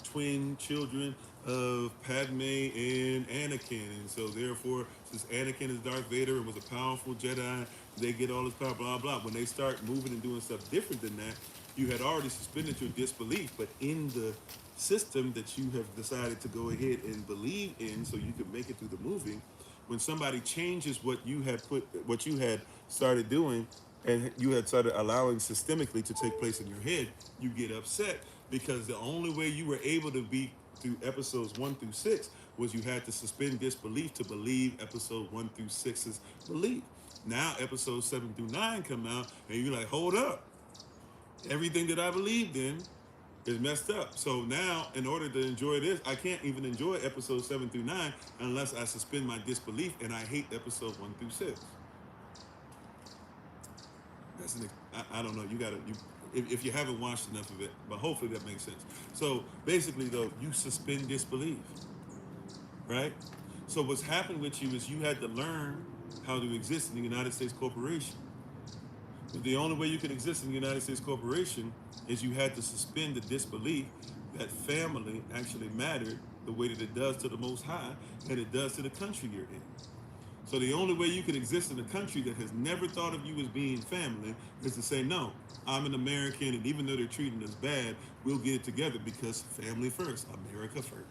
twin children of Padme and Anakin, and so therefore, since Anakin is Darth Vader and was a powerful Jedi, they get all this power, blah blah. When they start moving and doing stuff different than that, you had already suspended your disbelief, but in the system that you have decided to go ahead and believe in, so you could make it through the movie. When somebody changes what you had started doing, and you had started allowing systemically to take place in your head, you get upset because the only way you were able to be through episodes 1 through 6 was you had to suspend disbelief to believe episode 1 through 6's belief. Now episodes 7 through 9 come out, and you're like, hold up, everything that I believed in is messed up. So now, in order to enjoy this, I can't even enjoy episodes 7 through 9 unless I suspend my disbelief, and I hate episode 1 through 6. I don't know. If you haven't watched enough of it, but hopefully that makes sense. So basically, though, you suspend disbelief, right? So what's happened with you is you had to learn how to exist in the United States corporation. But the only way you can exist in the United States corporation is you had to suspend the disbelief that family actually mattered the way that it does to the Most High and it does to the country you're in. So the only way you can exist in a country that has never thought of you as being family is to say, no, I'm an American, and even though they're treating us bad, we'll get it together because family first, America first.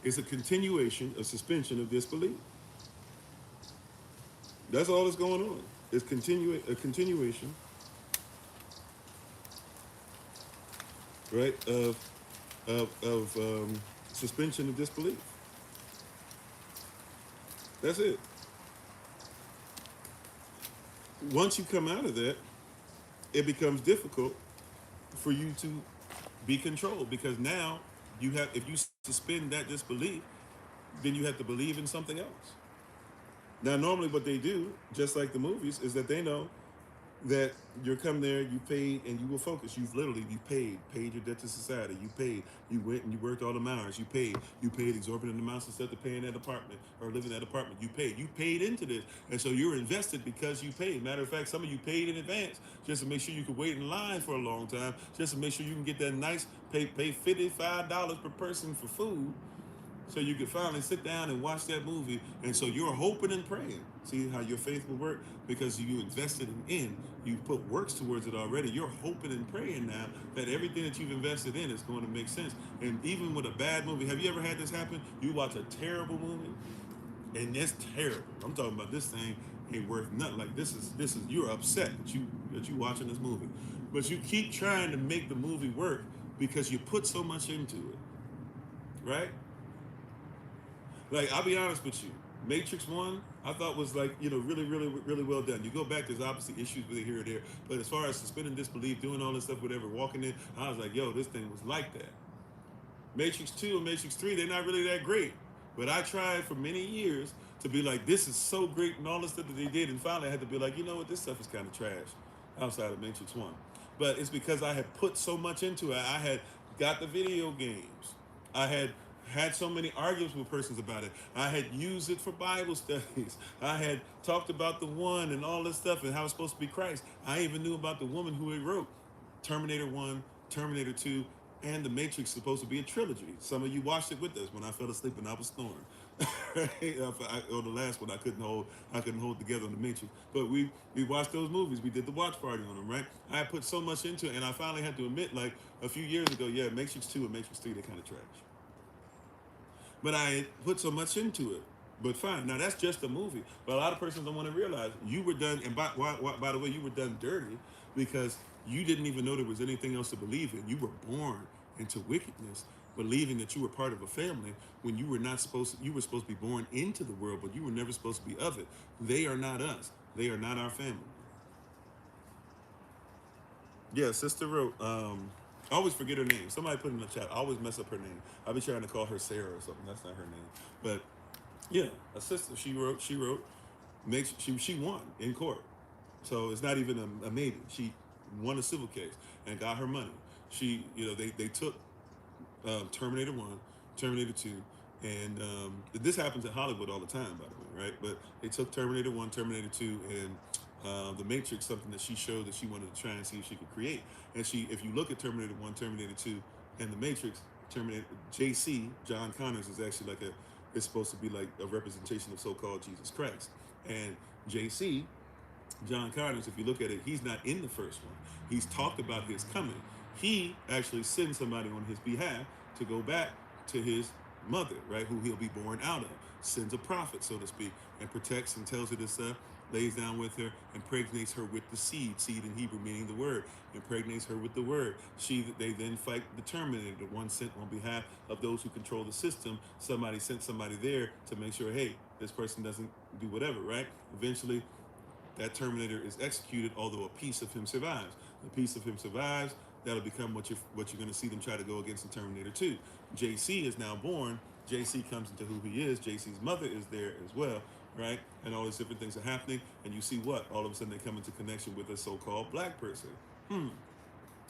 It's a continuation, a suspension of disbelief. That's all that's going on. It's a continuation, right, of suspension of disbelief. That's it. Once you come out of that, it becomes difficult for you to be controlled, because now if you suspend that disbelief, then you have to believe in something else. Now, normally what they do, just like the movies, is that they know that you come there, you paid, and you will focus. You paid your debt to society. You paid. You went and you worked all the hours. You paid exorbitant amounts instead of paying that apartment or living in that apartment. You paid into this, and so you're invested because you paid. Matter of fact, some of you paid in advance just to make sure you could wait in line for a long time, just to make sure you can get that nice pay $55 per person for food, so you could finally sit down and watch that movie. And so you're hoping and praying. See how your faith will work? Because you invested you put works towards it already. You're hoping and praying now that everything that you've invested in is going to make sense. And even with a bad movie, have you ever had this happen? You watch a terrible movie, and it's terrible. I'm talking about this thing ain't worth nothing. Like this is you're upset that you watching this movie. But you keep trying to make the movie work because you put so much into it. Right? Like, I'll be honest with you, Matrix 1, I thought was like, really, really, really well done. You go back, there's obviously issues with it here or there, but as far as suspending disbelief, doing all this stuff, whatever, walking in, I was like, yo, this thing was like that. Matrix 2 and Matrix 3, they're not really that great. But I tried for many years to be like, this is so great and all the stuff that they did, and finally I had to be like, you know what, this stuff is kind of trash outside of Matrix 1. But it's because I had put so much into it. I had got the video games. I had so many arguments with persons about it. I had used it for Bible studies. I had talked about the One and all this stuff and how it's supposed to be Christ. I even knew about the woman who had wrote Terminator 1, Terminator 2, and The Matrix supposed to be a trilogy. Some of you watched it with us when I fell asleep and I was snoring. Or the last one I couldn't hold together on The Matrix. But we watched those movies. We did the watch party on them, right? I put so much into it, and I finally had to admit, like a few years ago, yeah, Matrix 2 and Matrix 3, they're kind of trash. But I put so much into it. But fine. Now, that's just a movie. But a lot of persons don't want to realize you were done. And by the way, you were done dirty because you didn't even know there was anything else to believe in. You were born into wickedness. believing that you were part of a family when you were not supposed to, you were supposed to be born into the world, but you were never supposed to be of it. They are not us. They are not our family. Yeah, sister wrote, I always forget her name. Somebody put in the chat, I always mess up her name. I'll be trying to call her Sarah or something. That's not her name. But yeah, a sister, she wrote, makes she won in court. So it's not even a maybe. She won a civil case and got her money. She, they took Terminator 1, Terminator 2, and this happens in Hollywood all the time, by the way, right? But they took Terminator 1, Terminator 2, and The Matrix, something that she showed that she wanted to try and see if she could create. And if you look at Terminator 1, Terminator 2, and The Matrix, Terminator, JC, John Connors, is actually it's supposed to be like a representation of so-called Jesus Christ. And JC, John Connors, if you look at it, he's not in the first one. He's talked about his coming. He actually sends somebody on his behalf to go back to his mother, right, who he'll be born out of. Sends a prophet, so to speak, and protects and tells her this stuff, lays down with her, impregnates her with the seed in Hebrew meaning the word, impregnates her with the word. They then fight the Terminator, the one sent on behalf of those who control the system. Somebody sent somebody there to make sure, hey, this person doesn't do whatever, right? Eventually, that Terminator is executed, although a piece of him survives. A piece of him survives. That'll become what you're going to see them try to go against in Terminator 2. JC is now born. JC comes into who he is. JC's mother is there as well, right? And all these different things are happening. And you see what? All of a sudden they come into connection with a so-called black person,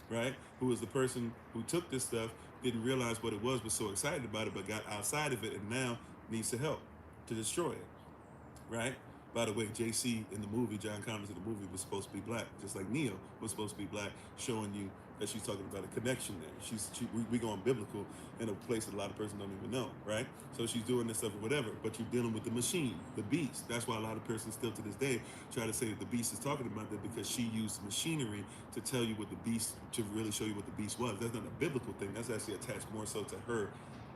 right? Who is the person who took this stuff, didn't realize what it was so excited about it, but got outside of it and now needs to help to destroy it, right? By the way, JC in the movie, John Connors in the movie, was supposed to be black, just like Neo was supposed to be black, showing you that she's talking about a connection there. We going biblical in a place that a lot of persons don't even know, right? So she's doing this stuff or whatever, but you're dealing with the machine, the beast. That's why a lot of persons still to this day try to say that the beast is talking about that because she used machinery to tell you what the beast, to really show you what the beast was. That's not a biblical thing. That's actually attached more so to her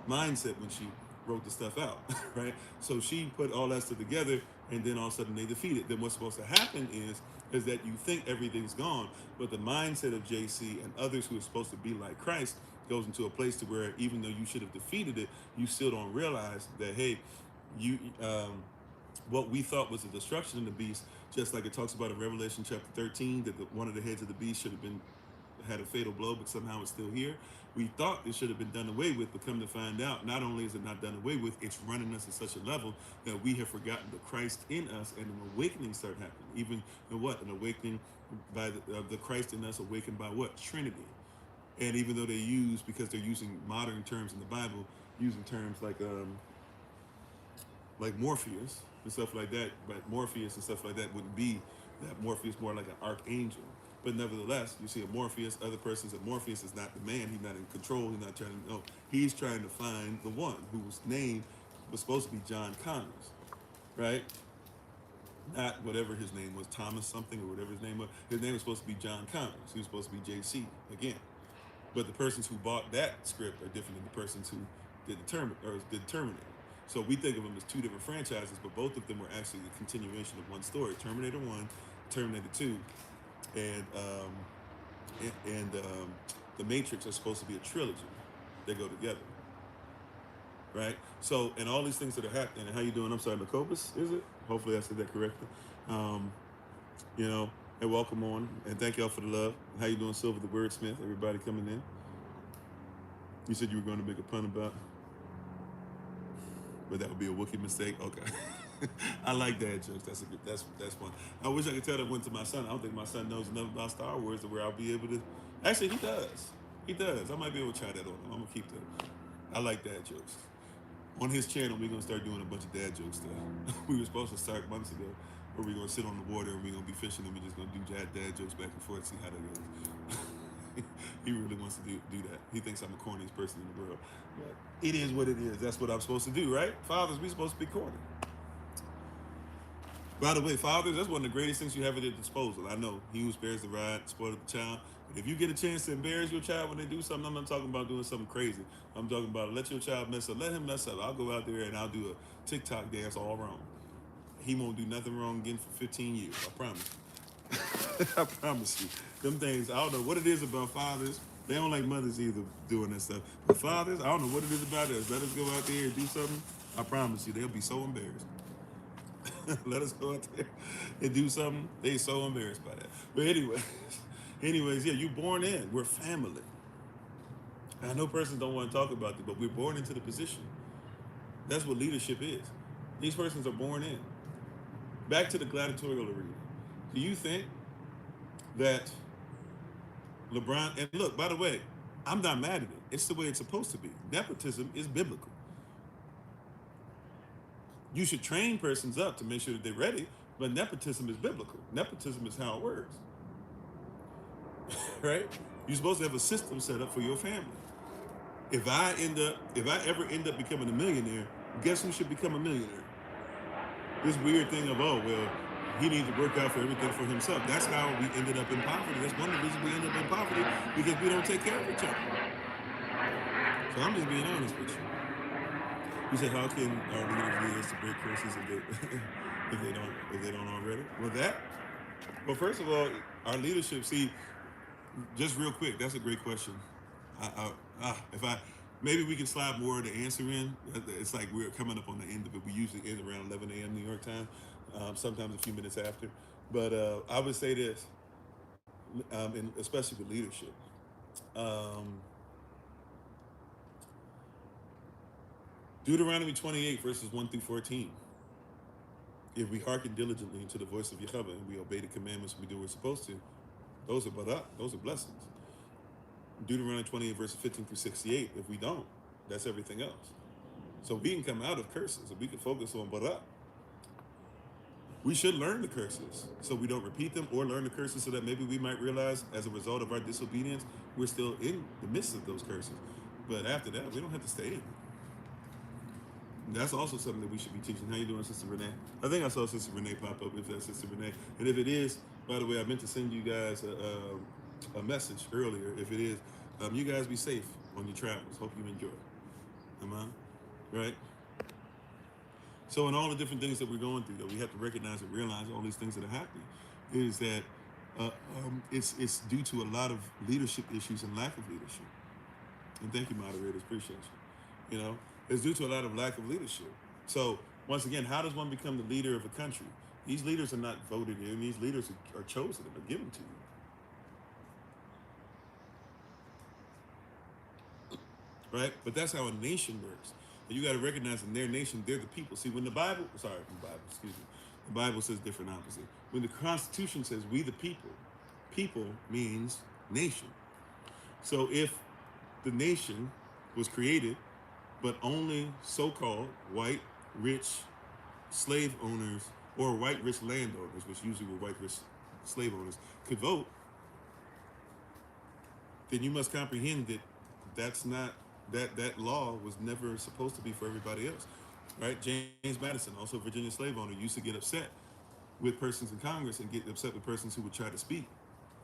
mindset when she wrote the stuff out, right? So she put all that stuff together, and then all of a sudden they defeat it. Then what's supposed to happen is that you think everything's gone, but the mindset of JC and others who are supposed to be like Christ goes into a place to where even though you should have defeated it, you still don't realize that, hey, what we thought was the destruction of the beast, just like it talks about in Revelation chapter 13, that one of the heads of the beast should have had a fatal blow, but somehow it's still here. We thought it should have been done away with, but come to find out, not only is it not done away with, it's running us at such a level that we have forgotten the Christ in us, and an awakening start happening. Even an awakening by the Christ in us, awakened by what? Trinity. And even though because they're using modern terms in the Bible, using terms like Morpheus and stuff like that, but Morpheus and stuff like that wouldn't be that. Morpheus more like an archangel. But nevertheless, you see a Morpheus, other persons, that Morpheus is not the man. He's not in control. He's not trying to know. He's trying to find the one whose name was supposed to be John Connors, right? Not whatever his name was, Thomas something or whatever his name was. His name was supposed to be John Connors. He was supposed to be JC again. But the persons who bought that script are different than the persons who did Terminator. So we think of them as two different franchises, but both of them were actually the continuation of one story. Terminator 1, Terminator 2, and The Matrix are supposed to be a trilogy. They go together, right? So, and all these things that are happening, and how you doing? I'm sorry, Macobus, is it? Hopefully I said that correctly. And welcome on, and thank y'all for the love. How you doing, Silver the Wordsmith? Everybody coming in. You said you were going to make a pun about, but that would be a Wookiee mistake. Okay. I like dad jokes. That's fun. I wish I could tell that one to my son. I don't think my son knows enough about Star Wars to where I'll be able to. Actually, he does. He does. I might be able to try that on him. I'm gonna keep that. I like dad jokes. On his channel, we're gonna start doing a bunch of dad jokes stuff. We were supposed to start months ago, where we're gonna sit on the water and we're gonna be fishing and we're just gonna do dad jokes back and forth, see how that goes. He really wants to do that. He thinks I'm the corniest person in the world. But it is what it is. That's what I'm supposed to do, right? Fathers, we're supposed to be corny. By the way, fathers, that's one of the greatest things you have at your disposal. I know he who spares the rod spoileth the child. But if you get a chance to embarrass your child when they do something, I'm not talking about doing something crazy. I'm talking about let your child mess up. Let him mess up. I'll go out there and I'll do a TikTok dance all wrong. He won't do nothing wrong again for 15 years. I promise. I promise you. Them things, I don't know what it is about fathers They don't like mothers either doing that stuff. But fathers, I don't know what it is about us. Let us go out there and do something. I promise you, they'll be so embarrassed. Let us go out there and do something. They so embarrassed by that. But anyways, yeah, you're born in. We're family. I know persons don't want to talk about it, but we're born into the position. That's what leadership is. These persons are born in. Back to the gladiatorial arena. Do you think that LeBron, and look, by the way, I'm not mad at it. It's the way it's supposed to be. Nepotism is biblical. You should train persons up to make sure that they're ready, but nepotism is biblical. Nepotism is how it works. Right? You're supposed to have a system set up for your family. If I ever end up becoming a millionaire, guess who should become a millionaire? This weird thing of, oh, well, he needs to work out for everything for himself. That's how we ended up in poverty. That's one of the reasons we ended up in poverty, because we don't take care of each other. So I'm just being honest with you. You said, how can our leaders lead us to break curses if they don't already? Well, first of all, our leadership, see, just real quick, that's a great question. Maybe we can slide more of the answer in. It's like we're coming up on the end of it. We usually end around 11 a.m. New York time, sometimes a few minutes after. But I would say this, and especially with leadership. Deuteronomy 28, verses 1 through 14. If we hearken diligently to the voice of Yahavah and we obey the commandments and we do what we're supposed to, those are barak, those are blessings. Deuteronomy 28, verses 15 through 68. If we don't, that's everything else. So we can come out of curses and we can focus on barak. We should learn the curses so we don't repeat them, or learn the curses so that maybe we might realize as a result of our disobedience, we're still in the midst of those curses. But after that, we don't have to stay in. That's also something that we should be teaching. How you doing, Sister Renee? I think I saw Sister Renee pop up, if that's Sister Renee. And if it is, by the way, I meant to send you guys a message earlier. If it is, you guys be safe on your travels. Hope you enjoy. Am I? Right? So in all the different things that we're going through, that we have to recognize and realize all these things that are happening, is that it's due to a lot of leadership issues and lack of leadership. And thank you, moderators. Appreciate you. You know, it's due to a lot of lack of leadership. So once again, how does one become the leader of a country? These leaders are not voted in. These leaders are chosen and are given to you. Right? But that's how a nation works. And you got to recognize in their nation, they're the people. See, when the Bible says different opposite. When the Constitution says we the people, people means nation. So if the nation was created, but only so-called white, rich slave owners or white, rich landowners, which usually were white, rich slave owners, could vote, then you must comprehend that that's not, that law was never supposed to be for everybody else, right? James Madison, also a Virginia slave owner, used to get upset with persons in Congress and get upset with persons who would try to speak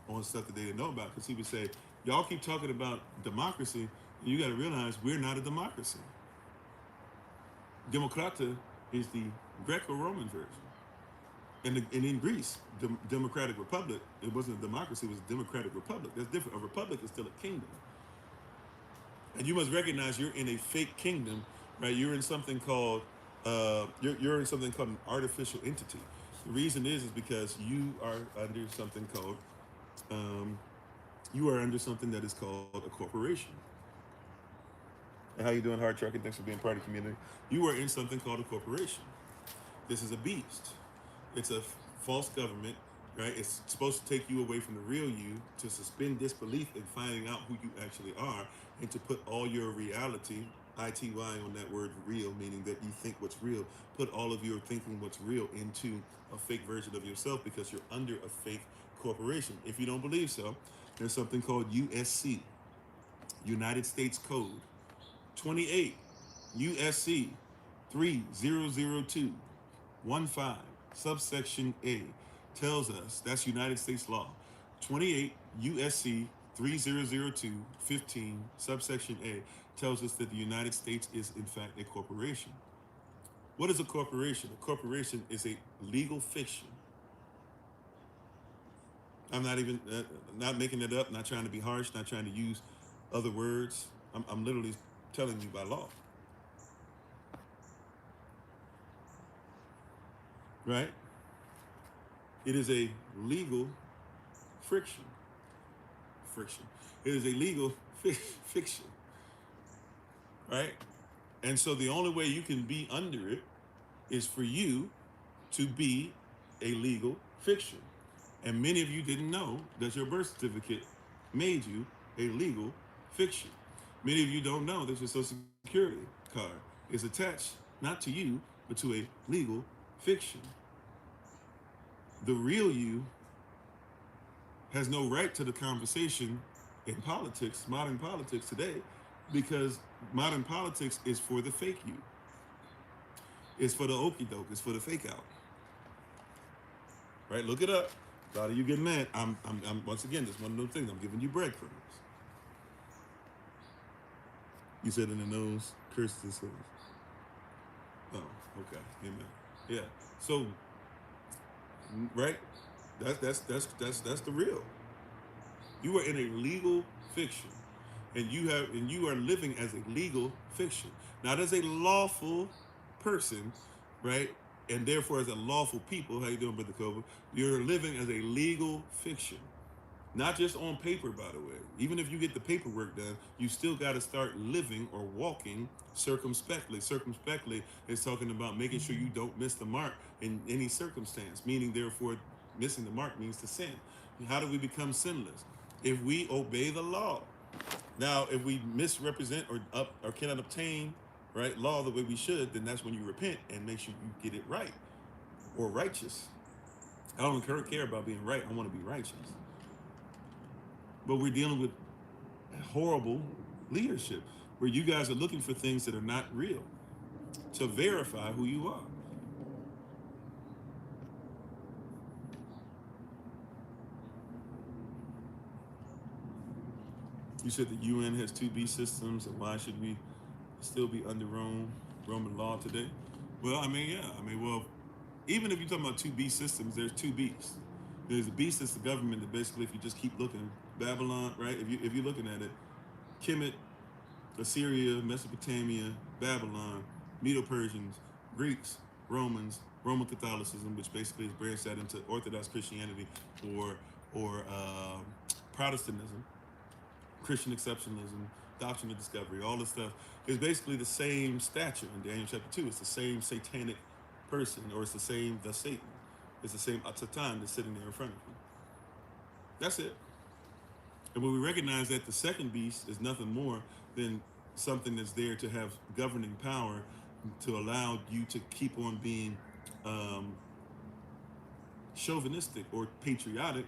on stuff that they didn't know about, because he would say, y'all keep talking about democracy, and you got to realize we're not a democracy. Demokrata is the Greco-Roman version. And in Greece, the Democratic Republic, it wasn't a democracy, it was a democratic republic. That's different. A republic is still a kingdom. And you must recognize you're in a fake kingdom, right? You're in something called, you're in something called an artificial entity. The reason is because you are under something called, you are under something that is called a corporation. And how you doing, Hard Trucking? Thanks for being part of the community. You are in something called a corporation. This is a beast. It's a false government, right? It's supposed to take you away from the real you, to suspend disbelief in finding out who you actually are, and to put all your reality, ITY on that word real, meaning that you think what's real, put all of your thinking what's real into a fake version of yourself, because you're under a fake corporation. If you don't believe so, there's something called USC, United States Code 28, USC 300215, subsection A, tells us, that's United States law, 28 USC 300215, subsection A, tells us that the United States is in fact a corporation. What is a corporation? A corporation is a legal fiction. I'm not even, not making it up, not trying to be harsh, not trying to use other words. I'm literally telling you by law. Right? It is a legal friction. Friction. It is a legal fiction. Right? And so the only way you can be under it is for you to be a legal fiction. And many of you didn't know that your birth certificate made you a legal fiction. Many of you don't know that your Social Security card is attached not to you, but to a legal fiction. The real you has no right to the conversation in politics, modern politics today, because modern politics is for the fake you. It's for the okie doke. It's for the fake out. Right? Look it up. A lot of you get mad. I'm once again, this one of those things. I'm giving you breadcrumbs. You said in the nose, curse the souls. Oh, okay. Amen. Yeah. So, right? That's the real. You are in a legal fiction, and you are living as a legal fiction, not as a lawful person, right? And therefore as a lawful people. How you doing, Brother Kofi? You're living as a legal fiction, not just on paper, by the way. Even if you get the paperwork done, you still got to start living or walking circumspectly. Circumspectly is talking about making sure you don't miss the mark in any circumstance, meaning therefore missing the mark means to sin. How do we become sinless? If we obey the law. Now, if we misrepresent or cannot obtain right law the way we should, then that's when you repent and make sure you get it right or righteous. I don't care about being right. I want to be righteous. But we're dealing with horrible leadership where you guys are looking for things that are not real to verify who you are. You said the UN has two beast systems, and why should we still be under Roman law today? Well, I mean, yeah. Well, even if you're talking about two beast systems, there's two beasts. There's a beast that's the government that basically, if you just keep looking, Babylon, right? If you're looking at it, Kemet, Assyria, Mesopotamia, Babylon, Medo-Persians, Greeks, Romans, Roman Catholicism, which basically is branched out into Orthodox Christianity or Protestantism, Christian exceptionalism, doctrine of discovery, all this stuff is basically the same stature in Daniel chapter 2. It's the same satanic person, or it's the Satan. It's the same Satan that's sitting there in front of you. That's it. And when we recognize that the second beast is nothing more than something that's there to have governing power to allow you to keep on being chauvinistic or patriotic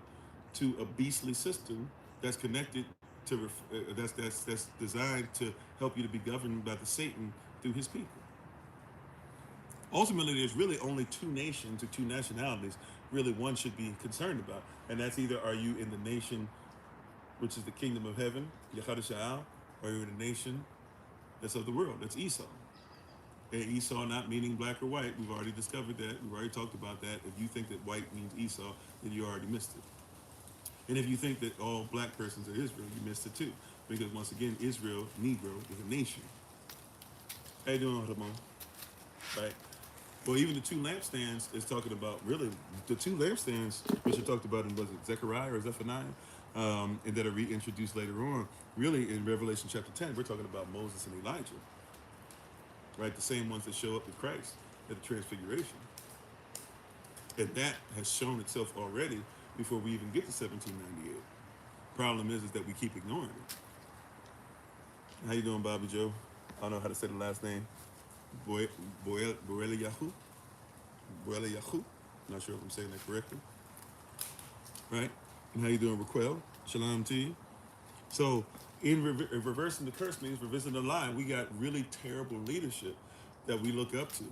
to a beastly system that's connected to that's designed to help you to be governed by the Satan through his people. Ultimately, there's really only two nations or two nationalities really one should be concerned about, and that's either are you in the nation which is the kingdom of heaven, Yahavah, or you're in a nation that's of the world, that's Esau. And Esau not meaning black or white, we've already discovered that, we've already talked about that. If you think that white means Esau, then you already missed it. And if you think that all black persons are Israel, you missed it too. Because once again, Israel, Negro, is a nation. How you doing, Ramon? Right? Well, even the two lampstands is talking about, really, the two lampstands, which are talked about in, was it Zechariah or Zephaniah? And that are reintroduced later on. Really, in Revelation chapter 10, we're talking about Moses and Elijah. Right? The same ones that show up with Christ at the Transfiguration. And that has shown itself already before we even get to 1798. Problem is that we keep ignoring it. How you doing, Bobby Joe? I don't know how to say the last name. Boeliyahu. Not sure if I'm saying that correctly. Right? And how you doing, Raquel? Shalom to you. So, in reversing the curse means reversing the lie. We got really terrible leadership that we look up to,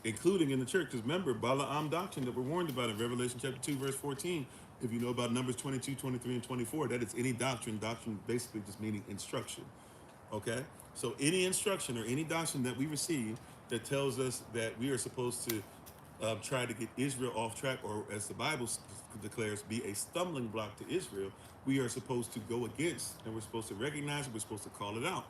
including in the church. Because remember, Balaam doctrine that we're warned about in Revelation chapter 2, verse 14. If you know about Numbers 22, 23, and 24, that it's any doctrine basically just meaning instruction. Okay? So any instruction or any doctrine that we receive that tells us that we are supposed to try to get Israel off track, or as the Bible declares, be a stumbling block to Israel, we are supposed to go against, and we're supposed to recognize it, we're supposed to call it out,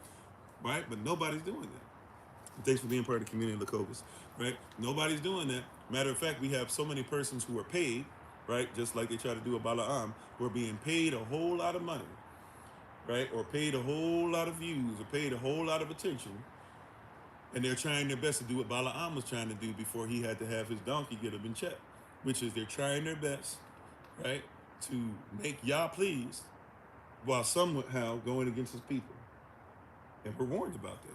right? But nobody's doing that. Thanks for being part of the community of Lacobus, right? Nobody's doing that. Matter of fact, we have so many persons who are paid, right? Just like they try to do a Balaam, who are being paid a whole lot of money, right? Or paid a whole lot of views, or paid a whole lot of attention. And they're trying their best to do what Balaam was trying to do before he had to have his donkey get him in check, which is they're trying their best, right, to make Yah pleased while somehow going against his people. And we're warned about that.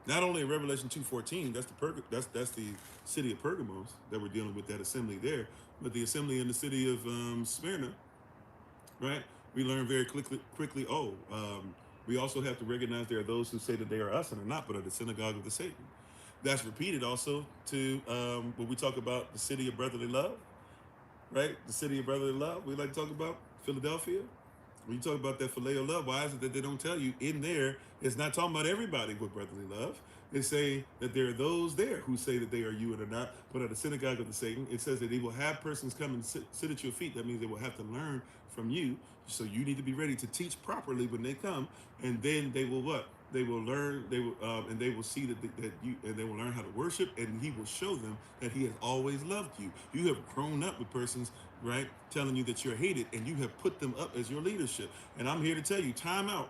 Not only in Revelation 2:14, that's the city of Pergamos that we're dealing with, that assembly there, but the assembly in the city of Smyrna, right? We learn very quickly. We also have to recognize there are those who say that they are us and are not, but are the synagogue of the Satan. That's repeated also to when we talk about the city of brotherly love, right? The city of brotherly love. We like to talk about Philadelphia. When you talk about that phileo love, why is it that they don't tell you in there? It's not talking about everybody with brotherly love. They say that there are those there who say that they are you and are not, but are the synagogue of the Satan. It says that they will have persons come and sit at your feet. That means they will have to learn from you. So you need to be ready to teach properly when they come, and then they will what? They will learn. They will, and they will see that you, and they will learn how to worship. And He will show them that He has always loved you. You have grown up with persons, right, telling you that you're hated, and you have put them up as your leadership. And I'm here to tell you, time out.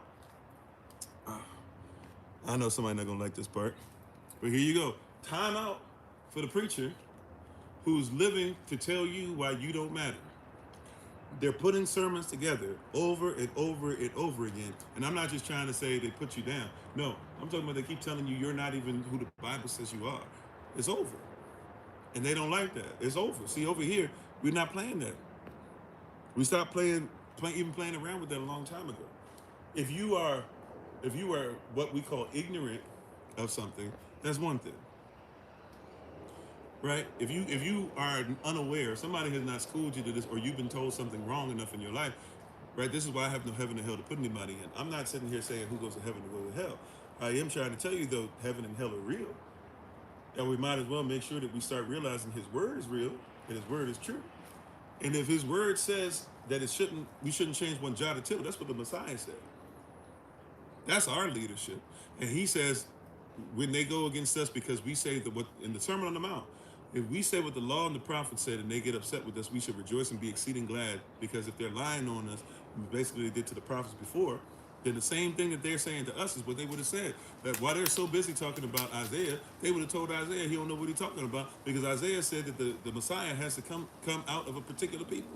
I know somebody's not gonna like this part, but here you go. Time out for the preacher who's living to tell you why you don't matter. They're putting sermons together over and over and over again. And I'm not just trying to say they put you down. No, I'm talking about they keep telling you you're not even who the Bible says you are. It's over. And they don't like that. It's over. See, over here, we're not playing that. We stopped playing around with that a long time ago. If you are what we call ignorant of something, that's one thing. Right? If you are unaware, somebody has not schooled you to this, or you've been told something wrong enough in your life, right? This is why I have no heaven or hell to put anybody in. I'm not sitting here saying who goes to heaven and who goes to hell. I am trying to tell you, though, heaven and hell are real. And we might as well make sure that we start realizing His word is real and His word is true. And if His word says that we shouldn't change one jot or tittle, that's what the Messiah said. That's our leadership. And He says, when they go against us because we say that what in the Sermon on the Mount, if we say what the law and the prophet said and they get upset with us, we should rejoice and be exceeding glad, because if they're lying on us, basically they did to the prophets before, then the same thing that they're saying to us is what they would have said. That while they're so busy talking about Isaiah, they would have told Isaiah he don't know what he's talking about, because Isaiah said that the Messiah has to come out of a particular people.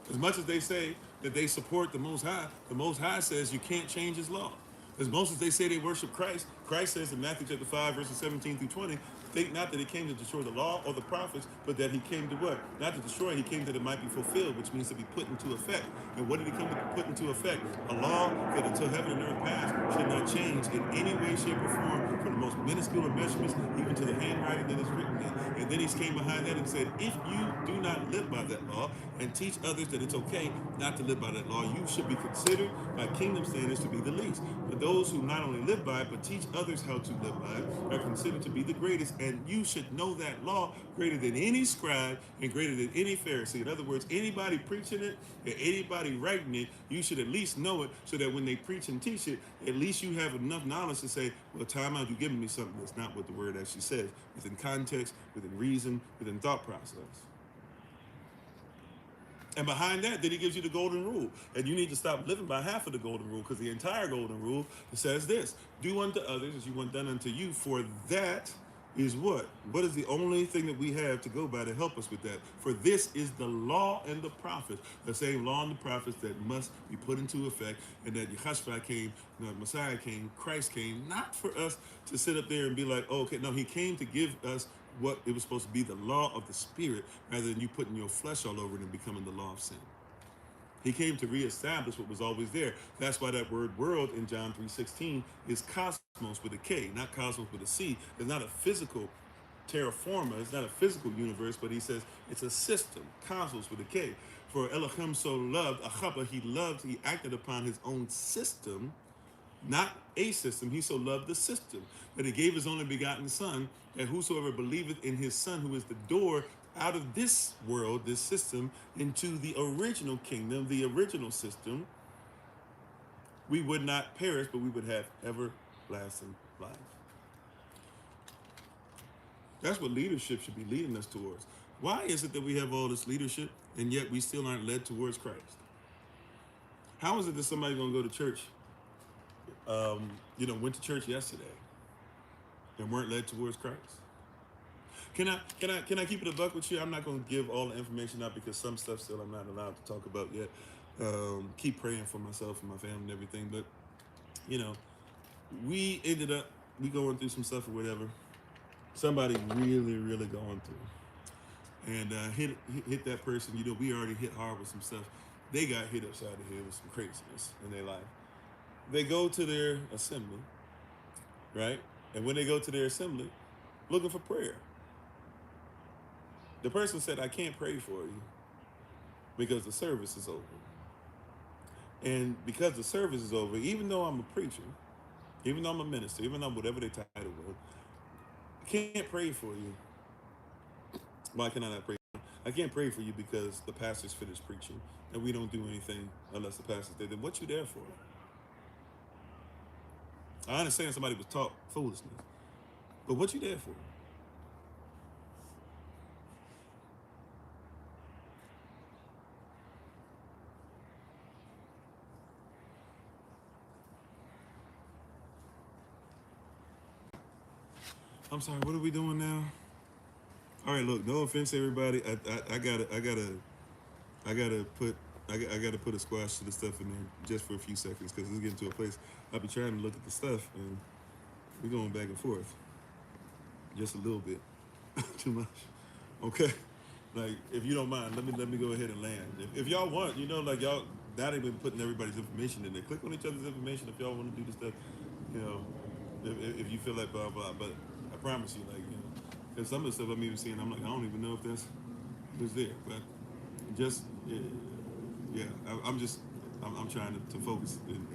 As much as they say that they support the Most High says you can't change His law. As most as they say they worship Christ, Christ says in Matthew chapter 5, verses 17 through 20, think not that He came to destroy the law or the prophets, but that He came to what? Not to destroy, He came that it might be fulfilled, which means to be put into effect. And what did He come to put into effect? A law that until heaven and earth pass should not change in any way, shape, or form, from the most minuscule of measurements, even to the handwriting that is written in. And then He came behind that and said, if you do not live by that law and teach others that it's okay not to live by that law, you should be considered by kingdom standards to be the least. But those who not only live by it, but teach others how to live by it, are considered to be the greatest. And you should know that law greater than any scribe and greater than any Pharisee. In other words, anybody preaching it and anybody writing it, you should at least know it, so that when they preach and teach it, at least you have enough knowledge to say, well, time out, you're giving me something that's not what the word actually says, within context, within reason, within thought process. And behind that, then He gives you the golden rule. And you need to stop living by half of the golden rule, because the entire golden rule says this: do unto others as you want done unto you, for that is what? What is the only thing that we have to go by to help us with that? For this is the law and the prophets, the same law and the prophets that must be put into effect, and that Yeshua came, Messiah came, Christ came, not for us to sit up there and be like, oh, okay, no, He came to give us what it was supposed to be, the law of the Spirit, rather than you putting your flesh all over it and becoming the law of sin. He came to reestablish what was always there. That's why that word world in John 3:16 is cosmos with a K, not cosmos with a C. It's not a physical terra firma. It's not a physical universe, but He says it's a system, cosmos with a K. For Elohim so loved, Yahavah, He loved, He acted upon His own system, not a system. He so loved the system that he gave his only begotten Son, that whosoever believeth in his Son, who is the door out of this world, this system, into the original kingdom, the original system, we would not perish, but we would have everlasting life. That's what leadership should be leading us towards. Why is it that we have all this leadership and yet we still aren't led towards Christ? How is it that somebody's going to go to church, went to church yesterday and weren't led towards Christ? Can I keep it a buck with you? I'm not going to give all the information out because some stuff still I'm not allowed to talk about yet. Keep praying for myself and my family and everything. But, we ended up, going through some stuff or whatever. Somebody really, really going through. And hit that person. We already hit hard with some stuff. They got hit upside the head with some craziness in their life. They go to their assembly, right? And when they go to their assembly, looking for prayer. The person said, I can't pray for you because the service is over. And because the service is over, even though I'm a preacher, even though I'm a minister, even though I'm whatever they title was, I can't pray for you. Why can I not pray? I can't pray for you because the pastor's finished preaching and we don't do anything unless the pastor's there. Then what you there for? I understand somebody was taught foolishness, but what you there for? I'm sorry, what are we doing now? All right, look, no offense, everybody. I gotta put a squash to the stuff in there just for a few seconds because it's getting to a place I'll be trying to look at the stuff and we're going back and forth just a little bit. Too much. Okay. Like, if you don't mind, let me go ahead and land. If y'all want, y'all not even putting everybody's information in there. Click on each other's information if y'all want to do the stuff. If you feel like blah blah. But I promise you, because some of the stuff I'm even seeing, I'm like, I don't even know if that's there. But just I'm trying to focus and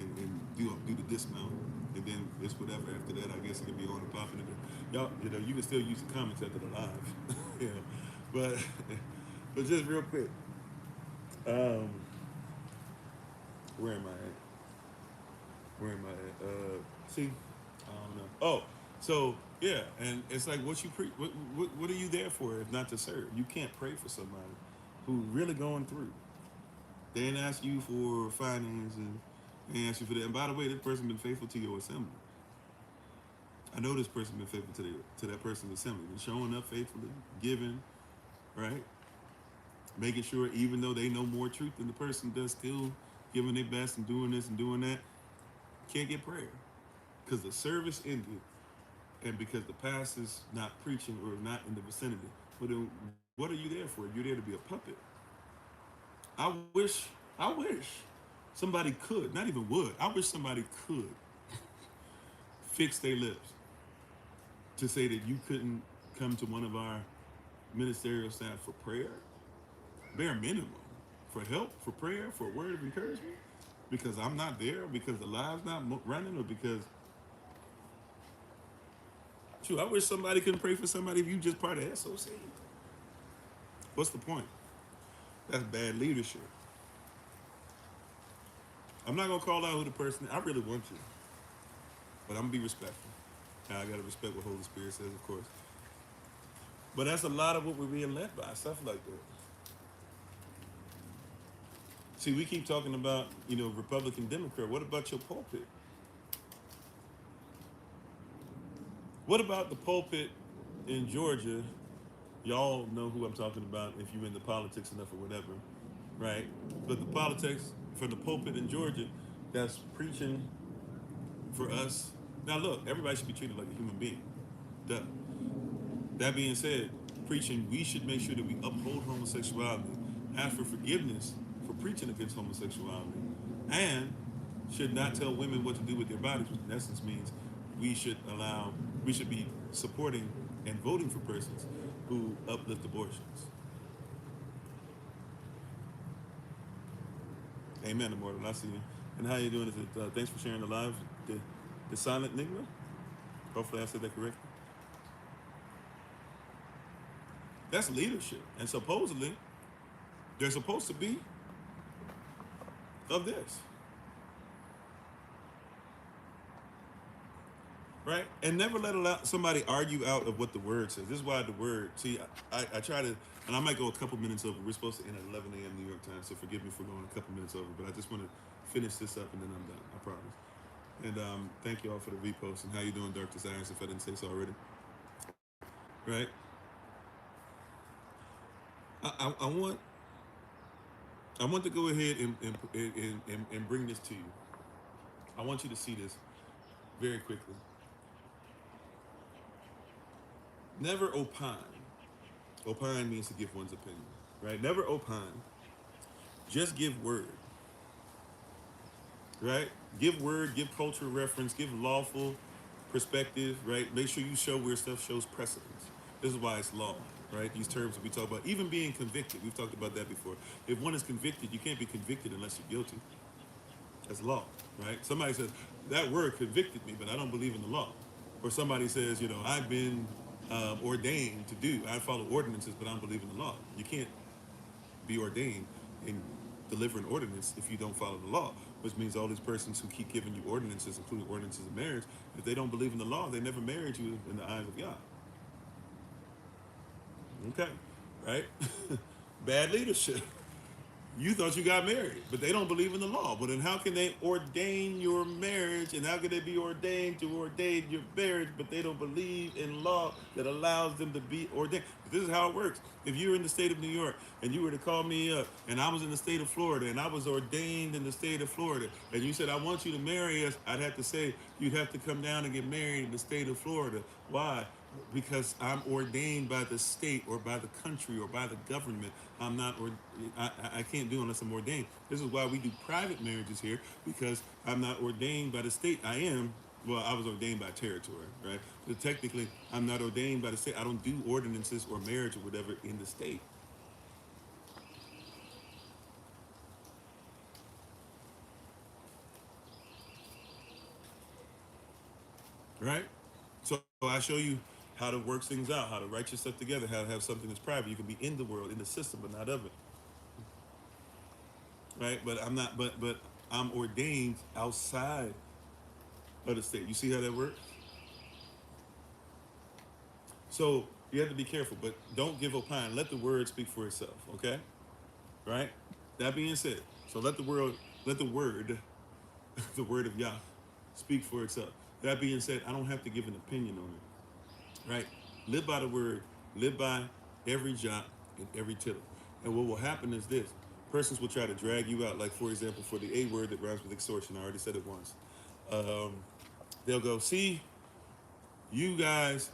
do the dismount, and then it's whatever after that. I guess it can be on and popping. Y'all, you can still use the comments after the live, but just real quick, where am I at? See, I don't know. Oh, so yeah, and it's like what you what are you there for if not to serve? You can't pray for somebody who's really going through. They didn't ask you for finance, and they didn't ask you for that. And by the way, this person been faithful to your assembly. I know this person been faithful to that person's assembly. Been showing up faithfully, giving, right? Making sure even though they know more truth than the person does, still giving their best and doing this and doing that. Can't get prayer. Because the service ended and because the pastor's not preaching or not in the vicinity. But then what are you there for? You're there to be a puppet. I wish somebody could, not even would, I wish somebody could fix their lips to say that you couldn't come to one of our ministerial staff for prayer, bare minimum, for help, for prayer, for a word of encouragement, because I'm not there, because the live's not running, or because, I wish somebody couldn't pray for somebody if you just part of SOC. What's the point? That's bad leadership. I'm not going to call out who the person is. I really want to. But I'm going to be respectful. Now, I got to respect what Holy Spirit says, of course. But that's a lot of what we're being led by, stuff like that. See, we keep talking about, Republican, Democrat. What about your pulpit? What about the pulpit in Georgia? Y'all know who I'm talking about if you're into politics enough or whatever, right? But the politics for the pulpit in Georgia that's preaching for us. Now look, everybody should be treated like a human being. Duh. That being said, preaching, we should make sure that we uphold homosexuality, ask for forgiveness for preaching against homosexuality, and should not tell women what to do with their bodies, which in essence means we should be supporting and voting for persons who uplift abortions. Amen, Immortal. I see you. And how you doing? Thanks for sharing the live. the silent enigma. Hopefully I said that correctly. That's leadership. And supposedly, they're supposed to be of this. Right? And never let somebody argue out of what the word says. This is why the word, see, I try to, and I might go a couple minutes over. We're supposed to end at 11 a.m. New York time, so forgive me for going a couple minutes over, but I just want to finish this up and then I'm done, I promise. And thank you all for the repost. And how you doing, Dark Desires, if I didn't say so already. Right? I want to go ahead and bring this to you. I want you to see this very quickly. Never opine. Opine means to give one's opinion, right? Never opine. Just give word, right? Give word, give cultural reference, give lawful perspective, right? Make sure you show where stuff shows precedence. This is why it's law, right? These terms that we talk about, even being convicted, we've talked about that before. If one is convicted, you can't be convicted unless you're guilty. That's law, right? Somebody says, that word convicted me, but I don't believe in the law. Or somebody says, I've been ordained to do, I follow ordinances, but I don't believe in the law. You can't be ordained and deliver an ordinance if you don't follow the law, which means all these persons who keep giving you ordinances, including ordinances of marriage, if they don't believe in the law, they never married you in the eyes of Yah. Okay, right? Bad leadership. You thought you got married, but they don't believe in the law. But then how can they ordain your marriage, and how can they be ordained to ordain your marriage, but they don't believe in law that allows them to be ordained? This is how it works. If you're in the state of New York and you were to call me up and I was in the state of Florida and I was ordained in the state of Florida and you said, I want you to marry us, I'd have to say, you'd have to come down and get married in the state of Florida. Why? Because I'm ordained by the state or by the country or by the government. I'm not, or I can't do unless I'm ordained. This is why we do private marriages here, because I'm not ordained by the state. I am, well, I was ordained by territory, right? But technically, I'm not ordained by the state. I don't do ordinances or marriage or whatever in the state. Right? So I show you how to work things out, how to write your stuff together, how to have something that's private. You can be in the world, in the system, but not of it. Right? But I'm not, but I'm ordained outside of the state. You see how that works? So you have to be careful, but don't give opine. Let the word speak for itself, okay? Right? That being said, so let the word, the word of Yah speak for itself. That being said, I don't have to give an opinion on it. Right? Live by the word, live by every jot and every tittle. And what will happen is this. Persons will try to drag you out, like for example, for the A word that rhymes with extortion. I already said it once. They'll go, see, you guys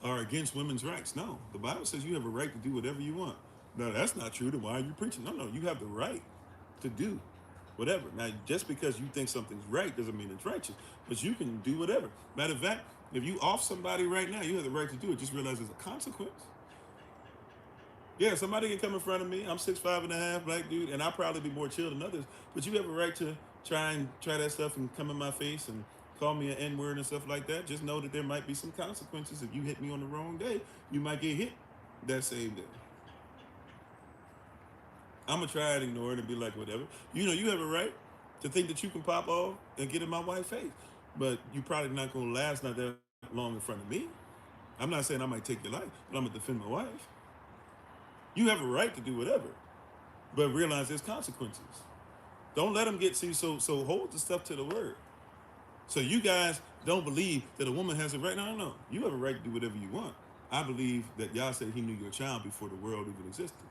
are against women's rights. No, the Bible says you have a right to do whatever you want. No, that's not true. Then why are you preaching? No, you have the right to do whatever. Now, just because you think something's right doesn't mean it's righteous, but you can do whatever. Matter of fact, if you off somebody right now, you have the right to do it. Just realize there's a consequence. Yeah, somebody can come in front of me. I'm 6'5.5", black dude, and I'll probably be more chill than others. But you have a right to try that stuff and come in my face and call me an N-word and stuff like that. Just know that there might be some consequences. If you hit me on the wrong day, you might get hit that same day. I'm gonna try and ignore it and be like, whatever. You have a right to think that you can pop off and get in my wife's face, but you probably not gonna last not that long in front of me. I'm not saying I might take your life, but I'm gonna defend my wife. You have a right to do whatever, but realize there's consequences. Don't let them get to you. So hold the stuff to the word. So you guys don't believe that a woman has a right. No. You have a right to do whatever you want. I believe that Yah said he knew your child before the world even existed.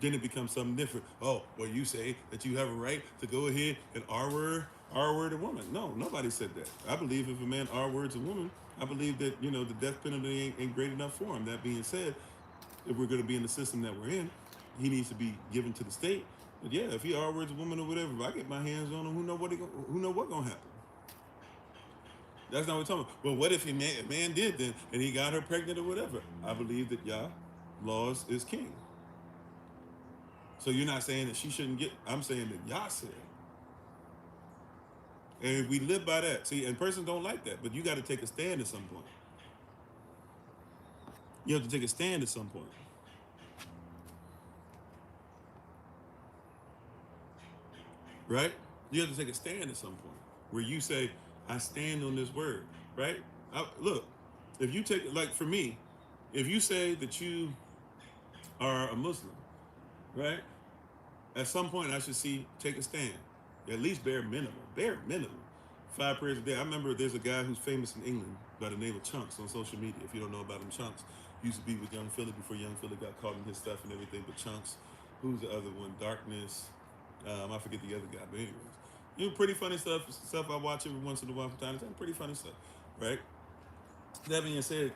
Then it becomes something different. Oh, well, you say that you have a right to go ahead and R-word a woman. No, nobody said that. I believe if a man R-words a woman, I believe that, the death penalty ain't great enough for him. That being said, if we're going to be in the system that we're in, he needs to be given to the state. But yeah, if he R-words a woman or whatever, if I get my hands on him, who know what's going to happen? That's not what we're talking about. Well, what if a man did then, and he got her pregnant or whatever? I believe that Yah, laws is king. So you're not saying that she shouldn't get, I'm saying that Yah said. And we live by that. See, and persons don't like that, but you got to take a stand at some point. You have to take a stand at some point. Right? You have to take a stand at some point where you say, I stand on this word, right? Look, if you take, like for me, if you say that you are a Muslim, right? At some point, I should take a stand, at least bare minimum. 5 prayers a day. I remember there's a guy who's famous in England by the name of Chunks on social media. If you don't know about him, Chunks used to be with Young Philly before Young Philly got caught in his stuff and everything. But Chunks, who's the other one? Darkness. I forget the other guy, but anyways, pretty funny stuff I watch every once in a while from time to time. Pretty funny stuff, right? That being said,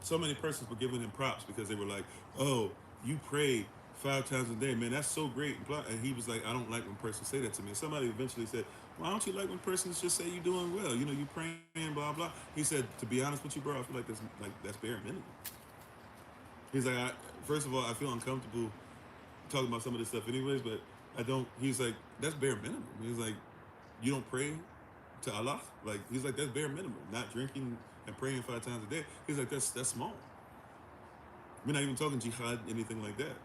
so many persons were giving him props because they were like, "Oh, you pray 5 times a day, man. That's so great." And he was like, "I don't like when persons say that to me." And somebody eventually said, "Why don't you like when persons just say you're doing well? You praying, blah blah." He said, "To be honest with you, bro, I feel like that's bare minimum." He's like, first of all, I feel uncomfortable talking about some of this stuff, anyways, but I don't. He's like, that's bare minimum. He's like, you don't pray to Allah? Like, he's like, that's bare minimum. Not drinking and praying 5 times a day. He's like, that's small. We're not even talking jihad, anything like that.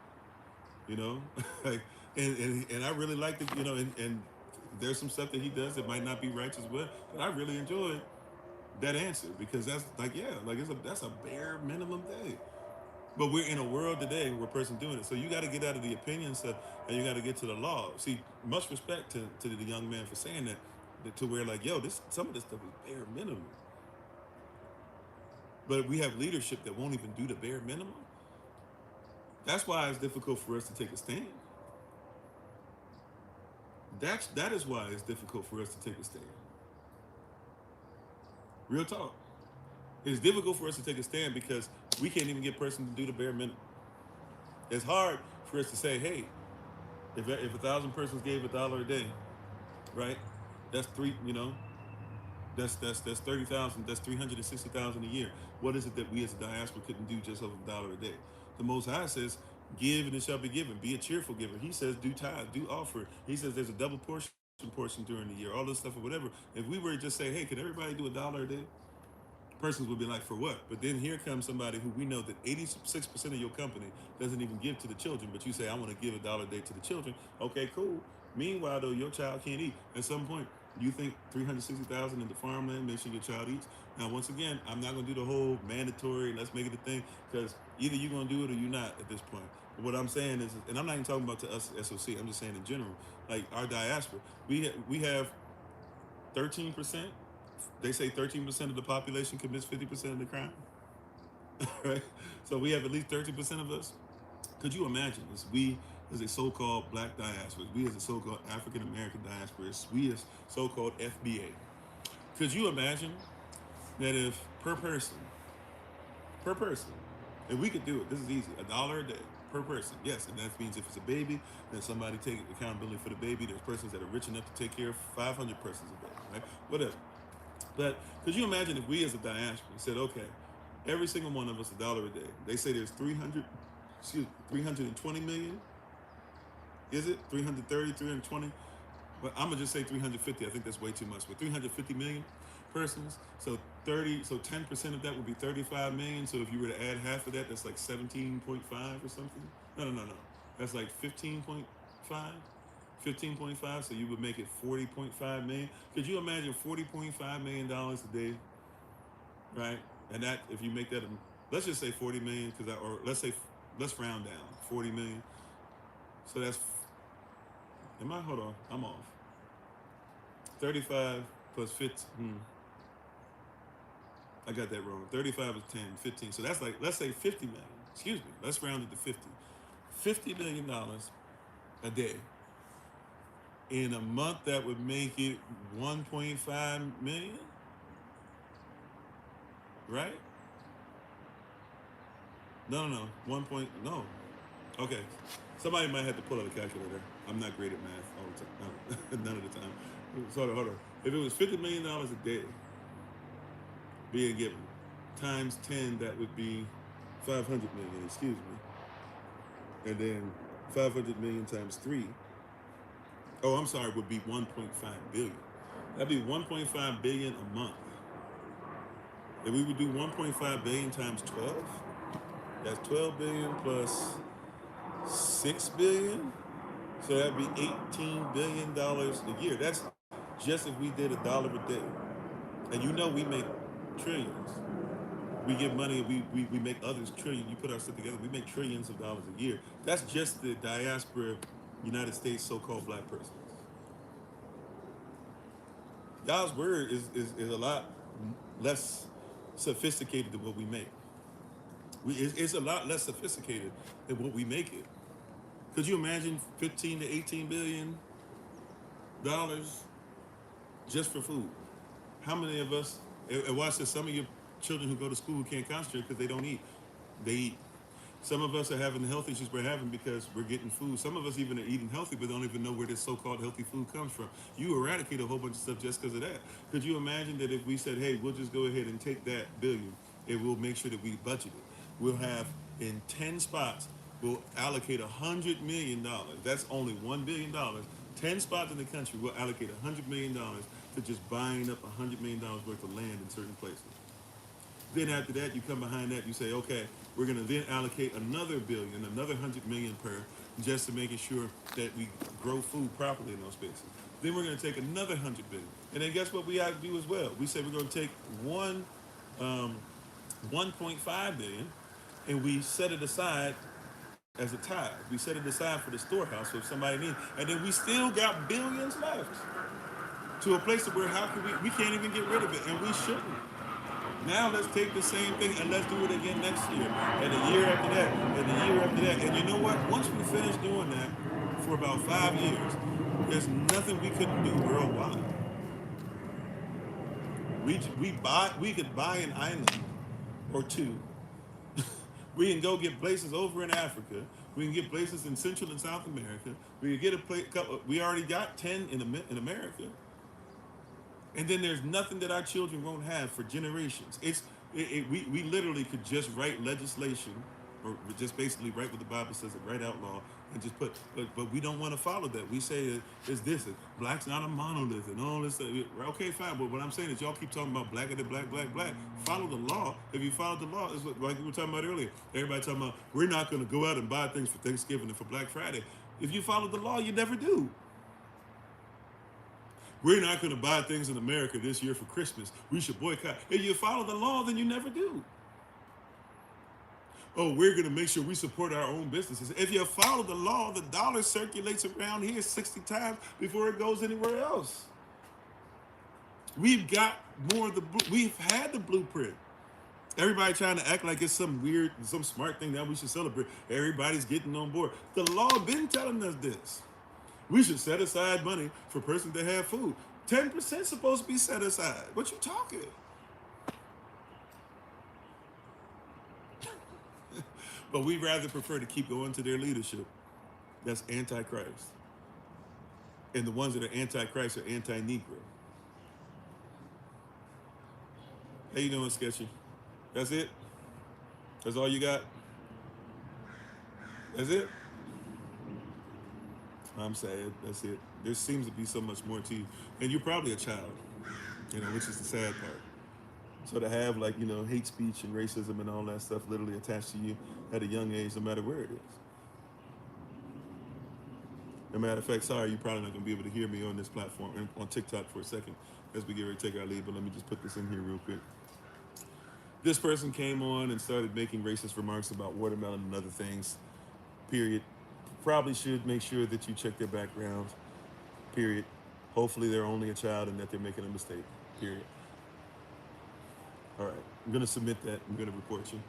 Like, and I really like it, and there's some stuff that he does that might not be righteous, but I really enjoy that answer because that's like, yeah, like that's a bare minimum day. But we're in a world today where a person doing it. So you got to get out of the opinion stuff and you got to get to the law. See, much respect to the young man for saying that to where like, yo, some of this stuff is bare minimum. But we have leadership that won't even do the bare minimum. That's why it's difficult for us to take a stand. That is why it's difficult for us to take a stand. Real talk. It's difficult for us to take a stand because we can't even get a person to do the bare minimum. It's hard for us to say, hey, if 1,000 persons gave $1 a day, right? That's three. That's 30,000. That's 360,000 a year. What is it that we as a diaspora couldn't do just over $1 a day? The Most High says, "Give and it shall be given. Be a cheerful giver." He says, "Do tithe, do offer." He says, "There's a double portion during the year." All this stuff or whatever. If we were to just say, "Hey, could everybody do $1 a day?" Persons would be like, "For what?" But then here comes somebody who we know that 86% of your company doesn't even give to the children, but you say, "I want to give $1 a day to the children." Okay, cool. Meanwhile, though, your child can't eat. At some point, you think 360,000 in the farmland, make sure your child eats. Now, once again, I'm not gonna do the whole mandatory. Let's make it a thing because either you're gonna do it or you're not at this point. But what I'm saying is, and I'm not even talking about to us SOC. I'm just saying in general, like our diaspora, we have 13%. They say 13% of the population commits 50% of the crime. Right? So we have at least 13% of us. Could you imagine this? We as a so-called black diaspora, we as a so-called African American diaspora, we as so-called FBA. Could you imagine that if per person, if we could do it, this is easy, $1 a day per person. Yes, and that means if it's a baby, then somebody take accountability for the baby. There's persons that are rich enough to take care of 500 persons a day, right? Whatever. But could you imagine if we as a diaspora said, okay, every single one of us $1 a day. They say there's 320 million. Is it 330, 320? But I'm gonna just say 350. I think that's way too much. But 350 million persons. So 10% of that would be 35 million. So if you were to add half of that, that's like 17.5 or something. No. That's like 15.5. 15.5, so you would make it 40.5 million. Could you imagine $40.5 million a day, right? And that, if you make that, let's just say 40 million, or let's round down, 40 million. So that's, hold on, I'm off. 35 plus 15, I got that wrong. 35 is 10, 15. So that's like, let's say 50 million. Excuse me, let's round it to 50. $50 million a day. In a month, that would make it 1.5 million, right? No. No. Okay. Somebody might have to pull out a calculator. I'm not great at math all the time. None of the time. Hold on. If it was $50 million a day being given, times 10, that would be 500 million, excuse me. And then 500 million times 3 Oh, I'm sorry, would be 1.5 billion. That'd be 1.5 billion a month. If we would do 1.5 billion times 12, that's 12 billion plus 6 billion. So that'd be $18 billion a year. That's just if we did $1 a day. And you know we make trillions. We give money, we make others trillion. You put our stuff together, we make trillions of dollars a year. That's just the diaspora United States so-called black persons. God's word is a lot less sophisticated than what we make. It's a lot less sophisticated than what we make it. Could you imagine 15 to 18 billion dollars just for food? How many of us, and watch this, some of your children who go to school can't concentrate because they don't eat. They eat. Some of us are having the health issues we're having because we're getting food. Some of us even are eating healthy but don't even know where this so-called healthy food comes from. You eradicate a whole bunch of stuff just because of that. Could you imagine that if we said, hey, we'll just go ahead and take that billion and we'll make sure that we budget it. We'll have in 10 spots, we'll allocate $100 million. That's only $1 billion. 10 spots in the country will allocate $100 million to just buying up $100 million worth of land in certain places. Then after that, you come behind that, you say, okay, we're going to then allocate another billion, another 100 million per, just to making sure that we grow food properly in those spaces. Then we're going to take another 100 billion. And then guess what we have to do as well? We say we're going to take 1.5 billion and we set it aside as a tithe. We set it aside for the storehouse so if somebody needs, and then we still got billions left to a place where how can we can't even get rid of it, and we shouldn't. Now let's take the same thing and let's do it again next year, and the year after that, and the year after that. And you know what? Once we finish doing that for about 5 years, there's nothing we couldn't do worldwide. We could buy an island or two. We can go get places over in Africa. We can get places in Central and South America. We can get a couple. We already got 10 in America. And then there's nothing that our children won't have for generations. We literally could just write legislation, or just basically write what the Bible says, and write outlaw, and just put. But we don't want to follow that. We say it's this. Black's not a monolith and all this stuff. Okay, fine. But what I'm saying is y'all keep talking about black and the black. Follow the law. If you follow the law, it's like we were talking about earlier. Everybody talking about we're not going to go out and buy things for Thanksgiving and for Black Friday. If you follow the law, you never do. We're not going to buy things in America this year for Christmas. We should boycott. If you follow the law, then you never do. Oh, we're going to make sure we support our own businesses. If you follow the law, the dollar circulates around here 60 times before it goes anywhere else. We've got more of we've had the blueprint. Everybody trying to act like it's some weird, some smart thing that we should celebrate. Everybody's getting on board. The law been telling us this. We should set aside money for persons that have food. 10% supposed to be set aside. What you talking? But we rather prefer to keep going to their leadership. That's anti-Christ. And the ones that are anti-Christ are anti-Negro. How you doing, Sketchy? That's it? That's all you got? That's it? I'm sad. That's it. There seems to be so much more to you. And you're probably a child, which is the sad part. So to have hate speech and racism and all that stuff literally attached to you at a young age, no matter where it is. As a matter of fact, sorry, you're probably not going to be able to hear me on this platform, on TikTok for a second as we get ready to take our leave, but let me just put this in here real quick. This person came on and started making racist remarks about watermelon and other things, period. Probably should make sure that you check their background, period. Hopefully they're only a child and that they're making a mistake, period. All right, I'm gonna submit that. I'm gonna report you.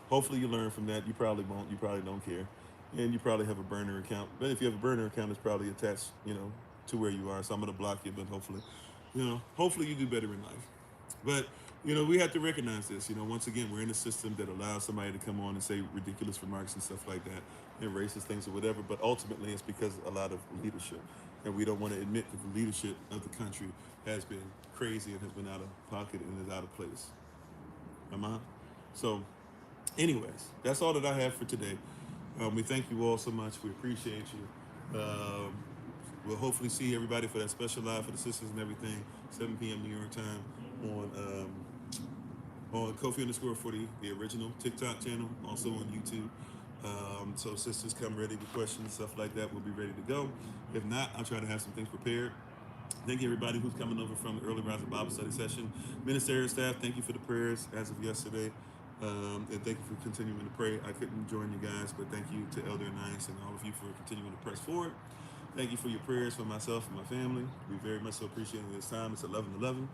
Hopefully you learn from that. You probably won't. You probably don't care. And you probably have a burner account. But if you have a burner account, it's probably attached, to where you are. So I'm gonna block you, but hopefully you do better in life. But, we have to recognize this. Once again, we're in a system that allows somebody to come on and say ridiculous remarks and stuff like that, and racist things or whatever. But ultimately, it's because of a lot of leadership. And we don't want to admit that the leadership of the country has been crazy and has been out of pocket and is out of place. So, anyways, that's all that I have for today. We thank you all so much. We appreciate you. we'll hopefully see everybody for that special live for the sisters and everything, 7 p.m. New York time on Kofi_40, the original TikTok channel, also on YouTube. So sisters, come ready with questions, stuff like that. We'll be ready to go. If not, I'll try to have some things prepared. Thank you, everybody who's coming over from the early rising Bible study session. Ministerial staff, thank you for the prayers as of yesterday. And thank you for continuing to pray. I couldn't join you guys, but thank you to Elder Anais and all of you for continuing to press forward. Thank you for your prayers for myself and my family. We very much so appreciate it this time. It's 11:11.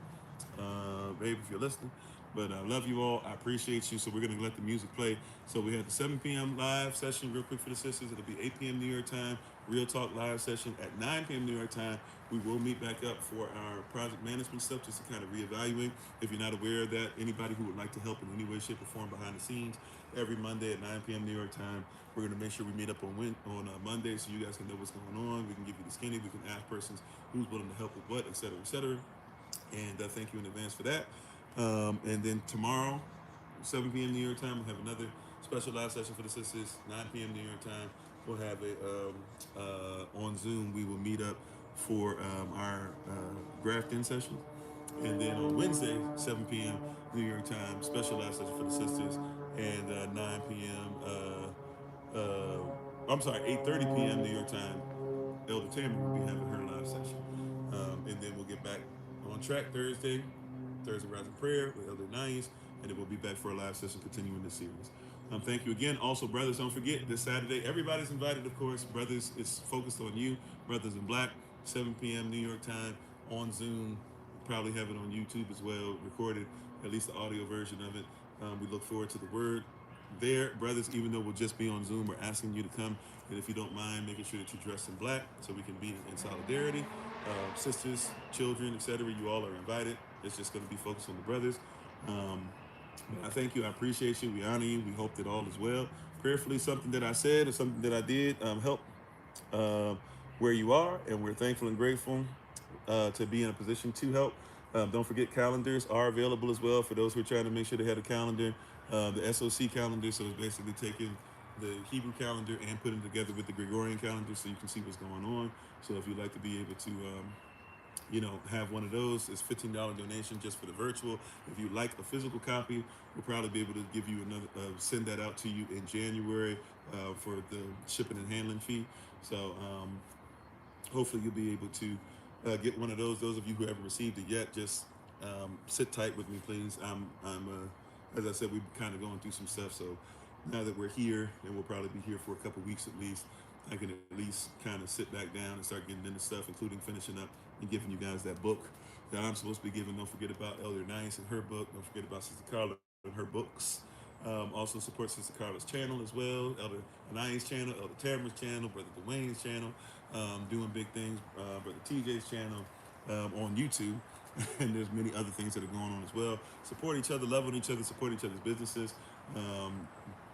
Babe, if you're listening. But I love you all. I appreciate you. So we're going to let the music play. So we have the 7 p.m. live session real quick for the sisters. It'll be 8 p.m. New York time. Real Talk live session at 9 p.m. New York time. We will meet back up for our project management stuff just to kind of reevaluate. If you're not aware of that, anybody who would like to help in any way, shape, or form behind the scenes, every Monday at 9 p.m. New York time, we're going to make sure we meet up on Monday so you guys can know what's going on. We can give you the skinny. We can ask persons who's willing to help with what, et cetera, et cetera. And thank you in advance for that. And then tomorrow, 7 p.m. New York time, we'll have another special live session for the sisters. 9 p.m. New York time, we'll have on Zoom, we will meet up for our graft-in session. And then on Wednesday, 7 p.m. New York time, special live session for the sisters. And 9 p.m. I'm sorry, 8:30 p.m. New York time, Elder Tammy will be having her live session. And then we'll get back on track Thursday Rising Prayer with Elder Anais, and then we'll be back for a live session continuing this series. Thank you again. Also, brothers, don't forget, this Saturday, everybody's invited, of course. Brothers, it's focused on you, Brothers in Black, 7 p.m. New York time on Zoom. Probably have it on YouTube as well, recorded, at least the audio version of it. We look forward to the word there, brothers. Even though we'll just be on Zoom, we're asking you to come, and if you don't mind, making sure that you dress in black so we can be in solidarity. Sisters, children, etc., you all are invited. It's just going to be focused on the brothers. I thank you. I appreciate you. We honor you. We hope that all is well. Prayerfully, something that I said or something that I did help where you are, and we're thankful and grateful to be in a position to help. Don't forget, calendars are available as well for those who are trying to make sure they have a calendar. The SOC calendar, so it's basically taking the Hebrew calendar and putting it together with the Gregorian calendar so you can see what's going on. So if you'd like to be able to have one of those, it's $15 donation just for the virtual. If you like a physical copy, we'll probably be able to give you another, send that out to you in January for the shipping and handling fee. So hopefully you'll be able to get one of those. Those of you who haven't received it yet, just sit tight with me, please. As I said, we've kind of going through some stuff. So now that we're here, and we'll probably be here for a couple weeks at least, I can at least kind of sit back down and start getting into stuff, including finishing up and giving you guys that book that I'm supposed to be giving. Don't forget about Elder Anais and her book. Don't forget about Sister Carla and her books. Also support Sister Carla's channel as well, Elder Anais' channel, Elder Tamara's channel, Brother Dwayne's channel, doing big things, Brother TJ's channel on YouTube. And there's many other things that are going on as well. Support each other, love on each other, support each other's businesses.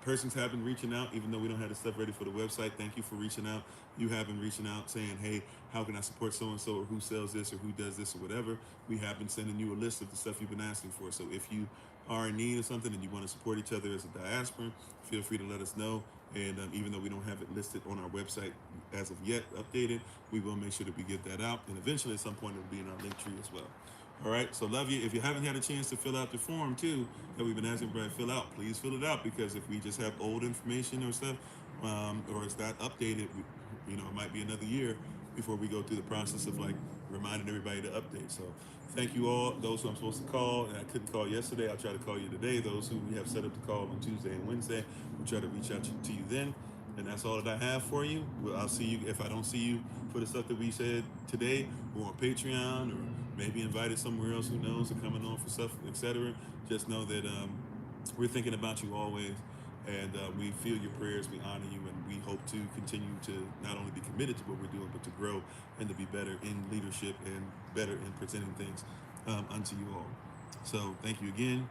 Persons have been reaching out, even though we don't have the stuff ready for the website. Thank you for reaching out. You have been reaching out saying, hey, how can I support so-and-so, or who sells this, or who does this, or whatever. We have been sending you a list of the stuff you've been asking for. So if you are in need of something and you want to support each other as a diaspora, feel free to let us know. And even though we don't have it listed on our website as of yet, updated, we will make sure that we get that out. And eventually at some point it will be in our link tree as well. All right, so love you. If you haven't had a chance to fill out the form too that we've been asking everybody to fill out, please fill it out, because if we just have old information or stuff, or it's not updated, it might be another year before we go through the process of like reminding everybody to update. So thank you all. Those who I'm supposed to call and I couldn't call yesterday, I'll try to call you today. Those who we have set up to call on Tuesday and Wednesday, we'll try to reach out to you then. And that's all that I have for you. Well, I'll see you. If I don't see you for the stuff that we said today, or on Patreon, or maybe invited somewhere else, who knows, or coming on for stuff, etc. Just know that we're thinking about you always, and we feel your prayers, we honor you, and we hope to continue to not only be committed to what we're doing, but to grow and to be better in leadership and better in presenting things unto you all. So thank you again,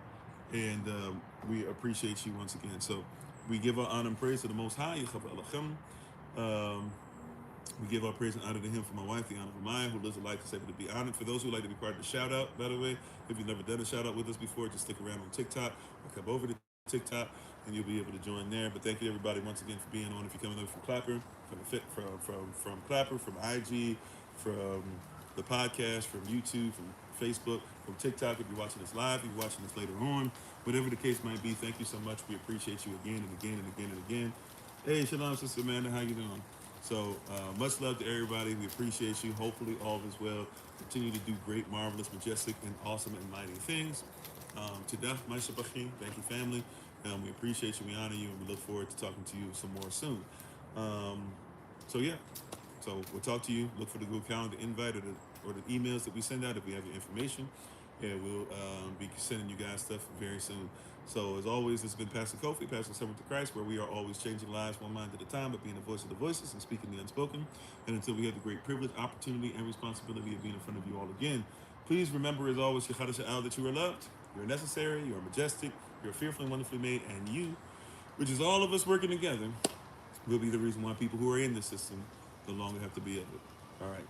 and we appreciate you once again. So we give our honor and praise to the Most High, Yahavah. We give our praise and honor to him for my wife, the Honorable Maya, who lives a life that's able to be honored. For those who like to be part of the shout out, by the way, if you've never done a shout out with us before, just stick around on TikTok or come over to TikTok. and you'll be able to join there. But thank you everybody once again for being on. If you're coming over from Clapper, from Clapper, from IG, from the podcast, from YouTube, from Facebook, from TikTok. If you're watching this live, if you're watching this later on, whatever the case might be, thank you so much. We appreciate you again and again and again and again. Hey, shalom, Sister Amanda, how you doing? So much love to everybody. We appreciate you. Hopefully all is well. Continue to do great, marvelous, majestic, and awesome and mighty things. To death, my Shabachim. Thank you, family. We appreciate you. We honor you, and we look forward to talking to you some more soon. So yeah. So we'll talk to you. Look for the Google Calendar invite or the emails that we send out if we have your information. Yeah, we'll be sending you guys stuff very soon. So as always, this has been Pastor Kofi, Pastor Servant to Christ, where we are always changing lives one mind at a time, but being the voice of the voiceless and speaking the unspoken. And until we have the great privilege, opportunity, and responsibility of being in front of you all again, please remember, as always, that you are loved, you're necessary, you're majestic, you're fearfully and wonderfully made, and you, which is all of us working together, will be the reason why people who are in this system no longer have to be of it. All right.